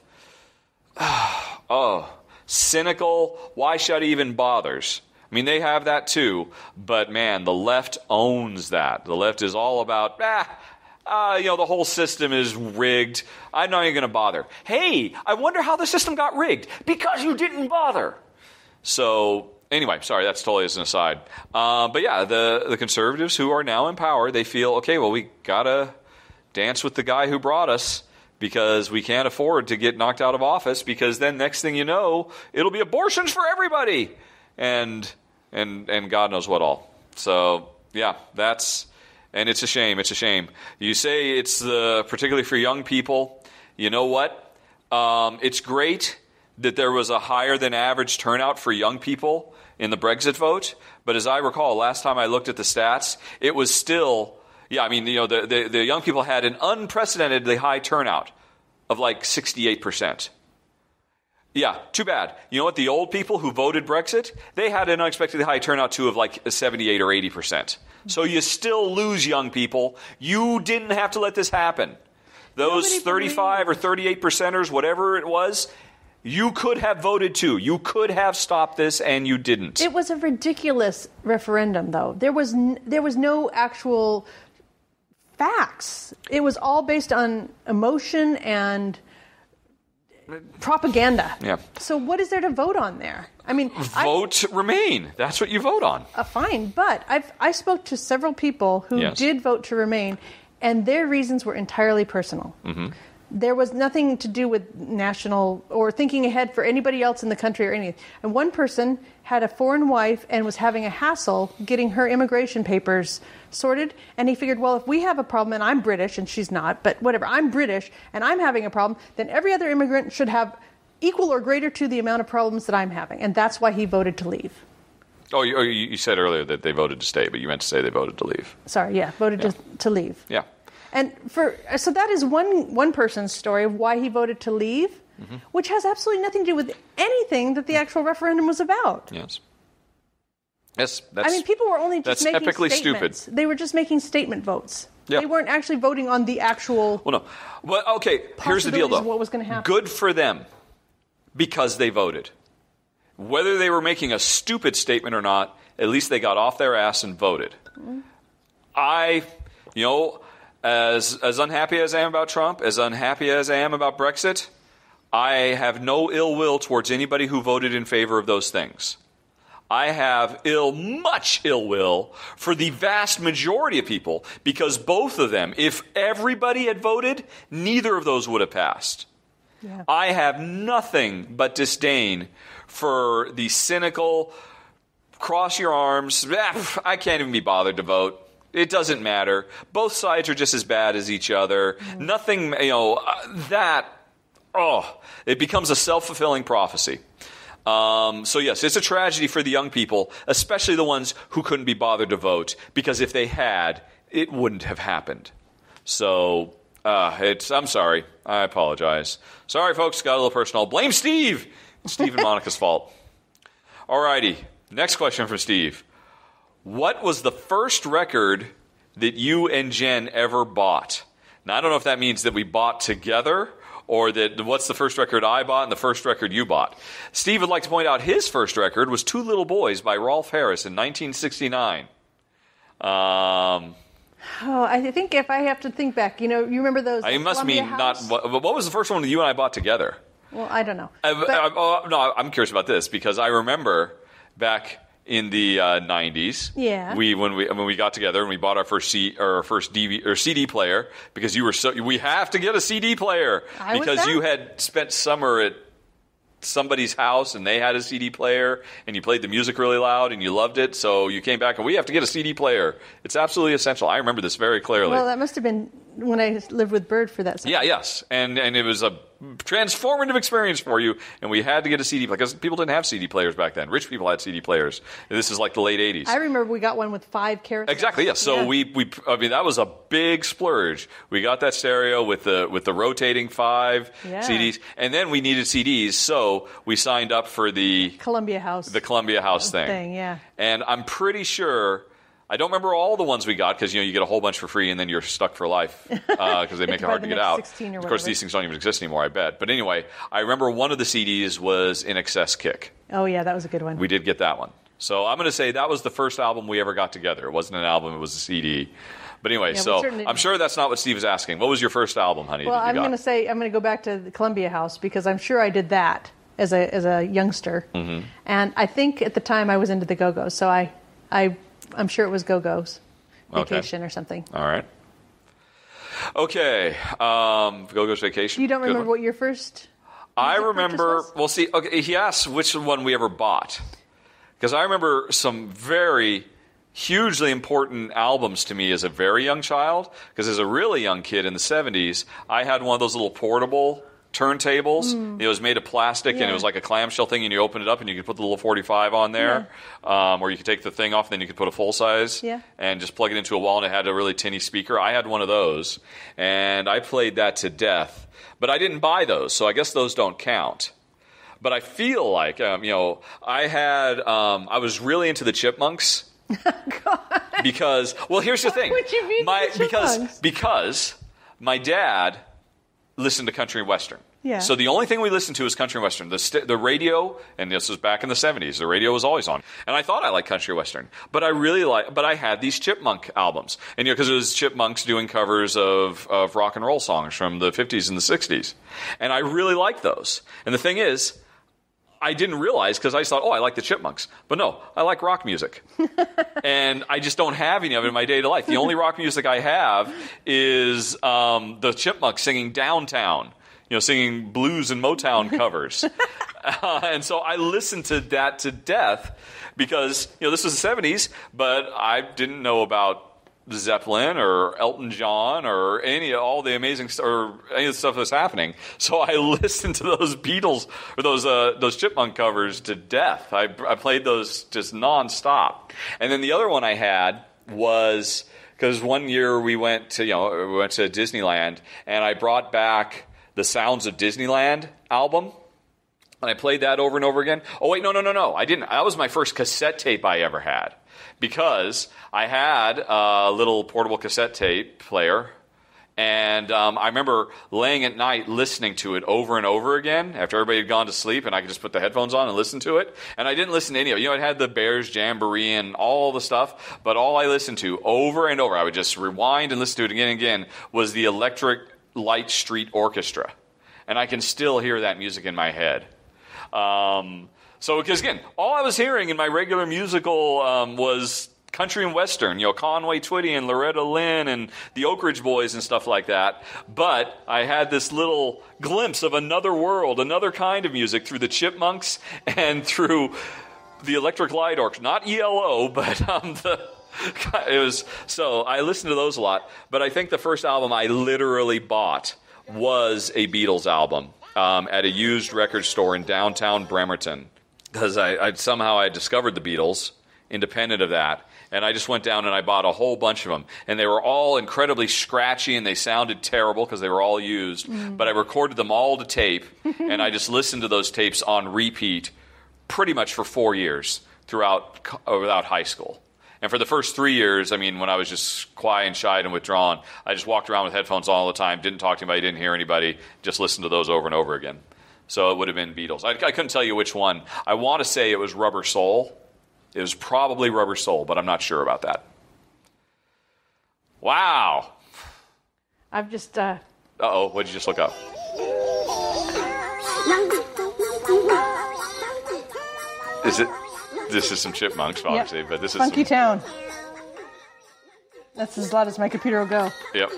cynical, why should I even bothers. I mean, they have that too, but man, the left owns that. The left is all about, the whole system is rigged. I'm not even going to bother. Hey, I wonder how the system got rigged. Because you didn't bother. So, anyway, sorry, that's totally as an aside. But yeah, the conservatives who are now in power, they feel, okay, well, we got to dance with the guy who brought us, because we can't afford to get knocked out of office, because then next thing you know, it'll be abortions for everybody. And God knows what all. So, yeah, and it's a shame. It's a shame. You say it's particularly for young people. You know what? It's great that there was a higher than average turnout for young people in the Brexit vote. But as I recall, last time I looked at the stats, it was still, the young people had an unprecedentedly high turnout of like 68%. Yeah, too bad. You know what? The old people who voted Brexit, they had an unexpectedly high turnout too of like 78 or 80%. So you still lose young people. You didn't have to let this happen. Those 35 or 38 percenters, whatever it was, you could have voted too. You could have stopped this, and you didn't. It was a ridiculous referendum, though. There was no actual facts. It was all based on emotion and propaganda. Yeah. So what is there to vote on there? I mean, Remain. That's what you vote on. Fine, but I spoke to several people who did vote to remain, and their reasons were entirely personal. Mm-hmm. There was nothing to do with national or thinking ahead for anybody else in the country or anything. And one person had a foreign wife and was having a hassle getting her immigration papers sorted. And he figured, well, if we have a problem, and I'm British and she's not, but whatever, I'm British and I'm having a problem, then every other immigrant should have equal or greater to the amount of problems that I'm having. And that's why he voted to leave. Oh, you said earlier that they voted to stay, but you meant to say they voted to leave. Sorry, voted to leave. Yeah. And so that is one person's story of why he voted to leave, mm-hmm. which has absolutely nothing to do with anything that the actual referendum was about. Yes. People were only just making epically statements. Stupid. They were just making statement votes. Yeah. They weren't actually voting on the actual. Well, no. Well, okay. Here's the deal, though. What was going to happen? Good for them, because they voted. Whether they were making a stupid statement or not, at least they got off their ass and voted. Mm-hmm. As unhappy as I am about Trump, as unhappy as I am about Brexit, I have no ill will towards anybody who voted in favor of those things. I have much ill will for the vast majority of people, because both of them, if everybody had voted, neither of those would have passed. Yeah. I have nothing but disdain for the cynical, cross your arms, I can't even be bothered to vote. It doesn't matter. Both sides are just as bad as each other. Mm-hmm. Nothing, it becomes a self-fulfilling prophecy. So yes, it's a tragedy for the young people, especially the ones who couldn't be bothered to vote, because if they had, it wouldn't have happened. So, I'm sorry. I apologize. Sorry, folks, got a little personal. Blame Steve! It's Steve and Monica's fault. Alrighty, next question from Steve. What was the first record that you and Jen ever bought? Now, I don't know if that means that we bought together or that what's the first record I bought and the first record you bought. Steve would like to point out his first record was Two Little Boys by Rolf Harris in 1969. I think if I have to think back, you remember those? It must Columbia mean House? not. What was the first one that you and I bought together? Well, I don't know. No, I'm curious about this because I remember back in the 90s. Yeah. When we got together and we bought our first DVD or CD player because we have to get a CD player because you had spent summer at somebody's house and they had a CD player and you played the music really loud and you loved it, so you came back and we have to get a CD player. It's absolutely essential. I remember this very clearly. Well, that must have been when I lived with Bird for that summer. Yeah, yes. And it was a transformative experience for you, and we had to get a CD player because people didn't have CD players back then. Rich people had CD players. This is like the late 80s. I remember we got one with 5 carousels. Exactly, yes. So I mean, that was a big splurge. We got that stereo with the rotating 5 CDs, and then we needed CDs, so we signed up for the Columbia House. The Columbia House thing. Yeah. And I'm pretty sure. I don't remember all the ones we got because you get a whole bunch for free and then you're stuck for life because they make it hard to get out. Of course, these things don't even exist anymore, I bet. But anyway, I remember one of the CDs was In Excess Kick. Oh, yeah, that was a good one. We did get that one. So I'm going to say that was the first album we ever got together. It wasn't an album, it was a CD. But anyway, so I'm sure that's not what Steve is asking. What was your first album, honey? Well, I'm going to go back to the Columbia House because I'm sure I did that as a youngster. Mm-hmm. And I think at the time I was into the Go-Go's, so I'm sure it was Go-Go's. Vacation or something. All right. Okay. Go-Go's Vacation. You don't remember what your first... I remember... Well, see, okay, he asked which one we ever bought. Because I remember some very hugely important albums to me as a very young child. Because as a really young kid in the 70s, I had one of those little portable turntables. It was made of plastic and it was like a clamshell thing, and you open it up and you could put the little 45 on there, or you could take the thing off and then you could put a full size and just plug it into a wall, and it had a really tinny speaker. I had one of those and I played that to death, but I didn't buy those, so I guess those don't count. But I feel like I was really into the Chipmunks. Because here's the thing. Would you be because my dad listened to country and western. Yeah. So the only thing we listened to was country and western. The radio, and this was back in the 70s, the radio was always on. And I thought I liked country and western. But I had these Chipmunk albums. And because it was Chipmunks doing covers of rock and roll songs from the 50s and the 60s. And I really liked those. And the thing is, I didn't realize because I thought, I like the Chipmunks. But no, I like rock music. And I just don't have any of it in my day-to-day life. The only rock music I have is the Chipmunks singing Downtown, singing blues and Motown covers. And so I listened to that to death because, this was the 70s, but I didn't know about Zeppelin or Elton John or all the amazing or any of the stuff that's happening. So I listened to those Beatles or those Chipmunk covers to death. I played those just nonstop. And then the other one I had was because one year we went to Disneyland, and I brought back the Sounds of Disneyland album. And I played that over and over again. Oh, wait, no. I didn't. That was my first cassette tape I ever had. Because I had a little portable cassette tape player, and I remember laying at night listening to it over and over again after everybody had gone to sleep, and I could just put the headphones on and listen to it. And I didn't listen to any of it. It had the Bears Jamboree and all the stuff, but all I listened to over and over, I would just rewind and listen to it again and again, was the Electric Light Street Orchestra. And I can still hear that music in my head. So, because again, all I was hearing in my regular musical was country and western, Conway Twitty and Loretta Lynn and the Oak Ridge Boys and stuff like that. But I had this little glimpse of another world, another kind of music through the Chipmunks and through the Electric Light Orchestra. Not ELO, but it was. So I listened to those a lot. But I think the first album I literally bought was a Beatles album at a used record store in downtown Bremerton. Because I somehow discovered the Beatles, independent of that, and I just went down and I bought a whole bunch of them. And they were all incredibly scratchy, and they sounded terrible because they were all used. But I recorded them all to tape, and I just listened to those tapes on repeat pretty much for 4 years throughout high school. And for the first 3 years, I mean, when I was just quiet and shy and withdrawn, I just walked around with headphones all the time, didn't talk to anybody, didn't hear anybody, just listened to those over and over again. So it would have been Beatles. I couldn't tell you which one. I want to say it was Rubber Soul. It was probably Rubber Soul, but I'm not sure about that. Wow. I've just... Uh-oh, what did you just look up? Is it... This is some Chipmunks, obviously, but this is Funky some... Town. That's as loud as my computer will go. Yep.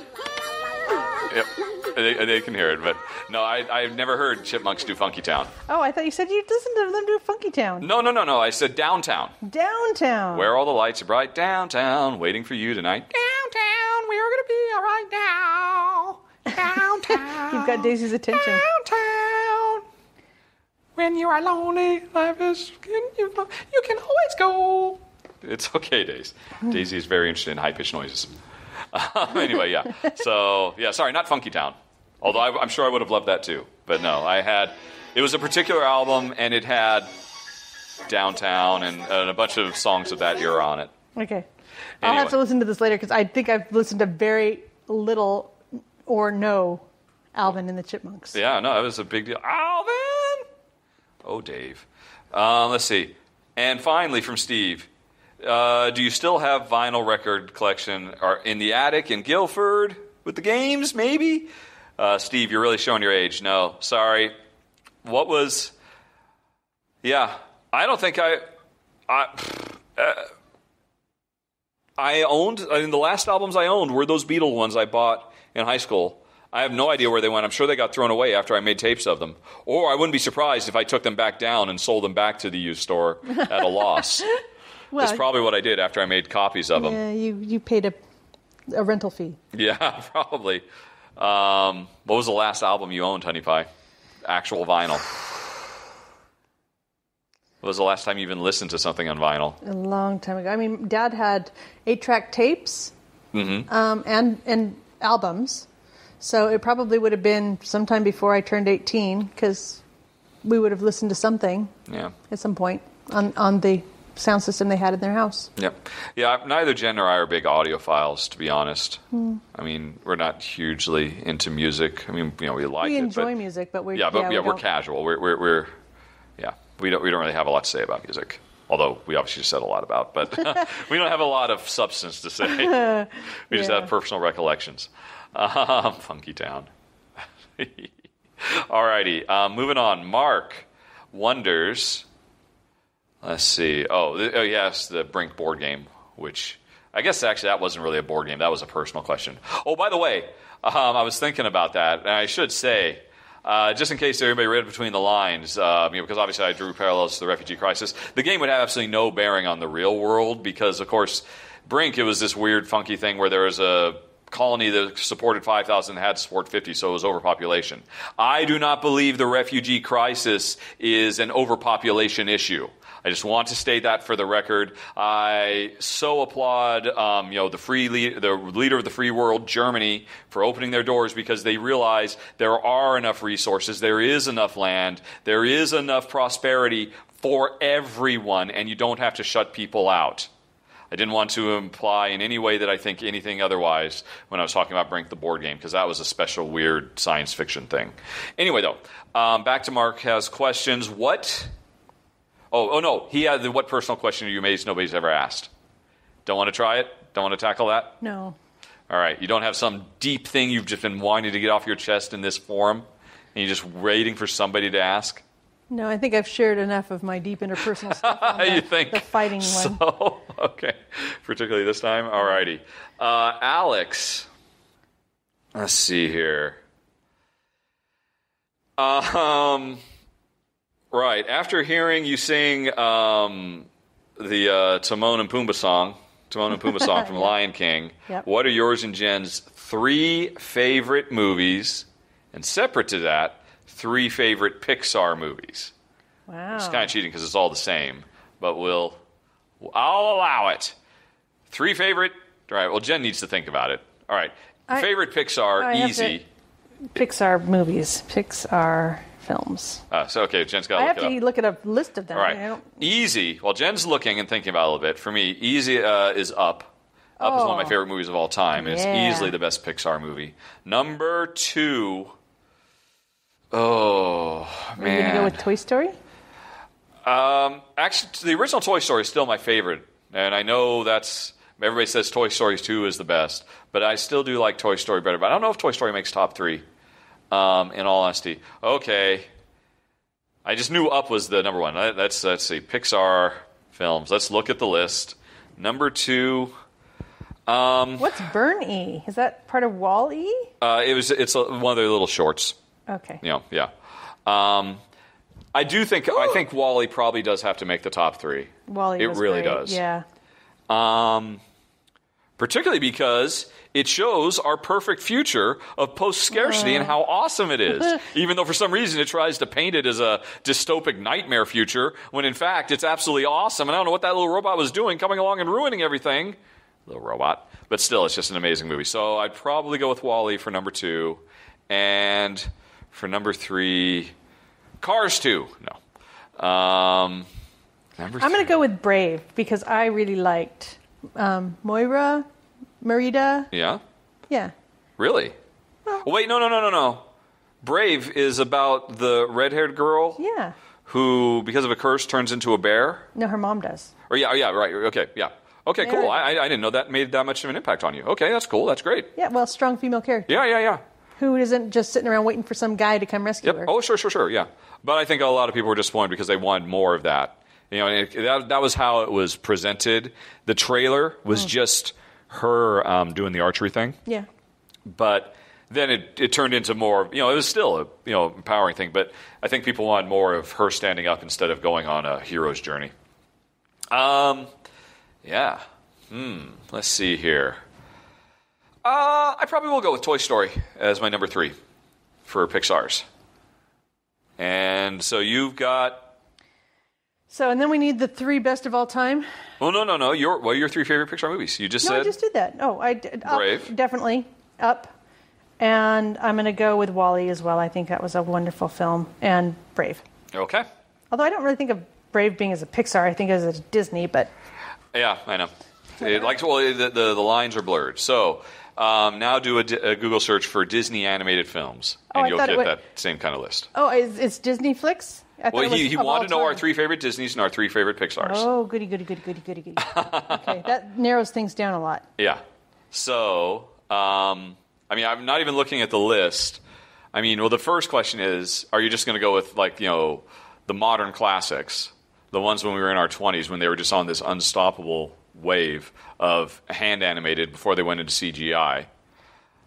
They can hear it, but no, I've never heard Chipmunks do Funky Town. Oh, I thought you said you listened to them do Funky Town. No. I said downtown. Downtown. Where all the lights are bright, downtown, waiting for you tonight. Downtown, we're going to be all right now. Downtown. You've got Daisy's attention. Downtown. When you are lonely, life is... You can always go. It's okay, Daisy. Daisy is very interested in high-pitched noises. Anyway, yeah. So, yeah, sorry, not Funky Town. Although I'm sure I would have loved that too. But no, it was a particular album, and it had Downtown and a bunch of songs of that era on it. Okay. I'll have to listen to this later, because I think I've listened to very little or no Alvin and the Chipmunks. Yeah, no, it was a big deal. Alvin! Oh, Dave. Let's see. And finally, from Steve. Do you still have vinyl record collection in the attic in Guildford with the games, maybe? Steve, you're really showing your age. No, sorry. What was... Yeah, I don't think I owned... I mean, the last albums I owned were those Beatle ones I bought in high school. I have no idea where they went. I'm sure they got thrown away after I made tapes of them. Or I wouldn't be surprised if I took them back down and sold them back to the used store at a loss. Well, that's probably what I did after I made copies of them. Yeah, you paid a rental fee. Yeah, probably. What was the last album you owned, Honey Pie? Actual vinyl. What was the last time you even listened to something on vinyl? A long time ago. I mean, Dad had 8-track tapes and albums. So it probably would have been sometime before I turned 18, because we would have listened to something at some point on the sound system they had in their house. Yep. Yeah, neither Jen nor I are big audiophiles, to be honest. I mean, we're not hugely into music. I mean, we like it. We enjoy music, but we're we're casual. We're we don't really have a lot to say about music. Although we obviously just said a lot about, but we don't have a lot of substance to say. We just have personal recollections. Funky Town. Alrighty, moving on. Mark wonders... Let's see. Oh, yes, the Brink board game, which I guess actually that wasn't really a board game. That was a personal question. Oh, by the way, I was thinking about that, and I should say, just in case everybody read between the lines, because obviously I drew parallels to the refugee crisis, the game would have absolutely no bearing on the real world because, of course, Brink, it was this weird, funky thing where there was a colony that supported 5,000 and had to support 50, so it was overpopulation. I do not believe the refugee crisis is an overpopulation issue. I just want to state that for the record. I so applaud, the leader of the free world, Germany, for opening their doors because they realize there are enough resources, there is enough land, there is enough prosperity for everyone, and you don't have to shut people out. I didn't want to imply in any way that I think anything otherwise when I was talking about Brink the board game, because that was a special, weird science fiction thing. Anyway, though, back to Mark has questions. What... Oh no, he had what personal question are you amazed nobody's ever asked? Don't want to try it? Don't want to tackle that? No. All right, you don't have some deep thing you've just been wanting to get off your chest in this forum, and you're just waiting for somebody to ask? No, I think I've shared enough of my deep interpersonal stuff on the fighting one. So, okay, particularly this time? All righty. Alex, let's see here. Right, after hearing you sing the Timon and Pumbaa song from Lion King, what are yours and Jen's 3 favorite movies, and separate to that, 3 favorite Pixar movies? Wow. It's kind of cheating because it's all the same, but I'll allow it. 3 favorite... All right, well, Jen needs to think about it. All right, favorite Pixar, easy. Pixar movies. Pixar... films. So, okay, Jen's got I to have look it to up. look at a list of them. All right. I don't- Easy. While Jen's looking and thinking about it a little bit, for me, easy is Up. Up is one of my favorite movies of all time. It's easily the best Pixar movie. Number 2. Oh, man. Are you going to go with Toy Story? Actually, the original Toy Story is still my favorite. And I know everybody says Toy Story 2 is the best. But I still do like Toy Story better. But I don't know if Toy Story makes top 3, in all honesty. Okay. I just knew Up was the number 1. Let's see. Pixar films. Let's look at the list. Number 2... What's Burn-E? Is that part of Wall-E? It's one of their little shorts. Okay. Yeah. I think Wall-E probably does have to make the top 3. Wall-E It was really great. does. Yeah. Particularly because it shows our perfect future of post-scarcity and how awesome it is. Even though for some reason it tries to paint it as a dystopic nightmare future, when in fact it's absolutely awesome. And I don't know what that little robot was doing, coming along and ruining everything. Little robot. But still, it's just an amazing movie. So I'd probably go with Wall-E for number 2. And for number 3, Cars 2. No. I'm going to go with Brave because I really liked Merida. Yeah? Yeah. Really? Well, Wait, no. Brave is about the red-haired girl Yeah. who, because of a curse, turns into a bear? No, her mom does. Or yeah, right. Okay, yeah. Okay, cool. I didn't know that made that much of an impact on you. Okay, that's cool. That's great. Yeah, well, strong female character. Yeah. Who isn't just sitting around waiting for some guy to come rescue Yep. her. Oh, sure, yeah. But I think a lot of people were disappointed because they wanted more of that. That was how it was presented. The trailer was just her doing the archery thing. Yeah. But then it turned into more, it was still a empowering thing, but I think people wanted more of her standing up instead of going on a hero's journey. Yeah. Let's see here. I probably will go with Toy Story as my number 3 for Pixar's. And so you've got... So, and then we need the 3 best of all time. Oh, no. Your 3 favorite Pixar movies? You just said... No, I just did that. Oh, I did. Brave. Definitely. Up. And I'm going to go with Wall-E as well. I think that was a wonderful film. And Brave. Okay. Although I don't really think of Brave being as a Pixar. I think as a Disney, but... Yeah, I know. The lines are blurred. So now do a Google search for Disney animated films, and you'll get that same kind of list. Oh, it's Disney flicks? Well, he wanted to know our 3 favorite Disneys and our 3 favorite Pixars. Oh, goody. Okay, that narrows things down a lot. Yeah. So, I'm not even looking at the list. The first question is, are you just going to go with, the modern classics, the ones when we were in our 20s, when they were just on this unstoppable wave of hand-animated before they went into CGI?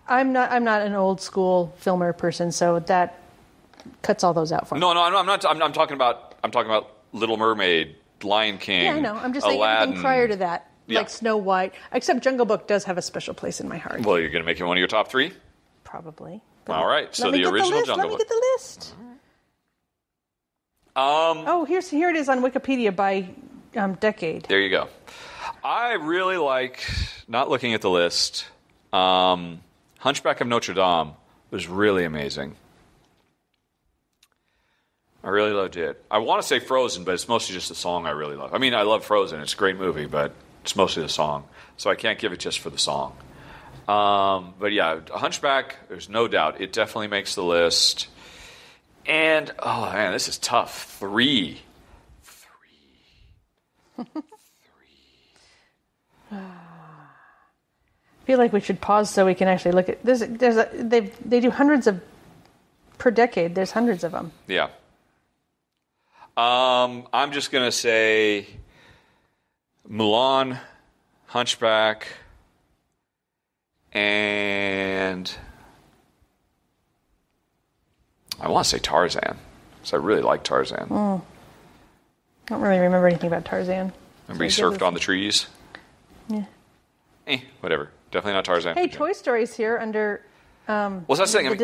I'm not an old school filmer person, so that cuts all those out for me. No, I'm not. I'm talking about Little Mermaid, Lion King. Yeah, I know. I'm just saying Aladdin. everything prior to that, like Snow White, except Jungle Book does have a special place in my heart. Well, you're going to make it one of your top 3? Probably. All right. So the original Jungle Book. Let me get the list. Here it is on Wikipedia by decade. There you go. I really like, not looking at the list, Hunchback of Notre Dame was really amazing. I really loved it. I want to say Frozen, but it's mostly just the song I really love. I love Frozen. It's a great movie, but it's mostly the song. So I can't give it just for the song. But yeah, Hunchback, there's no doubt. It definitely makes the list. And, oh man, this is tough. 3. I feel like we should pause so we can actually look at this. They do hundreds of per decade. There's hundreds of them. Yeah. I'm just gonna say Mulan, Hunchback, and I want to say Tarzan, because I really like Tarzan. I don't really remember anything about Tarzan. Remember he surfed on the trees? Yeah. Whatever. Definitely not Tarzan. Hey, Toy Story's here under. Well, that's the thing.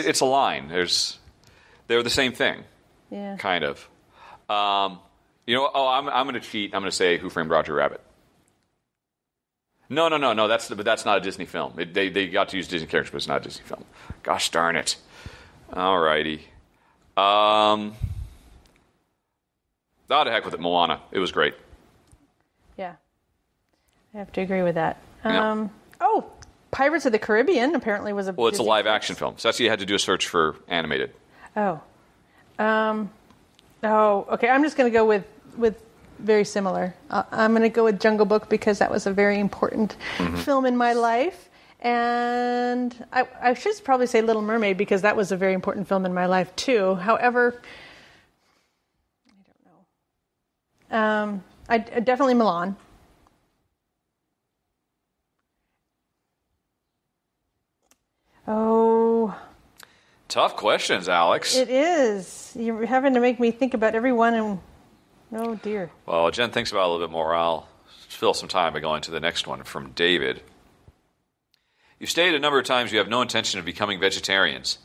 It's a line. They're the same thing. Yeah. Kind of. I'm going to cheat. I'm going to say Who Framed Roger Rabbit. No. That's not a Disney film. They got to use Disney characters, but it's not a Disney film. Gosh darn it. All righty. Oh, to heck with it, Moana. It was great. Yeah. I have to agree with that. Yeah. Oh, Pirates of the Caribbean apparently was a... Well, it's a Disney live-action film, so that's why you had to do a search for animated. Oh. Okay. I'm just going to go with very similar. I'm going to go with Jungle Book because that was a very important film in my life. And I should probably say Little Mermaid because that was a very important film in my life too. However, I don't know. I definitely Milan. Oh. Tough questions, Alex. It is. You're having to make me think about everyone and... Oh, dear. Well, Jen thinks about it a little bit more. I'll fill some time by going to the next one from David. You've stated a number of times you have no intention of becoming vegetarians.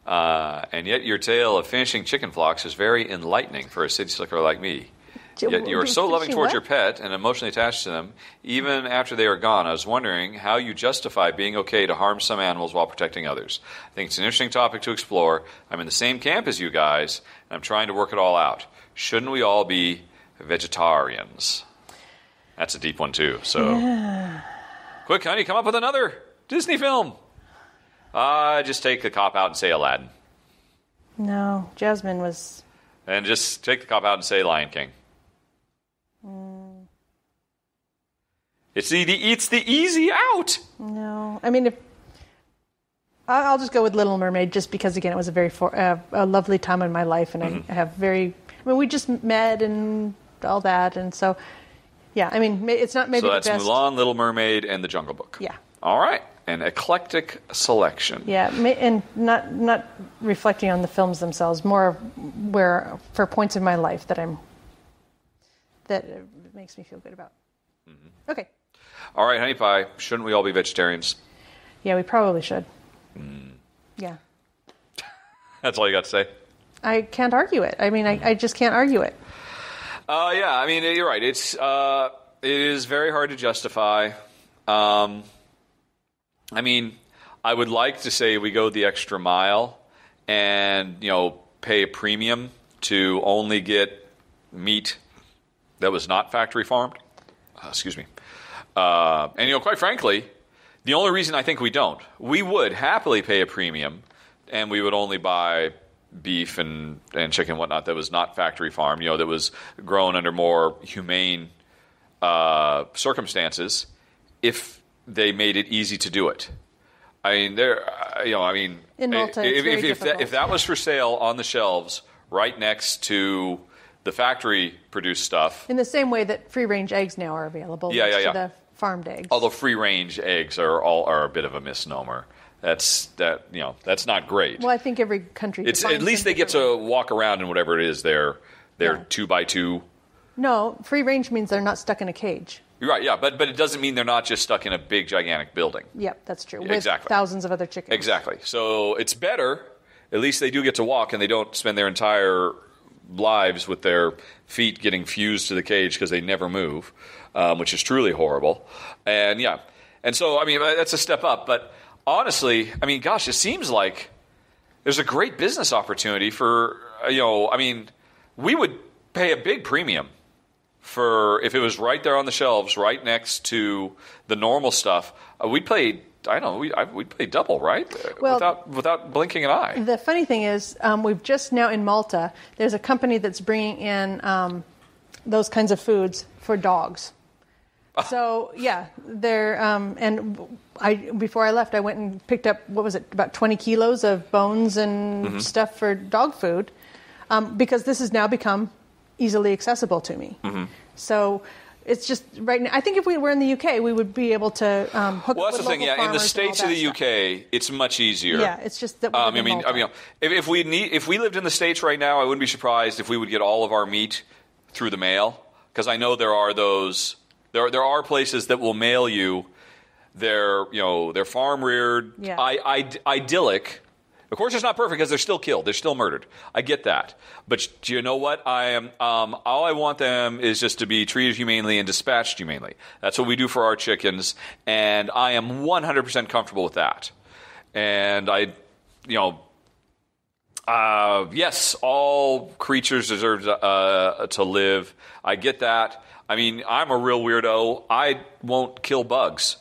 And yet your tale of finishing chicken flocks is very enlightening for a city slicker like me. Yet you are so loving towards your pet and emotionally attached to them, even after they are gone. I was wondering how you justify being okay to harm some animals while protecting others. I think it's an interesting topic to explore. I'm in the same camp as you guys, and I'm trying to work it all out. Shouldn't we all be vegetarians? That's a deep one, too. So, Quick, honey, come up with another Disney film. Just take the cop out and say Aladdin. No, Jasmine was... And just take the cop out and say Lion King. It's the easy out. No, I mean, if I'll just go with Little Mermaid, just because again it was a very a lovely time in my life, and I have very. I mean, we just met and all that, and so yeah. I mean, it's not maybe so that's the best. Mulan, Little Mermaid, and The Jungle Book. Yeah. All right, an eclectic selection. Yeah, and not reflecting on the films themselves, more where for points in my life that makes me feel good about. Okay. All right, honey pie. Shouldn't we all be vegetarians? Yeah, we probably should. Yeah. That's all you got to say? I can't argue it. I mean, I just can't argue it. Yeah, I mean, you're right. It is very hard to justify. I mean, I would like to say we go the extra mile and, pay a premium to only get meat that was not factory farmed. Excuse me. And, quite frankly, the only reason I think we would happily pay a premium and we would only buy beef and chicken and whatnot that was not factory farmed, that was grown under more humane circumstances if they made it easy to do it. I mean, in Malta, it's very difficult. If that was for sale on the shelves right next to the factory-produced stuff. In the same way that free-range eggs now are available next to the farmed eggs. Although free-range eggs are a bit of a misnomer. That's not great. Well, I think every country. It's at least they get to walk around in whatever it is they're 2x2. No, free-range means they're not stuck in a cage. Right, yeah, but it doesn't mean they're not just stuck in a big, gigantic building. Yep, that's true. Exactly. With thousands of other chickens. Exactly. So it's better. At least they do get to walk, and they don't spend their entire lives with their feet getting fused to the cage because they never move, which is truly horrible. And so I mean that's a step up. But honestly, I mean, gosh, it seems like there's a great business opportunity for I mean, we would pay a big premium for if it was right there on the shelves, right next to the normal stuff. We'd pay. I don't know. We'd pay double, right? Well, without blinking an eye. The funny thing is, we've just now in Malta. There's a company that's bringing in those kinds of foods for dogs. So yeah, they're before I left, I went and picked up about 20 kilos of bones and stuff for dog food, because this has now become easily accessible to me. So. It's just right now. I think if we were in the UK, we would be able to hook well, up that's with the thing. local Yeah, in the farmers states of the UK, it's much easier. Yeah, it's just that. If we lived in the States right now, I wouldn't be surprised if we would get all of our meat through the mail, because I know there are those. There are places that will mail you their farm reared, idyllic. Of course, it's not perfect because they're still killed. They're still murdered. I get that. But do you know what? All I want them is just to be treated humanely and dispatched humanely. That's what we do for our chickens, and I am 100% comfortable with that. And I Yes, all creatures deserve to live. I get that. I mean, I'm a real weirdo. I won't kill bugs.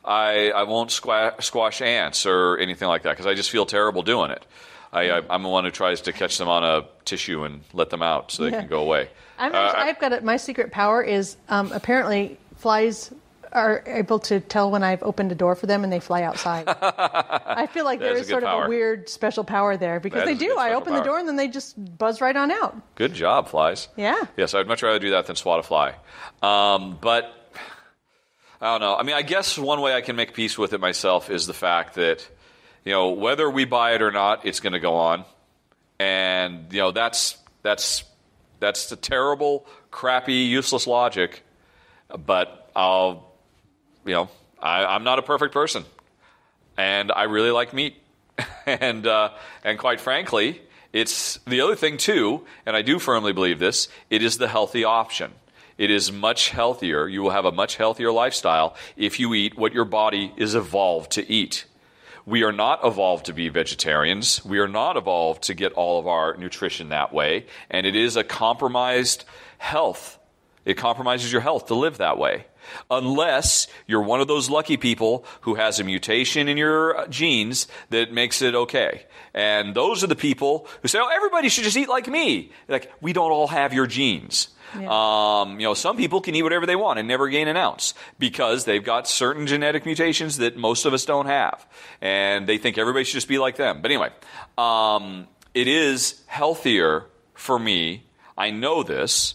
I won't squash ants or anything like that because I just feel terrible doing it. I'm the one who tries to catch them on a tissue and let them out so they can go away. I've got my secret power is apparently flies are able to tell when I've opened a door for them and they fly outside. I feel like there is sort of a weird special power there because they do. I open the door and then they just buzz right on out. Good job, flies. Yeah. Yes, I'd much rather do that than swat a fly. But I don't know. I mean, I guess one way I can make peace with it myself is the fact that, whether we buy it or not, it's going to go on. And, that's the terrible, crappy, useless logic. But I'm not a perfect person, and I really like meat, and quite frankly, it's the other thing too. And I do firmly believe this: it is the healthy option. It is much healthier. You will have a much healthier lifestyle if you eat what your body is evolved to eat. We are not evolved to be vegetarians. We are not evolved to get all of our nutrition that way, and it is a compromised health. It compromises your health to live that way. Unless you're one of those lucky people who has a mutation in your genes that makes it okay. And those are the people who say, everybody should just eat like me. Like, we don't all have your genes. Yeah. Some people can eat whatever they want and never gain an ounce because they've got certain genetic mutations that most of us don't have. And they think everybody should just be like them. But anyway, it is healthier for me. I know this.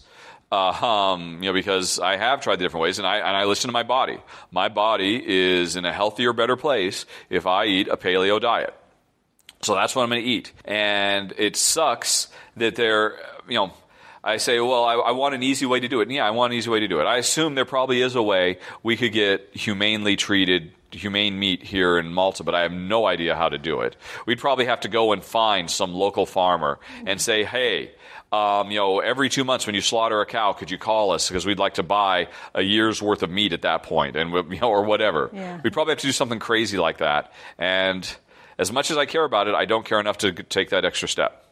Because I have tried the different ways, and I listen to my body. My body is in a healthier, better place if I eat a paleo diet. So that's what I'm going to eat. And it sucks that I say, well, I want an easy way to do it. And yeah, I want an easy way to do it. I assume there probably is a way we could get humane meat here in Malta, but I have no idea how to do it. We'd probably have to go and find some local farmer and say, hey, every 2 months when you slaughter a cow, could you call us because we'd like to buy a year's worth of meat at that point, and or whatever. Yeah. We'd probably have to do something crazy like that. And as much as I care about it, I don't care enough to take that extra step.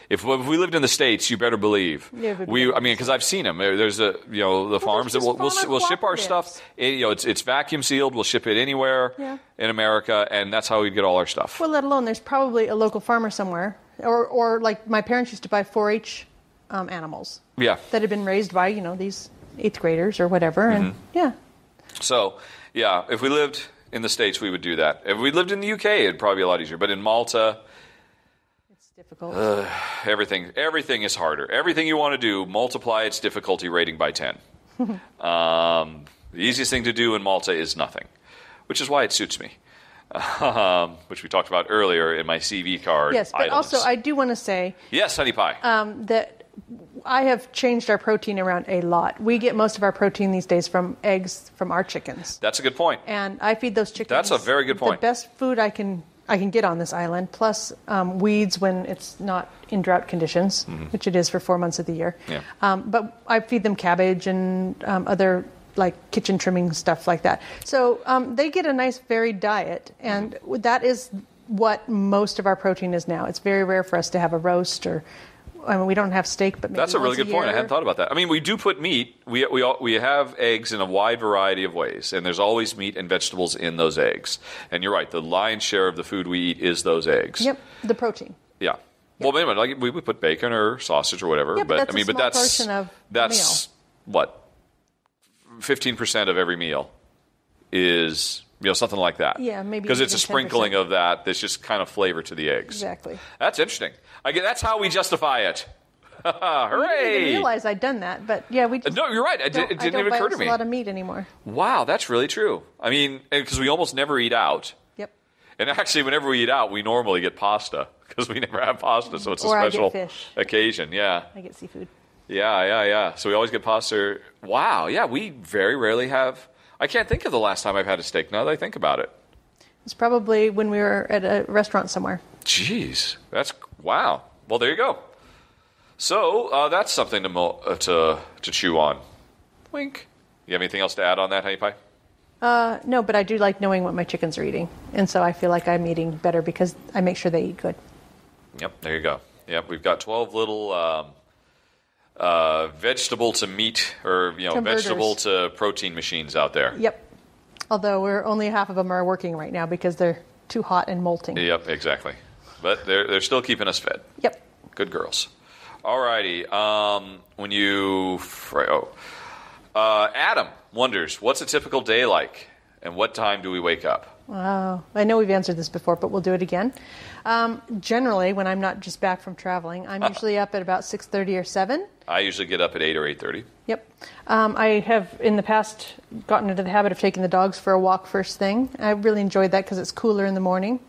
If we lived in the States, you better believe because I've seen them. There's the farms that we'll ship our stuff. It's vacuum sealed. We'll ship it anywhere in America, and that's how we get all our stuff. Well, let alone there's probably a local farmer somewhere, or like my parents used to buy 4-H animals. Yeah. That had been raised by these 8th graders or whatever, and So if we lived in the States, we would do that. If we lived in the UK, it'd probably be a lot easier. But in Malta, difficult. Everything is harder. Everything you want to do, multiply its difficulty rating by 10. The easiest thing to do in Malta is nothing, which is why it suits me, which we talked about earlier in my CV card. Yes, but items. Also I do want to say... Yes, honey pie. That I have changed our protein around a lot. We get most of our protein these days from eggs from our chickens. That's a good point. And I feed those chickens... That's a very good point. The best food I can get on this island, plus weeds when it's not in drought conditions, which it is for 4 months of the year. Yeah. But I feed them cabbage and other like kitchen trimming stuff like that. So they get a nice varied diet, and that is what most of our protein is now. It's very rare for us to have a roast or... we don't have steak, but maybe that's a really good point. I hadn't thought about that. I mean, we do put meat. We have eggs in a wide variety of ways, and there's always meat and vegetables in those eggs. And you're right. The lion's share of the food we eat is those eggs. Yep, the protein. Yeah. Well, anyway, like we put bacon or sausage or whatever. Yeah, but that's a small portion of the meal. What 15% of every meal is. Something like that. Yeah, maybe because it's a sprinkling 10%. of that. That's just kind of flavor to the eggs. Exactly. That's interesting. That's how we justify it. Hooray! I didn't realize I'd done that, but yeah, we. No, you're right. It didn't even occur to me. A lot of meat anymore. Wow, that's really true. I mean, because we almost never eat out. Yep. And actually, whenever we eat out, we normally get pasta because we never have pasta, so it's a special occasion. Yeah. I get seafood. Yeah. So we always get pasta. Wow. Yeah, we very rarely have. I can't think of the last time I've had a steak now that I think about it. It's probably when we were at a restaurant somewhere. Jeez. Wow. Well, there you go. So that's something to chew on. Wink. You have anything else to add on that, honey pie? No, but I do like knowing what my chickens are eating. And so I feel like I'm eating better because I make sure they eat good. Yep, there you go. Yep, we've got 12 little vegetable to meat, or Converters. vegetable to protein machines out there. Yep. Although we're only half of them are working right now because they're too hot and molting. Yep, exactly. But they're still keeping us fed. Yep. Good girls. Alrighty. Adam wonders, what's a typical day like, and what time do we wake up? Oh, I know we've answered this before, but we'll do it again. Generally, when I'm not just back from traveling, I'm usually up at about 6:30 or 7. I usually get up at 8 or 8:30. Yep. I have, in the past, gotten into the habit of taking the dogs for a walk first thing. I really enjoyed that because it's cooler in the morning.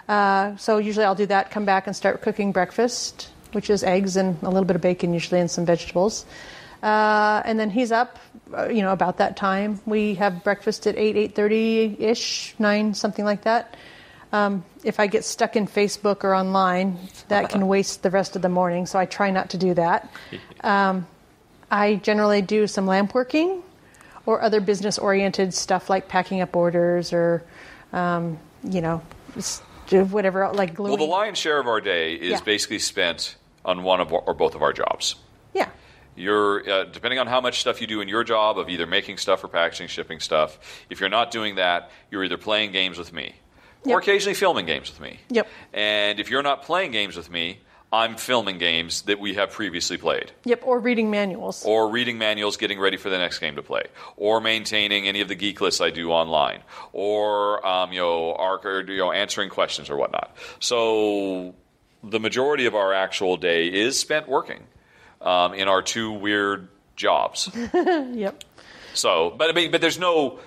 So usually I'll do that, come back and start cooking breakfast, which is eggs and a little bit of bacon usually and some vegetables. And then he's up, about that time. We have breakfast at 8:30-ish, 9, something like that. If I get stuck in Facebook or online, that can waste the rest of the morning, so I try not to do that. I generally do some lamp working or other business-oriented stuff like packing up orders or, whatever, like gluing. Well, the lion's share of our day is basically spent on one of or both of our jobs. Yeah. You're depending on how much stuff you do in your job of either making stuff or packaging, shipping stuff. If you're not doing that, you're either playing games with me or occasionally filming games with me. Yep. And if you're not playing games with me, I'm filming games that we have previously played. Yep, or reading manuals. Or reading manuals, getting ready for the next game to play. Or maintaining any of the geek lists I do online. Or, answering questions or whatnot. So the majority of our actual day is spent working in our two weird jobs. Yep. So, but there's no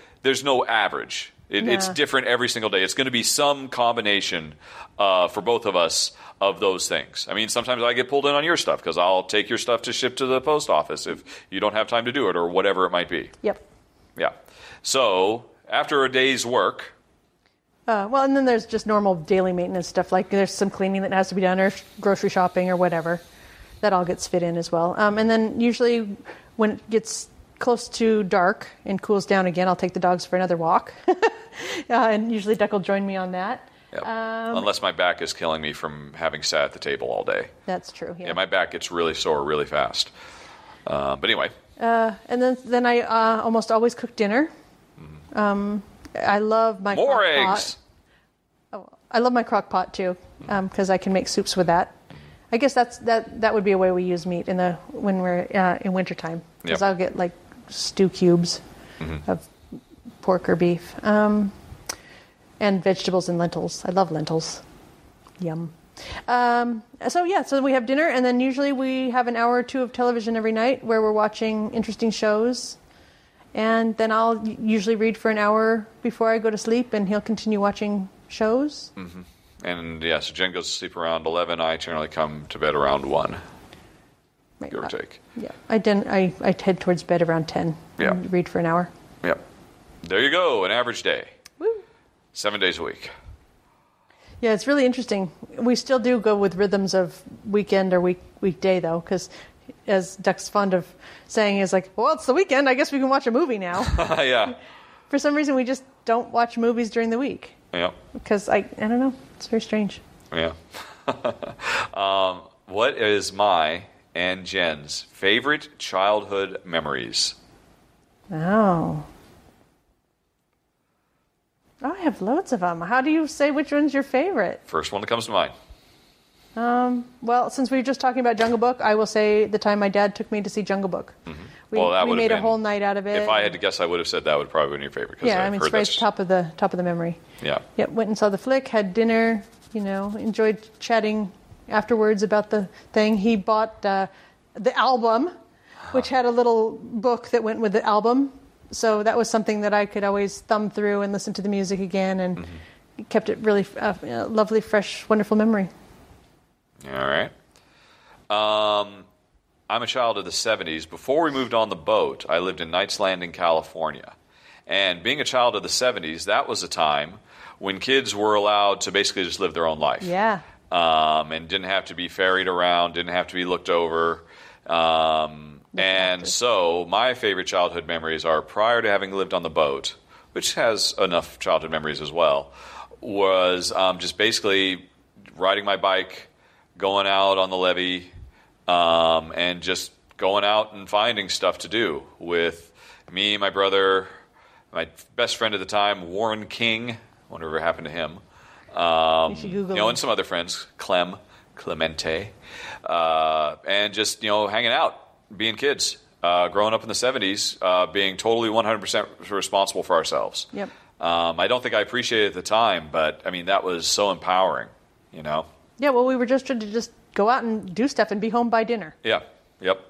average. It's different every single day. It's going to be some combination for both of us of those things. I mean, sometimes I get pulled in on your stuff because I'll take your stuff to ship to the post office if you don't have time to do it or whatever it might be. Yep. Yeah. So after a day's work. And then there's just normal daily maintenance stuff, like there's some cleaning that has to be done or grocery shopping or whatever. That all gets fit in as well. And then usually when it gets close to dark and cools down again, I'll take the dogs for another walk. And usually Duck will join me on that. Yep. Unless my back is killing me from having sat at the table all day. That's true, yeah. My back gets really sore really fast. But anyway. And then I almost always cook dinner. Mm-hmm. I love my More crock eggs! pot. Oh, I love my crock pot, too, because I can make soups with that. I guess that would be a way we use meat when we're in wintertime. Because I'll get like stew cubes of pork or beef. And vegetables and lentils. I love lentils. Yum. So we have dinner, and then usually we have an hour or two of television every night where we're watching interesting shows. And then I'll usually read for an hour before I go to sleep, and he'll continue watching shows. Mm-hmm. And so Jen goes to sleep around 11. I generally come to bed around 1. Right. Give or take. Yeah. I head towards bed around 10. Yeah. And read for an hour. Yep. There you go, an average day. Woo. 7 days a week. Yeah, it's really interesting. We still do go with rhythms of weekend or weekday, though, because as Duck's fond of saying is like, well, it's the weekend. I guess we can watch a movie now. Yeah. For some reason, we just don't watch movies during the week. Yeah. Because I don't know. It's very strange. Yeah. What is my and Jen's favorite childhood memories? Oh, I have loads of them. How do you say which one's your favorite? First one that comes to mind. Well, since we were just talking about Jungle Book, I will say the time my dad took me to see Jungle Book. Mm-hmm. We made a whole night out of it. If I had to guess, I would have said that would probably be your favorite. Yeah, it's right at the top of the memory. Yeah. Yep, went and saw the flick, had dinner, enjoyed chatting afterwards about the thing. He bought the album, which had a little book that went with the album. So that was something that I could always thumb through and listen to the music again, and kept it really lovely, fresh, wonderful memory. All right. I'm a child of the 70s. Before we moved on the boat, I lived in Knights Landing, California. And being a child of the 70s, that was a time when kids were allowed to basically just live their own life. Yeah. And didn't have to be ferried around, didn't have to be looked over. And so my favorite childhood memories are prior to having lived on the boat, which has enough childhood memories as well, was just basically riding my bike going out on the levee, and just going out and finding stuff to do with me, my brother, my best friend at the time, Warren King. Whatever happened to him. You should Google him. And some other friends, Clemente, and just hanging out, being kids, growing up in the 70s, being totally 100% responsible for ourselves. Yep. I don't think I appreciated it at the time, but I mean that was so empowering, Yeah, well, we were just trying to just go out and do stuff and be home by dinner. Yeah. Yep.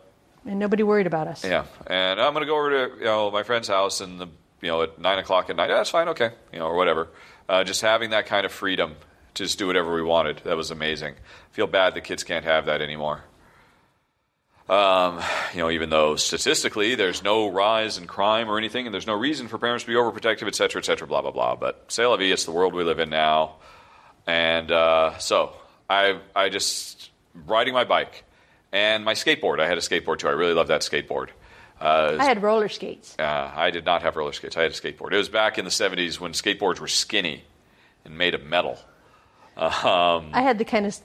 And nobody worried about us. Yeah. And I'm going to go over to my friend's house and at 9 o'clock at night. That's fine, okay, or whatever. Just having that kind of freedom to just do whatever we wanted. That was amazing. I feel bad the kids can't have that anymore. Even though statistically there's no rise in crime or anything, and there's no reason for parents to be overprotective, et cetera, blah, blah, blah. But c'est la vie, it's the world we live in now. And so I just riding my bike and my skateboard. I had a skateboard too. I really love that skateboard. I had roller skates. I did not have roller skates. I had a skateboard. It was back in the 70s when skateboards were skinny and made of metal. I had the kind of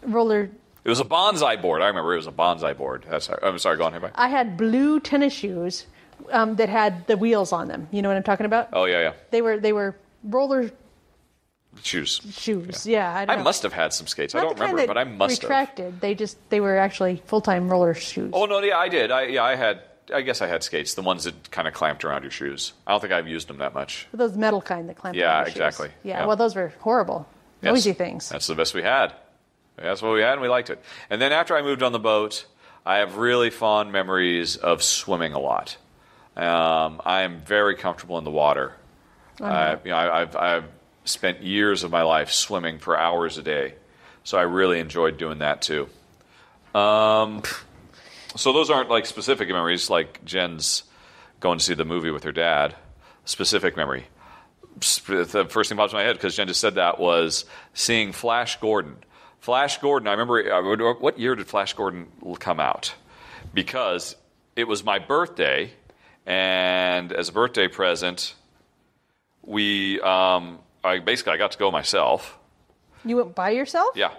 roller... It was a bonsai board. I remember it was a bonsai board. I'm sorry, go on, everybody. I had blue tennis shoes that had the wheels on them. You know what I'm talking about? Oh, yeah. They were roller... Shoes. Yeah. I must have had some skates. I don't remember, but I must retracted. have. They were actually full-time roller shoes. Oh, no, yeah, I did. I guess I had skates, the ones that kind of clamped around your shoes. I don't think I've used them that much. Those metal kind that clamped around your shoes. Exactly. Yeah, well, those were horrible. Yes. Noisy things. That's the best we had. That's what we had, and we liked it. And then after I moved on the boat, I have really fond memories of swimming a lot. I am very comfortable in the water. I've spent years of my life swimming for hours a day, so I really enjoyed doing that too. So those aren't like specific memories, like Jen's going to see the movie with her dad. Specific memory. The first thing pops in my head, because Jen just said that, was seeing Flash Gordon. Flash Gordon, I remember, what year did Flash Gordon come out? Because it was my birthday, and as a birthday present, I got to go myself. You went by yourself? Yeah.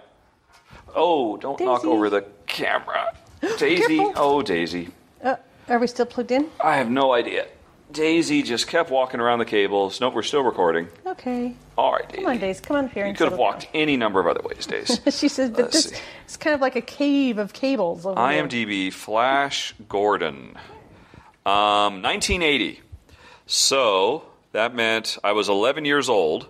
Oh, don't Daisy. knock over the camera. Daisy. Careful. Oh, Daisy. Are we still plugged in? I have no idea. Daisy just kept walking around the cables. Nope, we're still recording. Okay. All right, Daisy. Come on, Daisy. Come on up here. You could have walked any number of other ways, Daisy. She says, but it's kind of like a cave of cables over there. IMDb, Flash Gordon. 1980. So that meant I was 11 years old.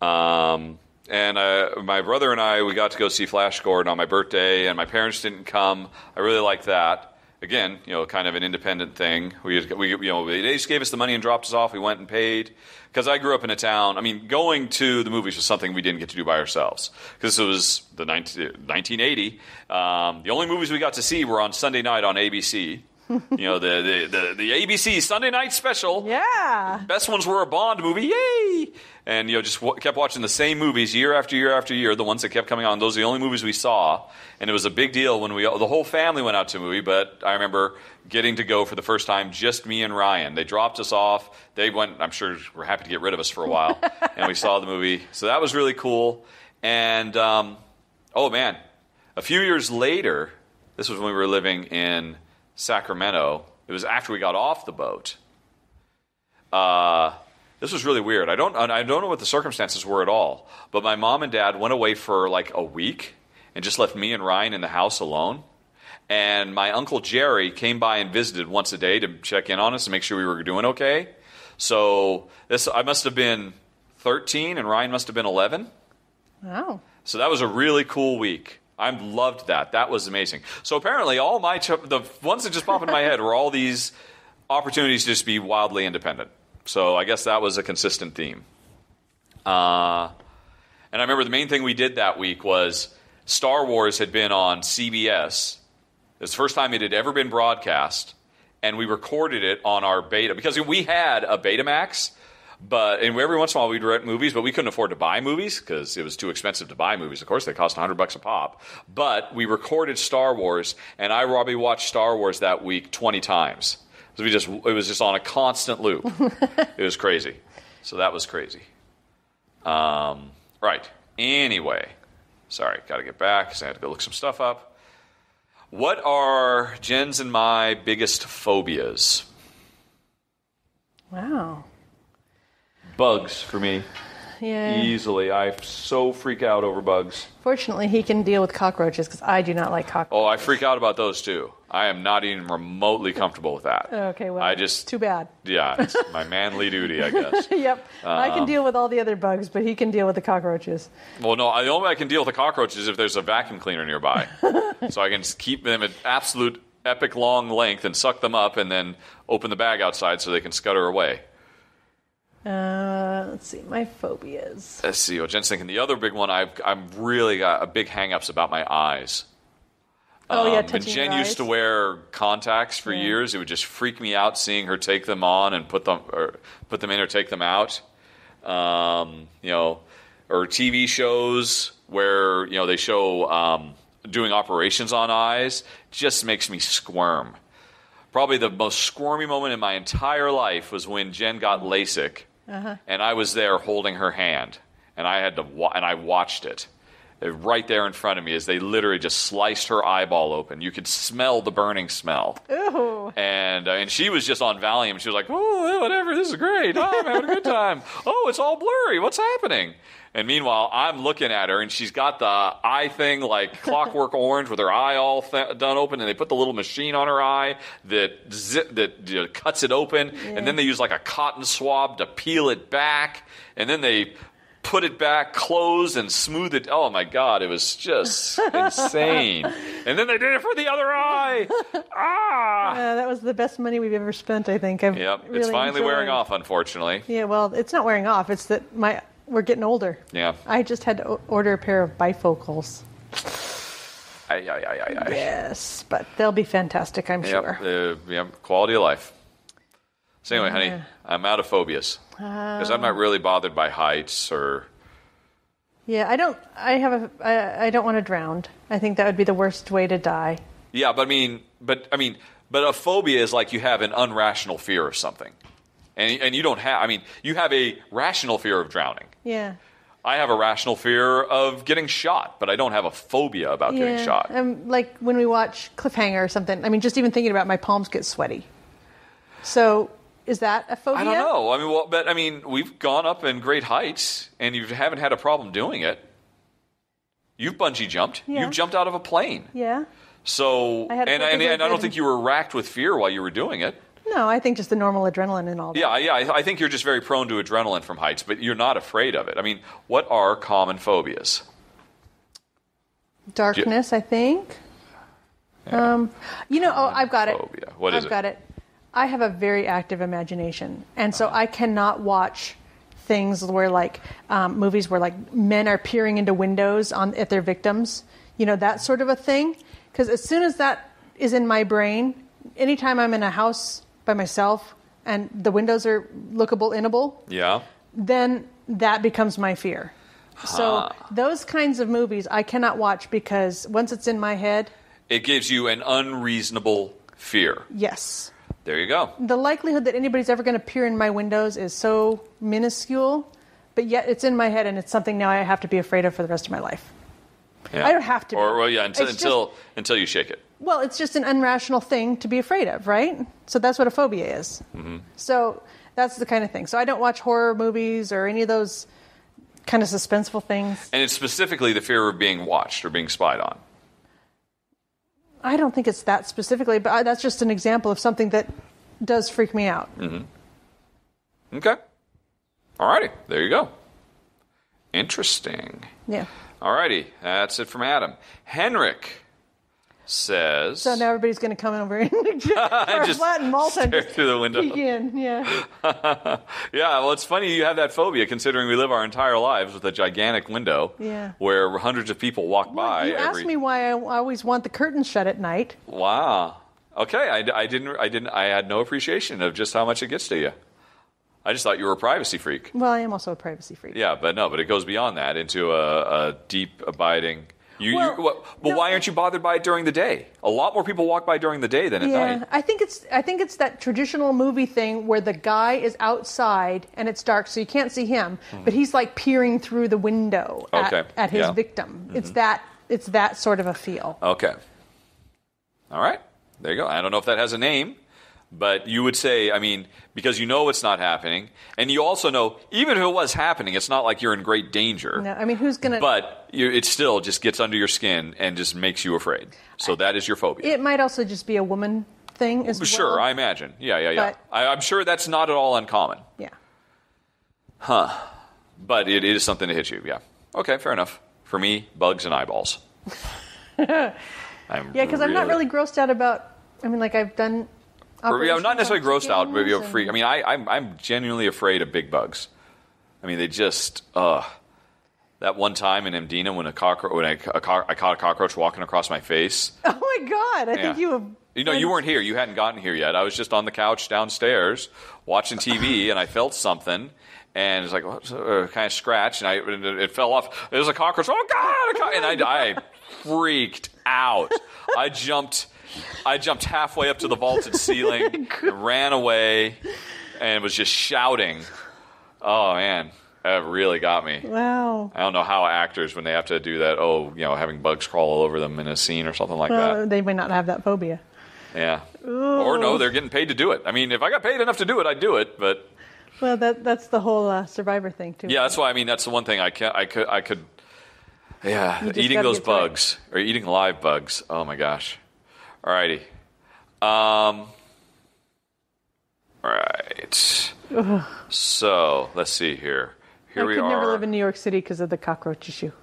And my brother and I, we got to go see Flash Gordon on my birthday, and my parents didn't come. I really liked that. Again, kind of an independent thing. They just gave us the money and dropped us off. We went and paid. Because I grew up in a town. I mean, going to the movies was something we didn't get to do by ourselves. Because this was 1980. The only movies we got to see were on Sunday night on ABC. The ABC Sunday night special. Yeah. Best ones were a Bond movie. Yay! And, just kept watching the same movies year after year after year, the ones that kept coming on. Those are the only movies we saw. And it was a big deal when the whole family went out to a movie, but I remember getting to go for the first time, just me and Ryan. They dropped us off. They went, I'm sure, were happy to get rid of us for a while. And we saw the movie. So that was really cool. And, oh man, a few years later, this was when we were living in Sacramento. It was after we got off the boat. This was really weird. I don't know what the circumstances were at all. But my mom and dad went away for like a week and just left me and Ryan in the house alone. And my Uncle Jerry came by and visited once a day to check in on us and make sure we were doing okay. So I must have been 13 and Ryan must have been 11. Wow. So that was a really cool week. I loved that. That was amazing. So apparently all the ones that just pop into my head were all these opportunities to just be wildly independent. So I guess that was a consistent theme. And I remember the main thing we did that week was Star Wars had been on CBS. It was the first time it had ever been broadcast. And we recorded it on our Beta. Because we had a Betamax. And every once in a while we'd rent movies, but we couldn't afford to buy movies because it was too expensive to buy movies. Of course, they cost $100 a pop. But we recorded Star Wars, and I probably watched Star Wars that week 20 times. So it was just on a constant loop. It was crazy. So that was crazy. Right. Anyway, Sorry, got to get back because I had to go look some stuff up. What are Jen's and my biggest phobias? Wow. Bugs for me. Yeah. Easily. I so freak out over bugs. Fortunately, he can deal with cockroaches because I do not like cockroaches. Oh, I freak out about those too. I am not even remotely comfortable with that. Okay, well, too bad. Yeah, it's my manly duty, I guess. Yep. I can deal with all the other bugs, but he can deal with the cockroaches. Well, no, the only way I can deal with the cockroaches is if there's a vacuum cleaner nearby. So I can keep them at absolute epic long length and suck them up and then open the bag outside so they can scutter away. Let's see, my phobias. Let's see what Jen's thinking. The other big one, I've really got a big hang-ups about my eyes. Oh, yeah, And touching Jen your used eyes. to wear contacts for years. It would just freak me out seeing her take them on and put them in or take them out. Or TV shows where they show doing operations on eyes just makes me squirm. Probably the most squirmy moment in my entire life was when Jen got LASIK, and I was there holding her hand, and I had to and I watched it right there in front of me as they literally just sliced her eyeball open. You could smell the burning smell. Ooh. And she was just on Valium. She was like, "Oh, whatever, this is great. Oh, I'm having a good time. Oh, it's all blurry. What's happening?" And meanwhile, I'm looking at her, and she's got the eye thing like Clockwork Orange with her eye all done open, and they put the little machine on her eye that cuts it open, and then they use like a cotton swab to peel it back, and then they put it back closed and smooth it. Oh, my God, it was just insane. And then they did it for the other eye. That was the best money we've ever spent, I think. Yep, it's finally wearing off, unfortunately. Yeah, well, it's not wearing off. It's that we're getting older. Yeah. I just had to order a pair of bifocals. Aye. Yes, but they'll be fantastic, I'm sure. Quality of life. So anyway, honey, I'm out of phobias. Because I'm not really bothered by heights or... Yeah, I don't want to drown. I think that would be the worst way to die. Yeah, but a phobia is like you have an irrational fear of something. And you don't have... you have a rational fear of drowning. Yeah. I have a rational fear of getting shot, but I don't have a phobia about getting shot. Like when we watch Cliffhanger or something, just even thinking about it, my palms get sweaty. So... Is that a phobia? I don't know. We've gone up in great heights, and you haven't had a problem doing it. You've bungee jumped. Yeah. You've jumped out of a plane. Yeah. So, I don't think you were racked with fear while you were doing it. No, I think just the normal adrenaline and all that. Yeah. I think you're just very prone to adrenaline from heights, but you're not afraid of it. What are common phobias? Darkness, I think. Yeah. I've got phobia. it. What is it? I've got it. I have a very active imagination, and so I cannot watch things where, movies where, men are peering into windows at their victims, that sort of a thing. Because as soon as that is in my brain, anytime I'm in a house by myself and the windows are lookable, inable, then that becomes my fear. So those kinds of movies I cannot watch because once it's in my head... It gives you an unreasonable fear. Yes. There you go. The likelihood that anybody's ever going to peer in my windows is so minuscule, but yet it's in my head and it's something now I have to be afraid of for the rest of my life. Yeah. I don't have to be. Until you shake it. Well, it's just an irrational thing to be afraid of, right? So that's what a phobia is. Mm-hmm. So that's the kind of thing. So I don't watch horror movies or any of those kind of suspenseful things. And it's specifically the fear of being watched or being spied on. I don't think it's that specifically, but that's just an example of something that does freak me out. Mm-hmm. Okay. All righty. There you go. Interesting. Yeah. All righty. That's it from Adam. Henrik says... So now everybody's going to come over and just flat in Malta and stare through the window. peek in. Yeah. Yeah, well, it's funny you have that phobia considering we live our entire lives with a gigantic window where hundreds of people walk by. You asked me why I always want the curtains shut at night. Wow. Okay, I had no appreciation of just how much it gets to you. I just thought you were a privacy freak. Well, I am also a privacy freak. Yeah, but it goes beyond that into a deep, abiding... Why aren't you bothered by it during the day? A lot more people walk by during the day than at night. I think it's that traditional movie thing where the guy is outside and it's dark, so you can't see him, but he's like peering through the window at his victim. Mm-hmm. It's that sort of a feel. Okay. All right. There you go. I don't know if that has a name. But you would say, I mean, because you know it's not happening, and you also know, even if it was happening, it's not like you're in great danger. No, I mean, who's going to... But it still just gets under your skin and just makes you afraid. So that is your phobia. It might also just be a woman thing as well. Sure, I imagine. Yeah. But, I'm sure that's not at all uncommon. Yeah. Huh. But it is something to hit you, yeah. Okay, fair enough. For me, bugs and eyeballs. Because I'm not really grossed out about... I mean, like, I've done... I'm not necessarily grossed out, but free. I mean, I'm genuinely afraid of big bugs. I mean, they just that one time in Mdina when I caught a cockroach walking across my face. Oh my God! I think you have. You weren't here. You hadn't gotten here yet. I was just on the couch downstairs watching TV, and I felt something, and it's like kind of scratch, and it fell off. It was a cockroach. Oh God! And I freaked out. I jumped halfway up to the vaulted ceiling, ran away, and was just shouting. Oh, man. That really got me. Wow. I don't know how actors, when they have to do that, having bugs crawl all over them in a scene or something like that. They may not have that phobia. Yeah. Ooh. Or no, they're getting paid to do it. I mean, if I got paid enough to do it, I'd do it, but... Well, that's the whole Survivor thing, too. Yeah, that's why, I mean, that's the one thing I could... Yeah, eating those bugs, or eating live bugs. Oh, my gosh. Alrighty. Right. Ugh. So, let's see here. Here we are. I could never live in New York City because of the cockroach issue.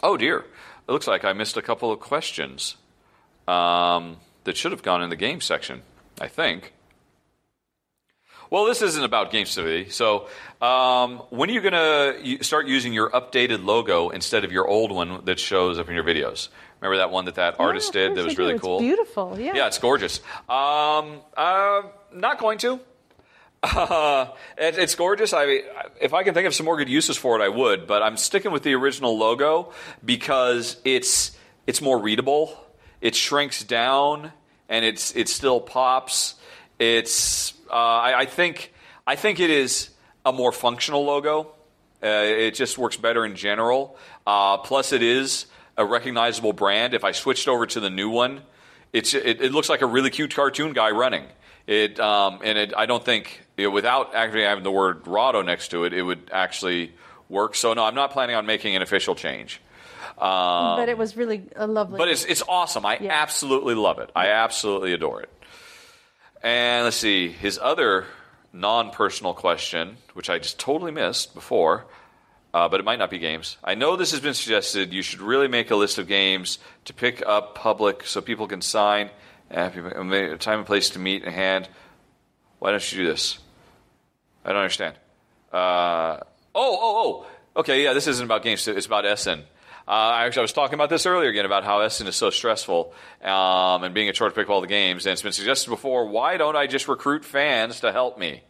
Oh, dear. It looks like I missed a couple of questions that should have gone in the game section, I think. Well, this isn't about games today. So, when are you going to start using your updated logo instead of your old one that shows up in your videos? Remember that one that artist did that was really cool? It's beautiful, yeah. Yeah, it's gorgeous. Not going to. It's gorgeous. If I can think of some more good uses for it, I would. But I'm sticking with the original logo because it's more readable. It shrinks down, and it still pops. I think it is a more functional logo. It just works better in general. Plus, it is a recognizable brand. If I switched over to the new one, it looks like a really cute cartoon guy running. I don't think without actually having the word Rahdo next to it, it would actually work. So no, I'm not planning on making an official change. But it was really a lovely. But it's awesome. I absolutely love it. I absolutely adore it. And let's see, his other non-personal question, which I just totally missed before, but it might not be games. I know this has been suggested. You should really make a list of games to pick up public so people can sign. A time and place to meet in hand. Why don't you do this? I don't understand. Okay, yeah, this isn't about games. It's about Essen. I was talking about this earlier again, about how Essen is so stressful and being a chore to pick up all the games. And it's been suggested before, why don't I just recruit fans to help me?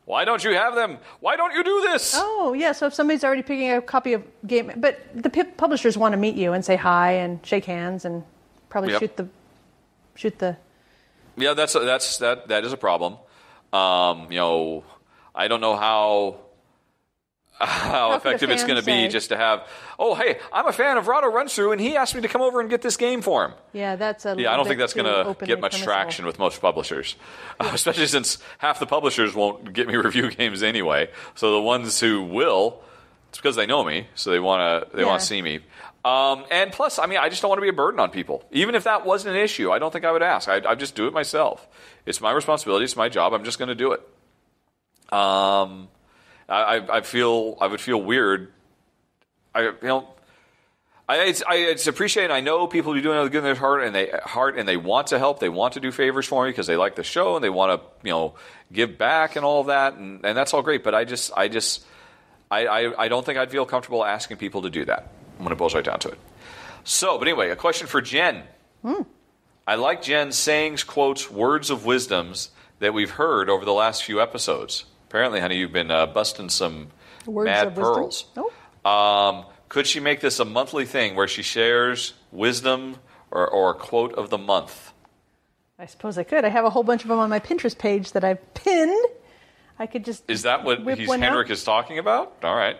Why don't you have them? Why don't you do this? Oh, yeah, so if somebody's already picking a copy of game... But the publishers want to meet you and say hi and shake hands and probably shoot the... Yeah, that is a problem. I don't know how effective it's going to be just to have, oh, hey, I'm a fan of Rahdo Runs Through, and he asked me to come over and get this game for him. Yeah, that's a I don't think that's going to get much traction with most publishers, especially since half the publishers won't get me review games anyway. So the ones who will, it's because they know me, so they want to see me. And plus, I mean, I just don't want to be a burden on people. Even if that wasn't an issue, I don't think I would ask. I'd just do it myself. It's my responsibility. It's my job. I'm just going to do it. I would feel weird. It's appreciated. I know people who are doing good in their heart, and they want to help. They want to do favors for me because they like the show and they want to, give back and all of that, and that's all great. But I don't think I'd feel comfortable asking people to do that when it boils right down to it. So, but anyway, a question for Jen. I like Jen's sayings, quotes, words of wisdoms that we've heard over the last few episodes. Apparently, honey, you've been busting some words mad of wisdom? pearls. Oh. Could she make this a monthly thing where she shares wisdom or a quote of the month? I suppose I could. I have a whole bunch of them on my Pinterest page that I've pinned. I could just Is that what Henrik is talking about? All right.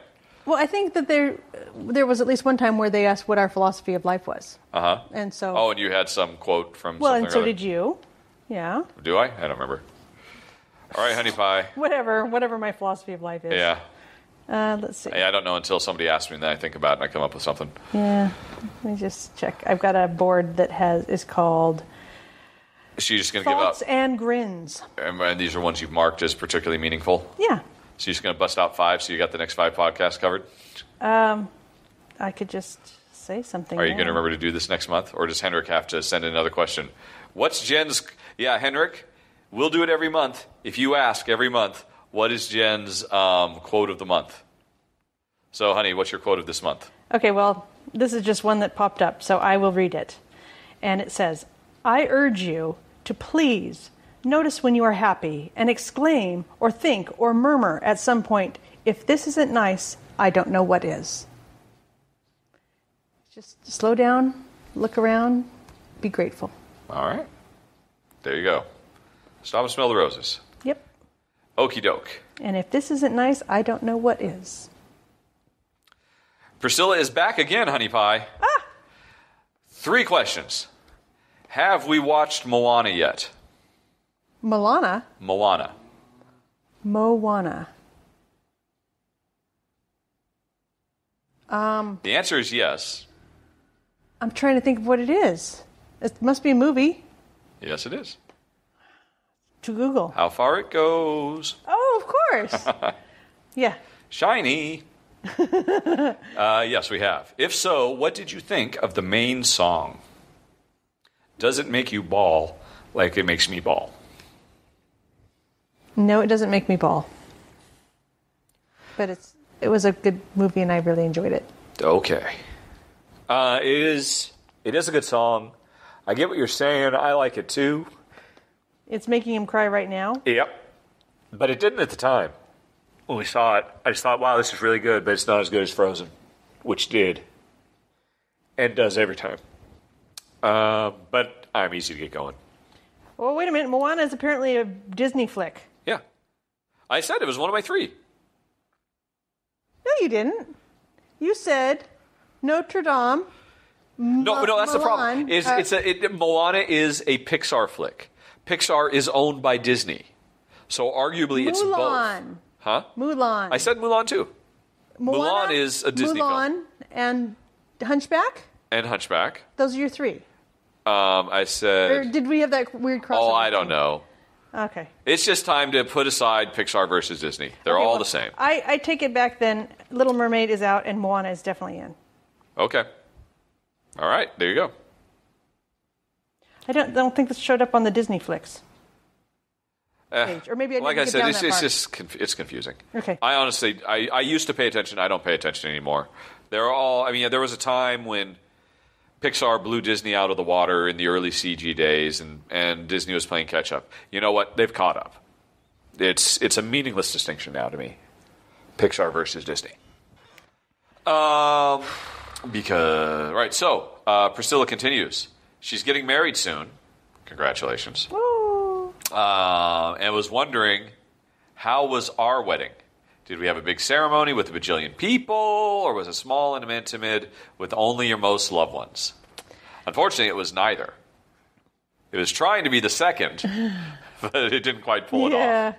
Well, I think that there was at least one time where they asked what our philosophy of life was. Uh-huh. And so... Oh, and you had some quote from well, something and so did you. Yeah. Do I? I don't remember. All right, honey pie. Whatever my philosophy of life is. Yeah. Let's see. I don't know until somebody asks me, and then I think about it, and I come up with something. Yeah. Let me just check. I've got a board that is called... Is she just going to give up? Thoughts and Grins. And these are ones you've marked as particularly meaningful? Yeah. So you're just going to bust out 5, so you got the next 5 podcasts covered? I could just say something. Are you going to remember to do this next month? Or does Henrik have to send in another question? What's Jen's... Yeah, Henrik, we'll do it every month. If you ask every month, what is Jen's quote of the month? So, honey, what's your quote of this month? Okay, well, this is just one that popped up, so I will read it. And it says, I urge you to please notice when you are happy and exclaim or think or murmur at some point, if this isn't nice, I don't know what is. Just slow down, look around, be grateful. All right. There you go. Stop and smell the roses. Yep. Okie doke. And if this isn't nice, I don't know what is. Priscilla is back again, honey pie. 3 questions. Have we watched Moana yet? Moana? Moana. Moana. The answer is yes. I'm trying to think of what it is. It must be a movie. Yes, it is. To Google. How far it goes. Oh, of course. Yeah. Shiny. Yes, we have. If so, what did you think of the main song? Does it make you bawl like it makes me bawl? No, it doesn't make me bawl. But it was a good movie and I really enjoyed it. Okay. It is a good song. I get what you're saying. I like it too. It's making him cry right now? Yep. But it didn't at the time. When we saw it, I just thought, wow, this is really good, but it's not as good as Frozen, which did. And does every time. But I'm easy to get going. Well, wait a minute. Moana is apparently a Disney flick. Yeah. I said it was one of my 3. No, you didn't. You said Notre Dame. No, that's the problem. Moana is a Pixar flick. Pixar is owned by Disney. So arguably it's both. Mulan. Huh? Mulan. I said Mulan too. Moana, Mulan is a Disney Mulan film. And Hunchback? And Hunchback. Those are your 3. I said... Or did we have that weird crossover? Oh, I don't know. Okay. It's just time to put aside Pixar versus Disney. They're all the same. I take it back then. Little Mermaid is out and Moana is definitely in. Okay. All right. There you go. I don't think this showed up on the Disney flicks page. Or maybe I didn't like I get said, down it's that far. just it's confusing. Okay. I honestly, I used to pay attention. I don't pay attention anymore. They're all. I mean, there was a time when Pixar blew Disney out of the water in the early CG days, and Disney was playing catch up. You know what? They've caught up. It's a meaningless distinction now to me. Pixar versus Disney. So Priscilla continues. She's getting married soon. Congratulations. Woo. And was wondering, how was our wedding? Did we have a big ceremony with a bajillion people, or was it small and intimate with only your most loved ones? Unfortunately, it was neither. It was trying to be the second, but it didn't quite pull it off. Yeah.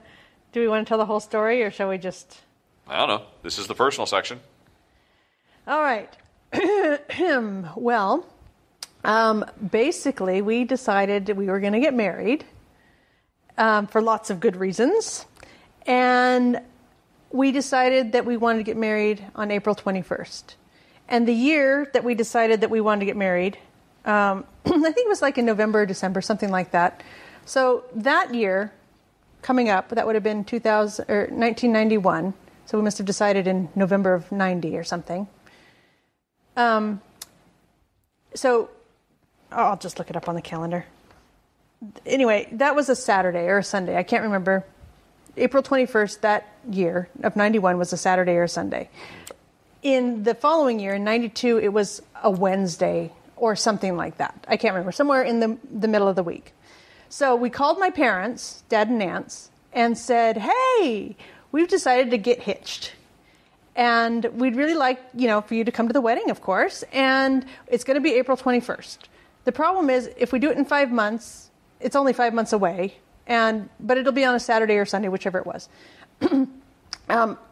Do we want to tell the whole story, or shall we just... I don't know. This is the personal section. All right. Well, basically, we decided that we were going to get married for lots of good reasons. And we decided that we wanted to get married on April 21st. And the year that we decided that we wanted to get married, I think it was like in November, December, something like that. So that year coming up, that would have been 1991. So we must have decided in November of 90 or something. So I'll just look it up on the calendar. Anyway, that was a Saturday or a Sunday. I can't remember. April 21st that year of 91 was a Saturday or a Sunday. in the following year, in 92, it was a Wednesday or something like that. I can't remember. Somewhere in the middle of the week. So we called my parents, Dad and Nance, and said, hey, we've decided to get hitched. And we'd really like, for you to come to the wedding, of course. And it's going to be April 21st. The problem is, if we do it in 5 months, it's only 5 months away. But it'll be on a Saturday or Sunday, whichever it was.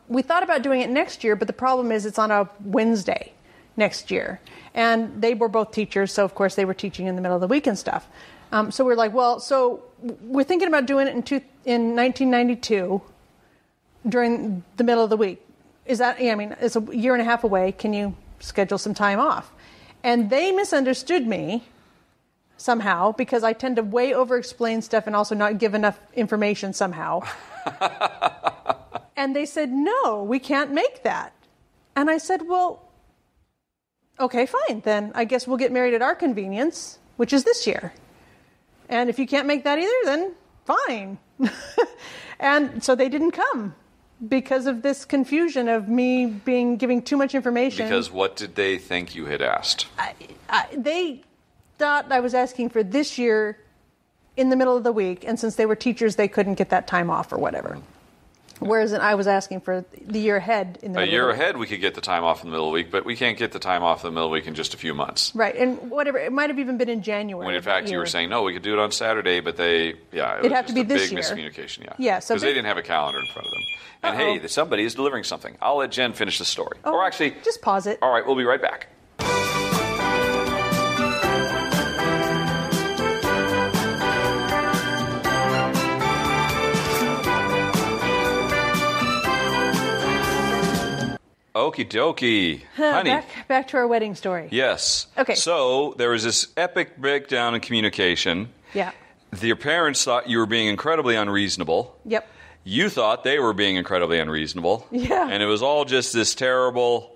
We thought about doing it next year, but the problem is it's on a Wednesday next year. And they were both teachers, so of course they were teaching in the middle of the week and stuff. So we're like, so we're thinking about doing it in 1992 during the middle of the week. It's a year and a half away. Can you schedule some time off? And they misunderstood me somehow because I tend to way over-explain stuff and also not give enough information somehow. And they said, no, we can't make that. And I said, well, okay, fine. Then I guess we'll get married at our convenience, which is this year. And if you can't make that either, then fine. And so they didn't come because of this confusion of me giving too much information. Because what did they think you had asked? They thought I was asking for this year in the middle of the week, and since they were teachers, they couldn't get that time off or whatever. Whereas I was asking for the year ahead. In the a year ahead, we could get the time off in the middle of the week, but we can't get the time off in the middle of the week in just a few months. Right, and whatever, it might have even been in January. When in fact you were saying, no, we could do it on Saturday, but it'd have to be this year. Big miscommunication, yeah. Yeah, because they didn't have a calendar in front of them. And hey, somebody is delivering something. I'll let Jen finish the story. Oh, or actually... just pause it. All right, we'll be right back. Okie dokie. Honey. Back to our wedding story. Yes. Okay. So there was this epic breakdown in communication. Yeah. Your parents thought you were being incredibly unreasonable. Yep. You thought they were being incredibly unreasonable. Yeah. And it was all just this terrible,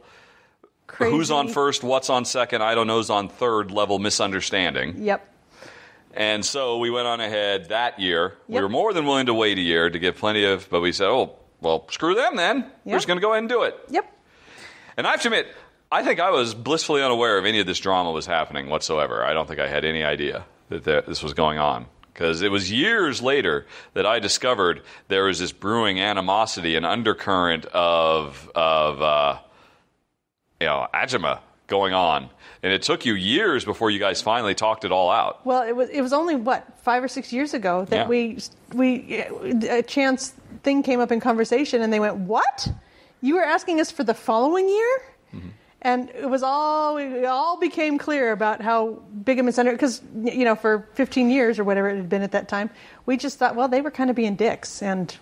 crazy, who's on first, what's on second, I don't know's on third level misunderstanding. Yep. And so we went on ahead that year. Yep. We were more than willing to wait a year to get plenty of, but we said, screw them then. Yep. We're just going to go ahead and do it. Yep. And I have to admit, I think I was blissfully unaware of any of this drama was happening whatsoever. I don't think I had any idea that this was going on. Because it was years later that I discovered there was this brewing animosity, an undercurrent of agima going on. And it took you years before you guys finally talked it all out. Well, it was only, 5 or 6 years ago that a chance thing came up in conversation and they went, what? You were asking us for the following year? Mm-hmm. And it all became clear about how big a misunderstanding, because, for 15 years or whatever it had been at that time, we just thought, well, they were kind of being dicks and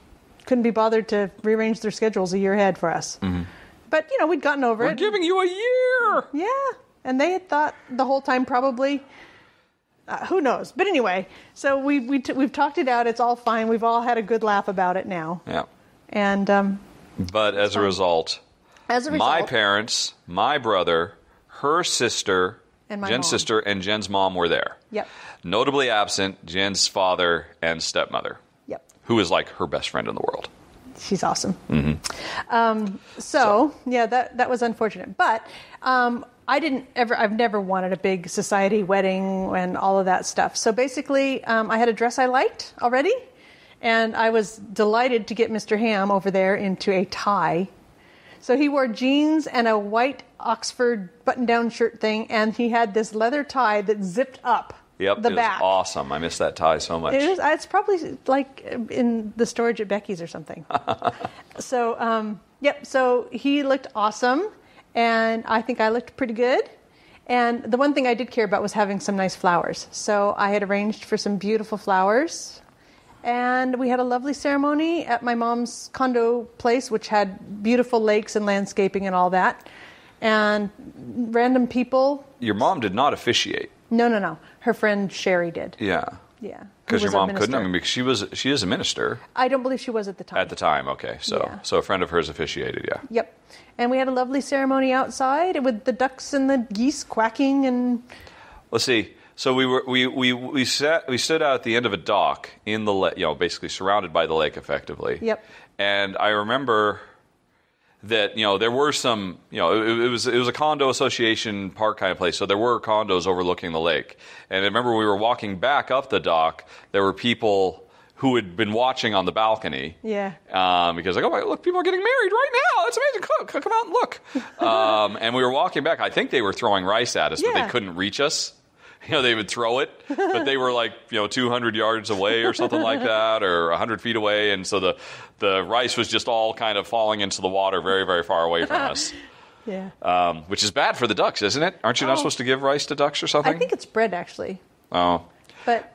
couldn't be bothered to rearrange their schedules a year ahead for us. Mm-hmm. But, we'd gotten over it. We're giving you a year! Yeah. And they had thought the whole time probably, who knows? But anyway, so we've talked it out. It's all fine. We've all had a good laugh about it now. Yeah. And but as a result, my parents, my brother, her sister, and Jen's mom. sister, and Jen's mom were there. Yep. Notably absent, Jen's father and stepmother. Yep. Who is like her best friend in the world. She's awesome. Mm-hmm. That was unfortunate. But I've never wanted a big society wedding and all of that stuff. So basically, I had a dress I liked already. And I was delighted to get Mr. Ham over there into a tie. So he wore jeans and a white Oxford button-down shirt thing, and he had this leather tie that zipped up the back. It was awesome. I miss that tie so much. It's probably like in the storage at Becky's or something. So he looked awesome, and I think I looked pretty good. And the one thing I did care about was having some nice flowers. So I had arranged for some beautiful flowers. And we had a lovely ceremony at my mom's condo place, which had beautiful lakes and landscaping and all that. And random people. Your mom did not officiate. No. Her friend Sherry did. Yeah. Yeah. Because your mom couldn't. I mean, because she is a minister. I don't believe she was at the time. At the time, okay. So a friend of hers officiated, yeah. Yep. And we had a lovely ceremony outside with the ducks and the geese quacking and. Let's see. So we stood out at the end of a dock in the lake, basically surrounded by the lake, effectively. Yep. And I remember that there were some it was a condo association park kind of place, so there were condos overlooking the lake. And I remember when we were walking back up the dock, there were people who had been watching on the balcony. Yeah. Because like, oh my, look, people are getting married right now. That's amazing. Come out and look. And we were walking back. I think they were throwing rice at us, but they couldn't reach us. They would throw it, but they were like 200 yards away or something like that, or 100 feet away, and so the rice was just all kind of falling into the water very, very far away from us. Yeah. Which is bad for the ducks, isn't it? Aren't you not supposed to give rice to ducks or something? I think it's bread, actually. Oh. But...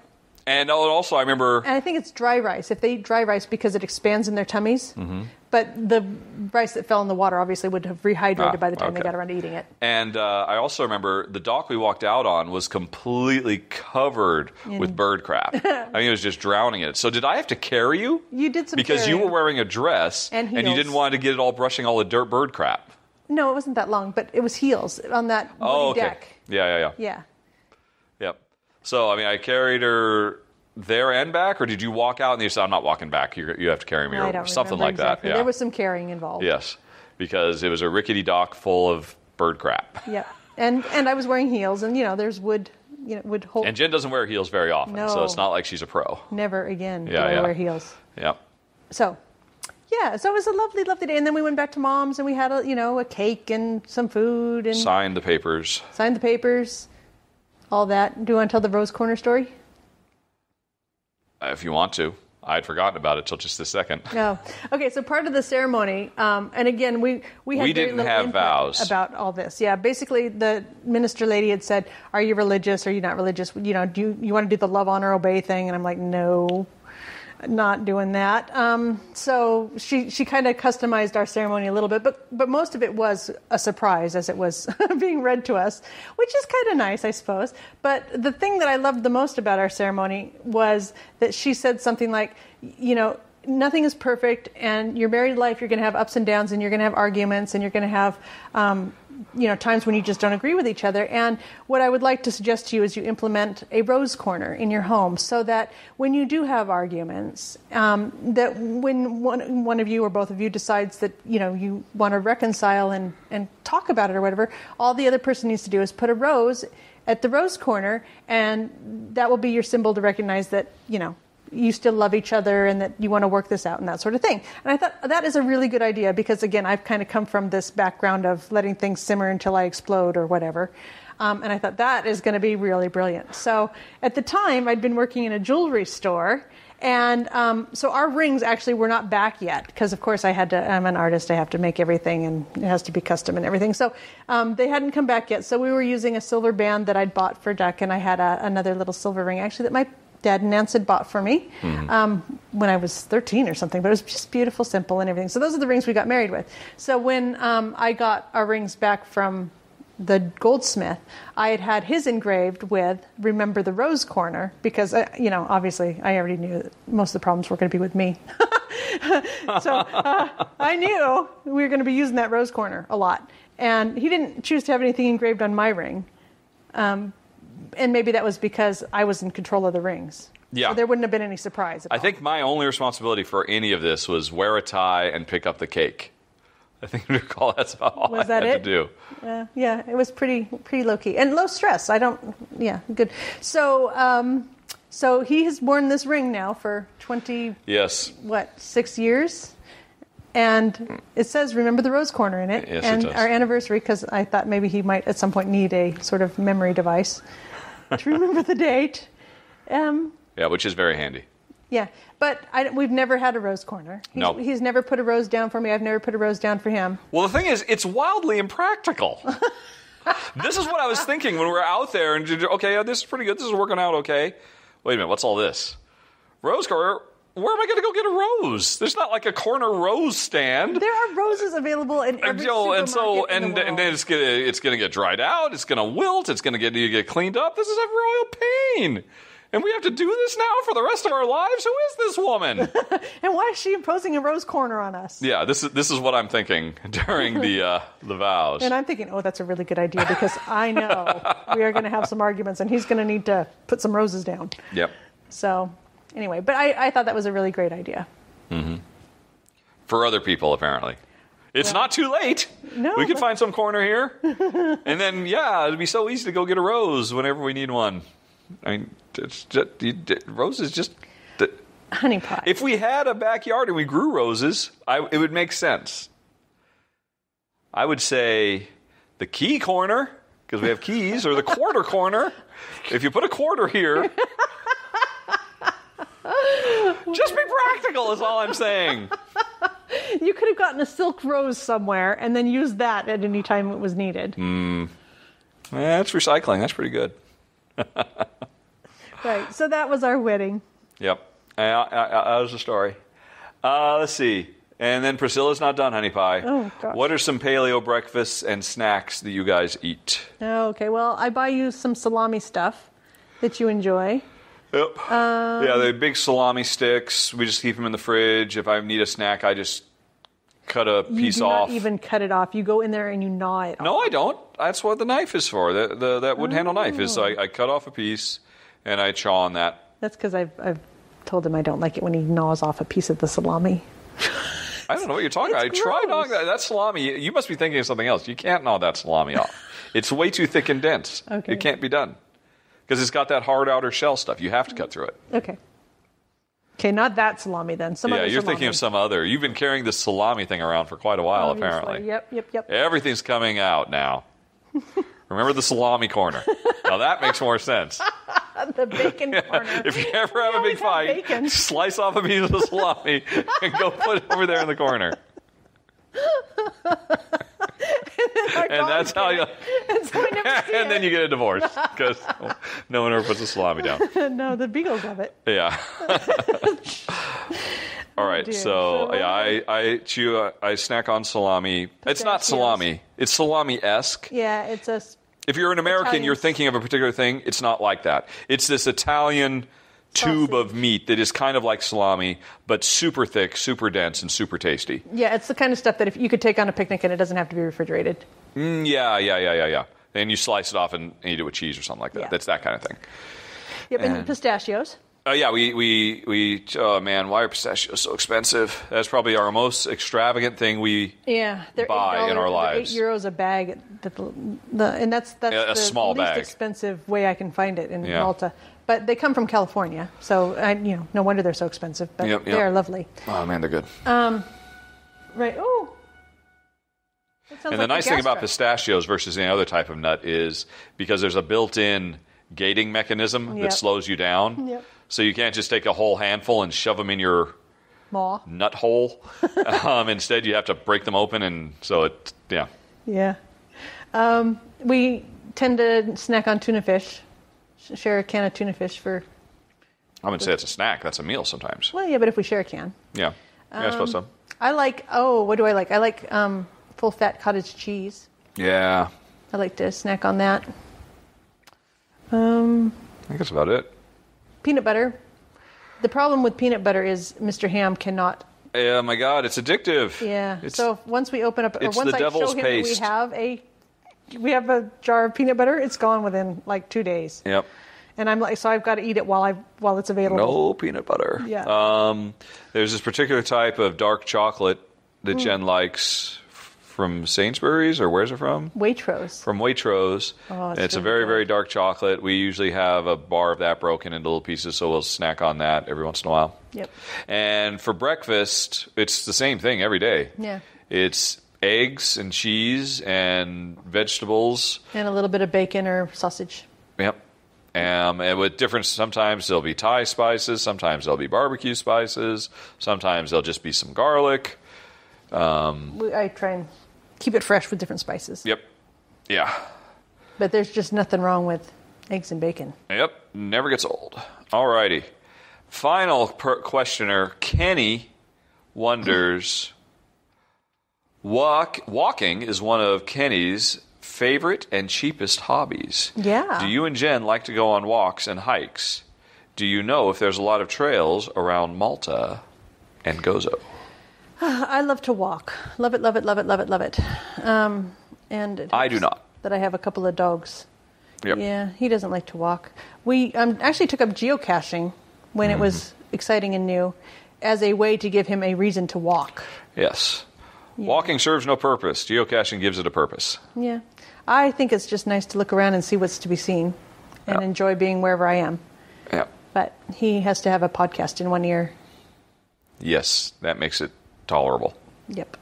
And also, I remember... And I think it's dry rice. If they eat dry rice because it expands in their tummies. Mm-hmm. But the rice that fell in the water obviously would have rehydrated by the time they got around to eating it. And I also remember the dock we walked out on was completely covered with bird crap. I mean, it was just drowning in it. So did I have to carry you? You did some because carrying. You were wearing a dress and you didn't want to get it all brushing all the bird crap. No, it wasn't that long, but it was heels on that woody deck. Yeah. Yep. So, I mean, I carried her there and back, or did you walk out and you said, I'm not walking back, you have to carry me, or something like exactly. that? Yeah. There was some carrying involved. Yes, because it was a rickety dock full of bird crap. Yeah, and I was wearing heels, and there's wood, would hold. And Jen doesn't wear heels very often, so it's not like she's a pro. Never again will I wear heels. Yeah. So it was a lovely, lovely day, and then we went back to Mom's, and we had a cake and some food, and signed the papers, all that. Do you want to tell the Rose Corner story? If you want to. I'd forgotten about it till just a second. Oh, okay. So part of the ceremony, and again, we had didn't have vows about all this. Yeah, basically, the minister lady had said, "Are you religious? Are you not religious? Do you want to do the love, honor, obey thing?" And I'm like, "No, not doing that." So she kind of customized our ceremony a little bit, but most of it was a surprise as it was being read to us, which is kind of nice, I suppose. But the thing that I loved the most about our ceremony was that she said something like, nothing is perfect, and your married life, you're going to have ups and downs, and you're going to have arguments, and you're going to have times when you just don't agree with each other. And what I would like to suggest to you is you implement a rose corner in your home, so that when you do have arguments, that when one of you or both of you decides that you want to reconcile and talk about it or whatever, all the other person needs to do is put a rose at the rose corner, and that will be your symbol to recognize that you still love each other and that you want to work this out and that sort of thing. And I thought that is a really good idea because, again, I've kind of come from this background of letting things simmer until I explode or whatever. And I thought that is going to be really brilliant. So at the time, I'd been working in a jewelry store. And so our rings actually were not back yet because, of course, I'm an artist. I have to make everything and it has to be custom and everything. So they hadn't come back yet. So we were using a silver band that I'd bought for Duck, and I had another little silver ring actually that my Dad and Nance had bought for me when I was 13 or something, but it was just beautiful, simple, and everything. So those are the rings we got married with. So when I got our rings back from the goldsmith, I had his engraved with "Remember the Rose Corner" because, obviously I already knew that most of the problems were going to be with me. So I knew we were going to be using that rose corner a lot. And he didn't choose to have anything engraved on my ring. And maybe that was because I was in control of the rings. Yeah. So there wouldn't have been any surprise. I think my only responsibility for any of this was wear a tie and pick up the cake. I think I recall that's about all I had to do. Yeah, it was pretty low key and low stress. Good. So he has worn this ring now for 6 years? And it says, "Remember the Rose Corner" in it. Yes, and it does. Our anniversary, because I thought maybe he might at some point need a sort of memory device to remember the date. Which is very handy. Yeah, but we've never had a rose corner. He's never put a rose down for me. I've never put a rose down for him. Well, the thing is, it's wildly impractical. This is what I was thinking when we were out there. And, okay, this is pretty good. This is working out okay. Wait a minute, what's all this? Rose corner? Where am I going to go get a rose? There's not like a corner rose stand. There are roses available in every supermarket in the world. And then it's going to get dried out. It's going to wilt. It's going to get cleaned up. This is a royal pain. And we have to do this now for the rest of our lives? Who is this woman? And why is she imposing a rose corner on us? Yeah, this is what I'm thinking during the vows. And I'm thinking, that's a really good idea because I know we are going to have some arguments and he's going to need to put some roses down. Yep. So anyway, but I thought that was a really great idea. Mm-hmm. For other people, apparently. It's not too late. No, we could find some corner here. And then, it'd be so easy to go get a rose whenever we need one. I mean, rose is just... honey pot. If we had a backyard and we grew roses, it would make sense. I would say the key corner, because we have keys, or the quarter corner. If you put a quarter here... just be practical is all I'm saying. You could have gotten a silk rose somewhere and then used that at any time it was needed. That's recycling. That's pretty good. Right. So that was our wedding. Yep. That was the story. Let's see. And then Priscilla's not done, honey pie. Oh, gosh. What are some paleo breakfasts and snacks that you guys eat? Oh, okay. Well, I buy you some salami stuff that you enjoy. Yep. The big salami sticks. We just keep them in the fridge. If I need a snack, I just cut a piece off. You do not even cut it off. You go in there and you gnaw it off. No, I don't. That's what the knife is for. That wooden handle knife is. So I cut off a piece and I chaw on that. That's because I've told him I don't like it when he gnaws off a piece of the salami. I don't know what you're talking about. I tried gnawing that. That salami, you must be thinking of something else. You can't gnaw that salami off. It's way too thick and dense. Okay. It can't be done. Because it's got that hard outer shell stuff. You have to cut through it. Okay. Okay, not that salami then. Some other you're salami. thinking of some other. You've been carrying this salami thing around for quite a while, apparently. Yep. Everything's coming out now. Remember the salami corner. Now that makes more sense. The bacon corner. If you ever have a big fight, slice off a piece of the salami and go put it over there in the corner. And that's how you... and then you get a divorce because no one ever puts a salami down. No, the Beagles love it. Yeah. All right, I snack on salami. It's not salami. It's salami-esque. Yeah, it's a... If you're an American, you're thinking of a particular thing. It's not like that. It's this Italian tube of meat that is kind of like salami, but super thick, super dense, and super tasty. Yeah, it's the kind of stuff that if you could take on a picnic and it doesn't have to be refrigerated. Yeah. And you slice it off and eat it with cheese or something like that. Yeah. That's that kind of thing. Yep, and pistachios. Oh, yeah, oh, man, why are pistachios so expensive? That's probably our most extravagant thing we buy in our lives. €8 a bag. And that's the small least bag. Expensive way I can find it in Malta. But they come from California, so no wonder they're so expensive. But they are lovely. Oh, man, they're good. Right. Oh. And the nice thing about pistachios versus any other type of nut is because there's a built-in gating mechanism that slows you down. Yep. So you can't just take a whole handful and shove them in your nut hole. Instead, you have to break them open, and so Yeah. We tend to snack on tuna fish. Share a can of tuna fish for... I wouldn't say it's a snack. That's a meal sometimes. Well, yeah, but if we share a can. Yeah. I suppose so. I like... Oh, what do I like? I like full-fat cottage cheese. Yeah. I like to snack on that. I think that's about it. Peanut butter. The problem with peanut butter is Mr. Ham cannot... Oh, my God. It's addictive. Yeah. So once we open up... Or once the devil's paste. That we have a jar of peanut butter, it's gone within like 2 days. Yep. And I'm like, so I've got to eat it while it's available. No peanut butter. Yeah. There's this particular type of dark chocolate that Jen likes from Sainsbury's, or where's it from? Waitrose. From Waitrose. Oh, it's a very, very dark chocolate. We usually have a bar of that broken into little pieces, so we'll snack on that every once in a while. Yep. And for breakfast, it's the same thing every day. Yeah. It's eggs and cheese and vegetables. And a little bit of bacon or sausage. Yep. And with different, sometimes there'll be Thai spices, sometimes there'll be barbecue spices, sometimes there'll just be some garlic. I try and keep it fresh with different spices. Yep. Yeah. But there's just nothing wrong with eggs and bacon. Yep. Never gets old. All righty. Final questioner, Kenny, wonders... Walking is one of Kenny's favorite and cheapest hobbies. Yeah. Do you and Jen like to go on walks and hikes? Do you know if there's a lot of trails around Malta and Gozo? I love to walk. Love it, love it, love it, love it, love it. And I do not. That I have a couple of dogs. Yep. Yeah, he doesn't like to walk. We actually took up geocaching when it was exciting and new as a way to give him a reason to walk. Yes. Walking serves no purpose. Geocaching gives it a purpose. Yeah. I think it's just nice to look around and see what's to be seen and enjoy being wherever I am. Yeah. But he has to have a podcast in one ear. Yes, that makes it tolerable. Yep.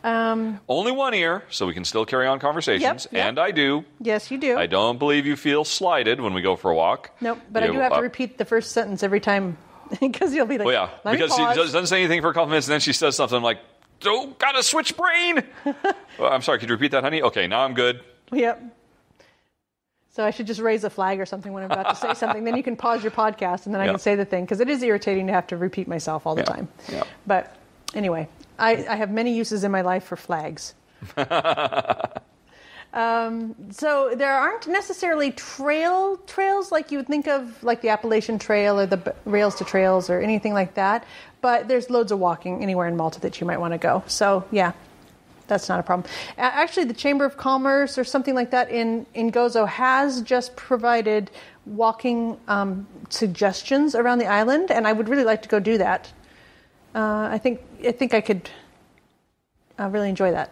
Only one ear, so we can still carry on conversations. Yep. And I do. Yes, you do. I don't believe you feel slighted when we go for a walk. Nope, but I do have to repeat the first sentence every time because you'll be like, well, yeah, let me because she pause. doesn't say anything for a couple minutes, and then she says something like, "Oh, gotta switch brain." Well, I'm sorry, could you repeat that, honey? Okay, now I'm good. Yep. So I should just raise a flag or something when I'm about to say something. Then you can pause your podcast, and then I can say the thing, because it is irritating to have to repeat myself all the time. Yeah. But anyway, I have many uses in my life for flags. So there aren't necessarily trails like you would think of, like the Appalachian Trail or the Rails to Trails or anything like that. But there's loads of walking anywhere in Malta that you might want to go. So yeah, that's not a problem. Actually, the Chamber of Commerce or something like that in Gozo has just provided walking suggestions around the island, and I would really like to go do that. I think I could really enjoy that.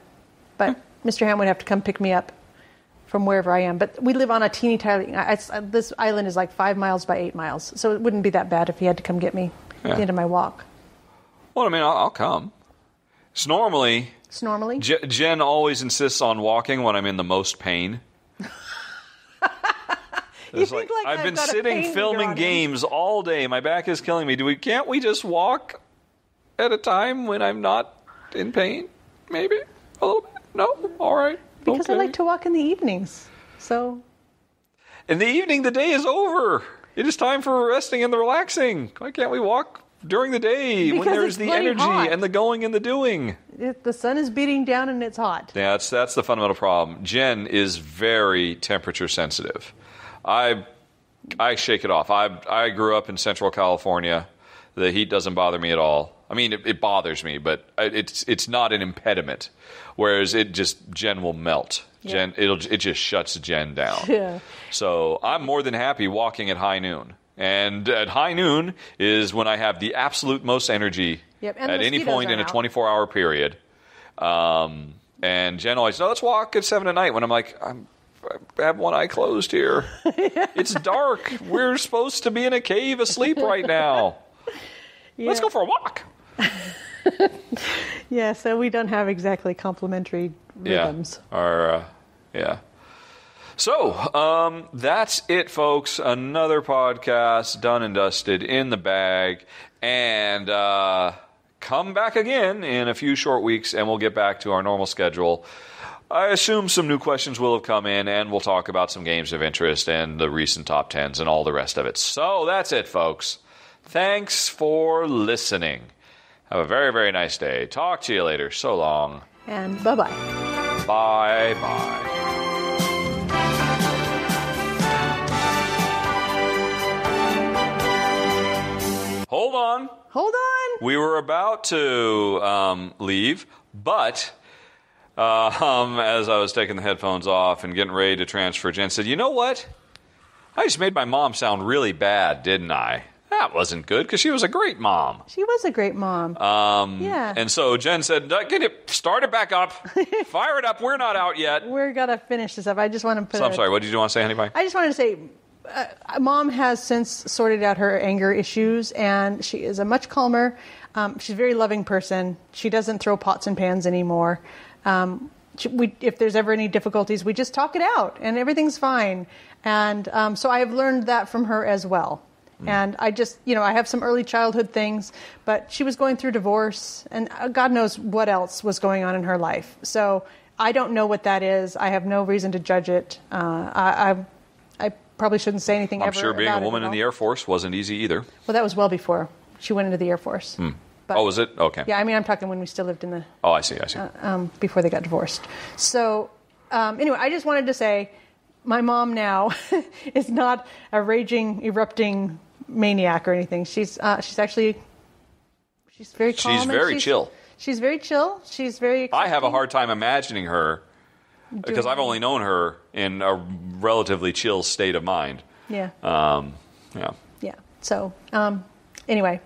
But Mr. Ham would have to come pick me up from wherever I am. But we live on a teeny tiny... this island is like 5 miles by 8 miles, so it wouldn't be that bad if he had to come get me at the end of my walk. Well, I mean, I'll come. It's normally... Jen always insists on walking when I'm in the most pain. It's like I've been sitting filming games all day. My back is killing me. Can't we just walk at a time when I'm not in pain? Maybe a little bit. No, all right. Because I like to walk in the evenings. So in the evening, the day is over. It is time for resting and the relaxing. Why can't we walk during the day when there's the energy and the going and the doing? The sun is beating down and it's hot. Yeah, that's the fundamental problem. Jen is very temperature sensitive. I shake it off. I grew up in Central California. The heat doesn't bother me at all. I mean, it bothers me, but it's not an impediment. Whereas Jen will melt. Yeah. It just shuts Jen down. Yeah. So I'm more than happy walking at high noon. And at high noon is when I have the absolute most energy at any point in a 24-hour period. And Jen always, no, let's walk at 7 at night. When I'm like, I have one eye closed here. It's dark. We're supposed to be in a cave asleep right now. Yeah. Let's go for a walk. Yeah, so we don't have exactly complementary rhythms. Yeah. So, that's it, folks. Another podcast done and dusted in the bag. And come back again in a few short weeks, and we'll get back to our normal schedule. I assume some new questions will have come in, and we'll talk about some games of interest and the recent top 10s and all the rest of it. So that's it, folks. Thanks for listening. Have a very, very nice day. Talk to you later. So long. And bye-bye. Bye-bye. Hold on. We were about to leave, but as I was taking the headphones off and getting ready to transfer, Jen said, you know what? I just made my mom sound really bad, didn't I? That wasn't good, because she was a great mom. She was a great mom. Yeah. And so Jen said, can you start it back up? Fire it up. We're not out yet. We're going to finish this up. I just want to put I'm sorry. What did you want to say, honey pie? I just wanted to say, Mom has since sorted out her anger issues, and she is a much calmer. She's a very loving person. She doesn't throw pots and pans anymore. If there's ever any difficulties, we just talk it out, and everything's fine. And so I have learned that from her as well. And I just, I have some early childhood things, but she was going through divorce, and God knows what else was going on in her life. So I don't know what that is. I have no reason to judge it. I probably shouldn't say anything ever. I'm sure being a woman in the Air Force wasn't easy either. Well, that was well before she went into the Air Force. But, was it? Okay. Yeah, I mean, I'm talking when we still lived in the... Oh, I see. Before they got divorced. So, anyway, I just wanted to say my mom now is not a raging, erupting maniac or anything. She's very calm. She's very chill. She's very chill. She's very accepting. I have a hard time imagining her because I've only known her in a relatively chill state of mind. Yeah. Yeah. Yeah. So, anyway,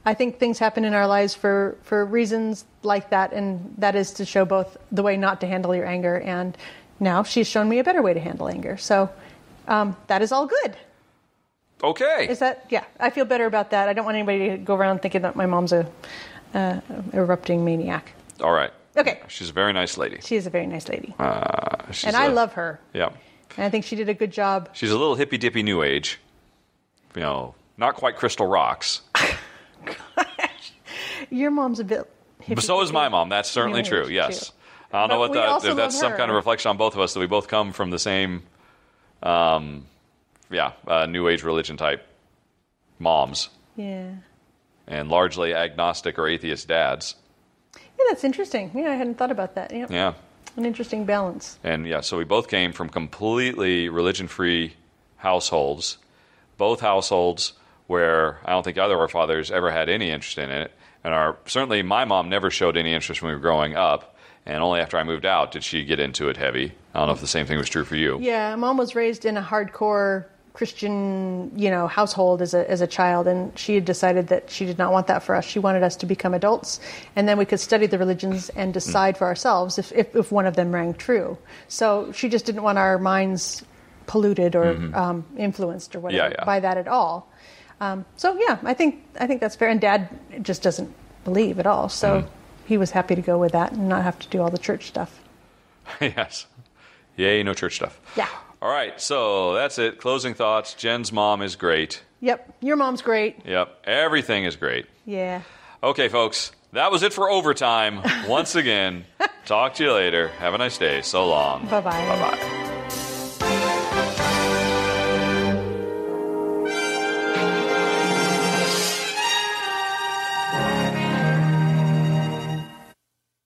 I think things happen in our lives for reasons like that, and that is to show both the way not to handle your anger, and now she's shown me a better way to handle anger. So that is all good. Okay. Is that, yeah, I feel better about that. I don't want anybody to go around thinking that my mom's a erupting maniac. All right. Okay. She's a very nice lady. She is a very nice lady. And I love her. Yeah. And I think she did a good job. She's a little hippy-dippy new age. You know, not quite Crystal Rocks. Your mom's a bit hippie. But so is my mom. That's certainly true, yes. True. I don't know But we also if that's love some her. kind of reflection on both of us, that we both come from the same, new age religion type moms. Yeah. And largely agnostic or atheist dads. Yeah, that's interesting. Yeah, I hadn't thought about that. Yep. Yeah. An interesting balance. And yeah, so we both came from completely religion-free households. Both households where I don't think either of our fathers ever had any interest in it. And certainly my mom never showed any interest when we were growing up. And only after I moved out did she get into it heavy. I don't know if the same thing was true for you. Yeah, Mom was raised in a hardcore Christian, household as a child, and she had decided that she did not want that for us. She wanted us to become adults, and then we could study the religions and decide for ourselves if one of them rang true. So she just didn't want our minds polluted or influenced or whatever by that at all. So yeah, I think that's fair. And Dad just doesn't believe at all, so he was happy to go with that and not have to do all the church stuff. Yes. Yay, no church stuff. Yeah. All right, so that's it. Closing thoughts. Jen's mom is great. Yep. Your mom's great. Yep. Everything is great. Yeah. Okay, folks. That was it for overtime. Once again, talk to you later. Have a nice day. So long. Bye-bye. Bye-bye.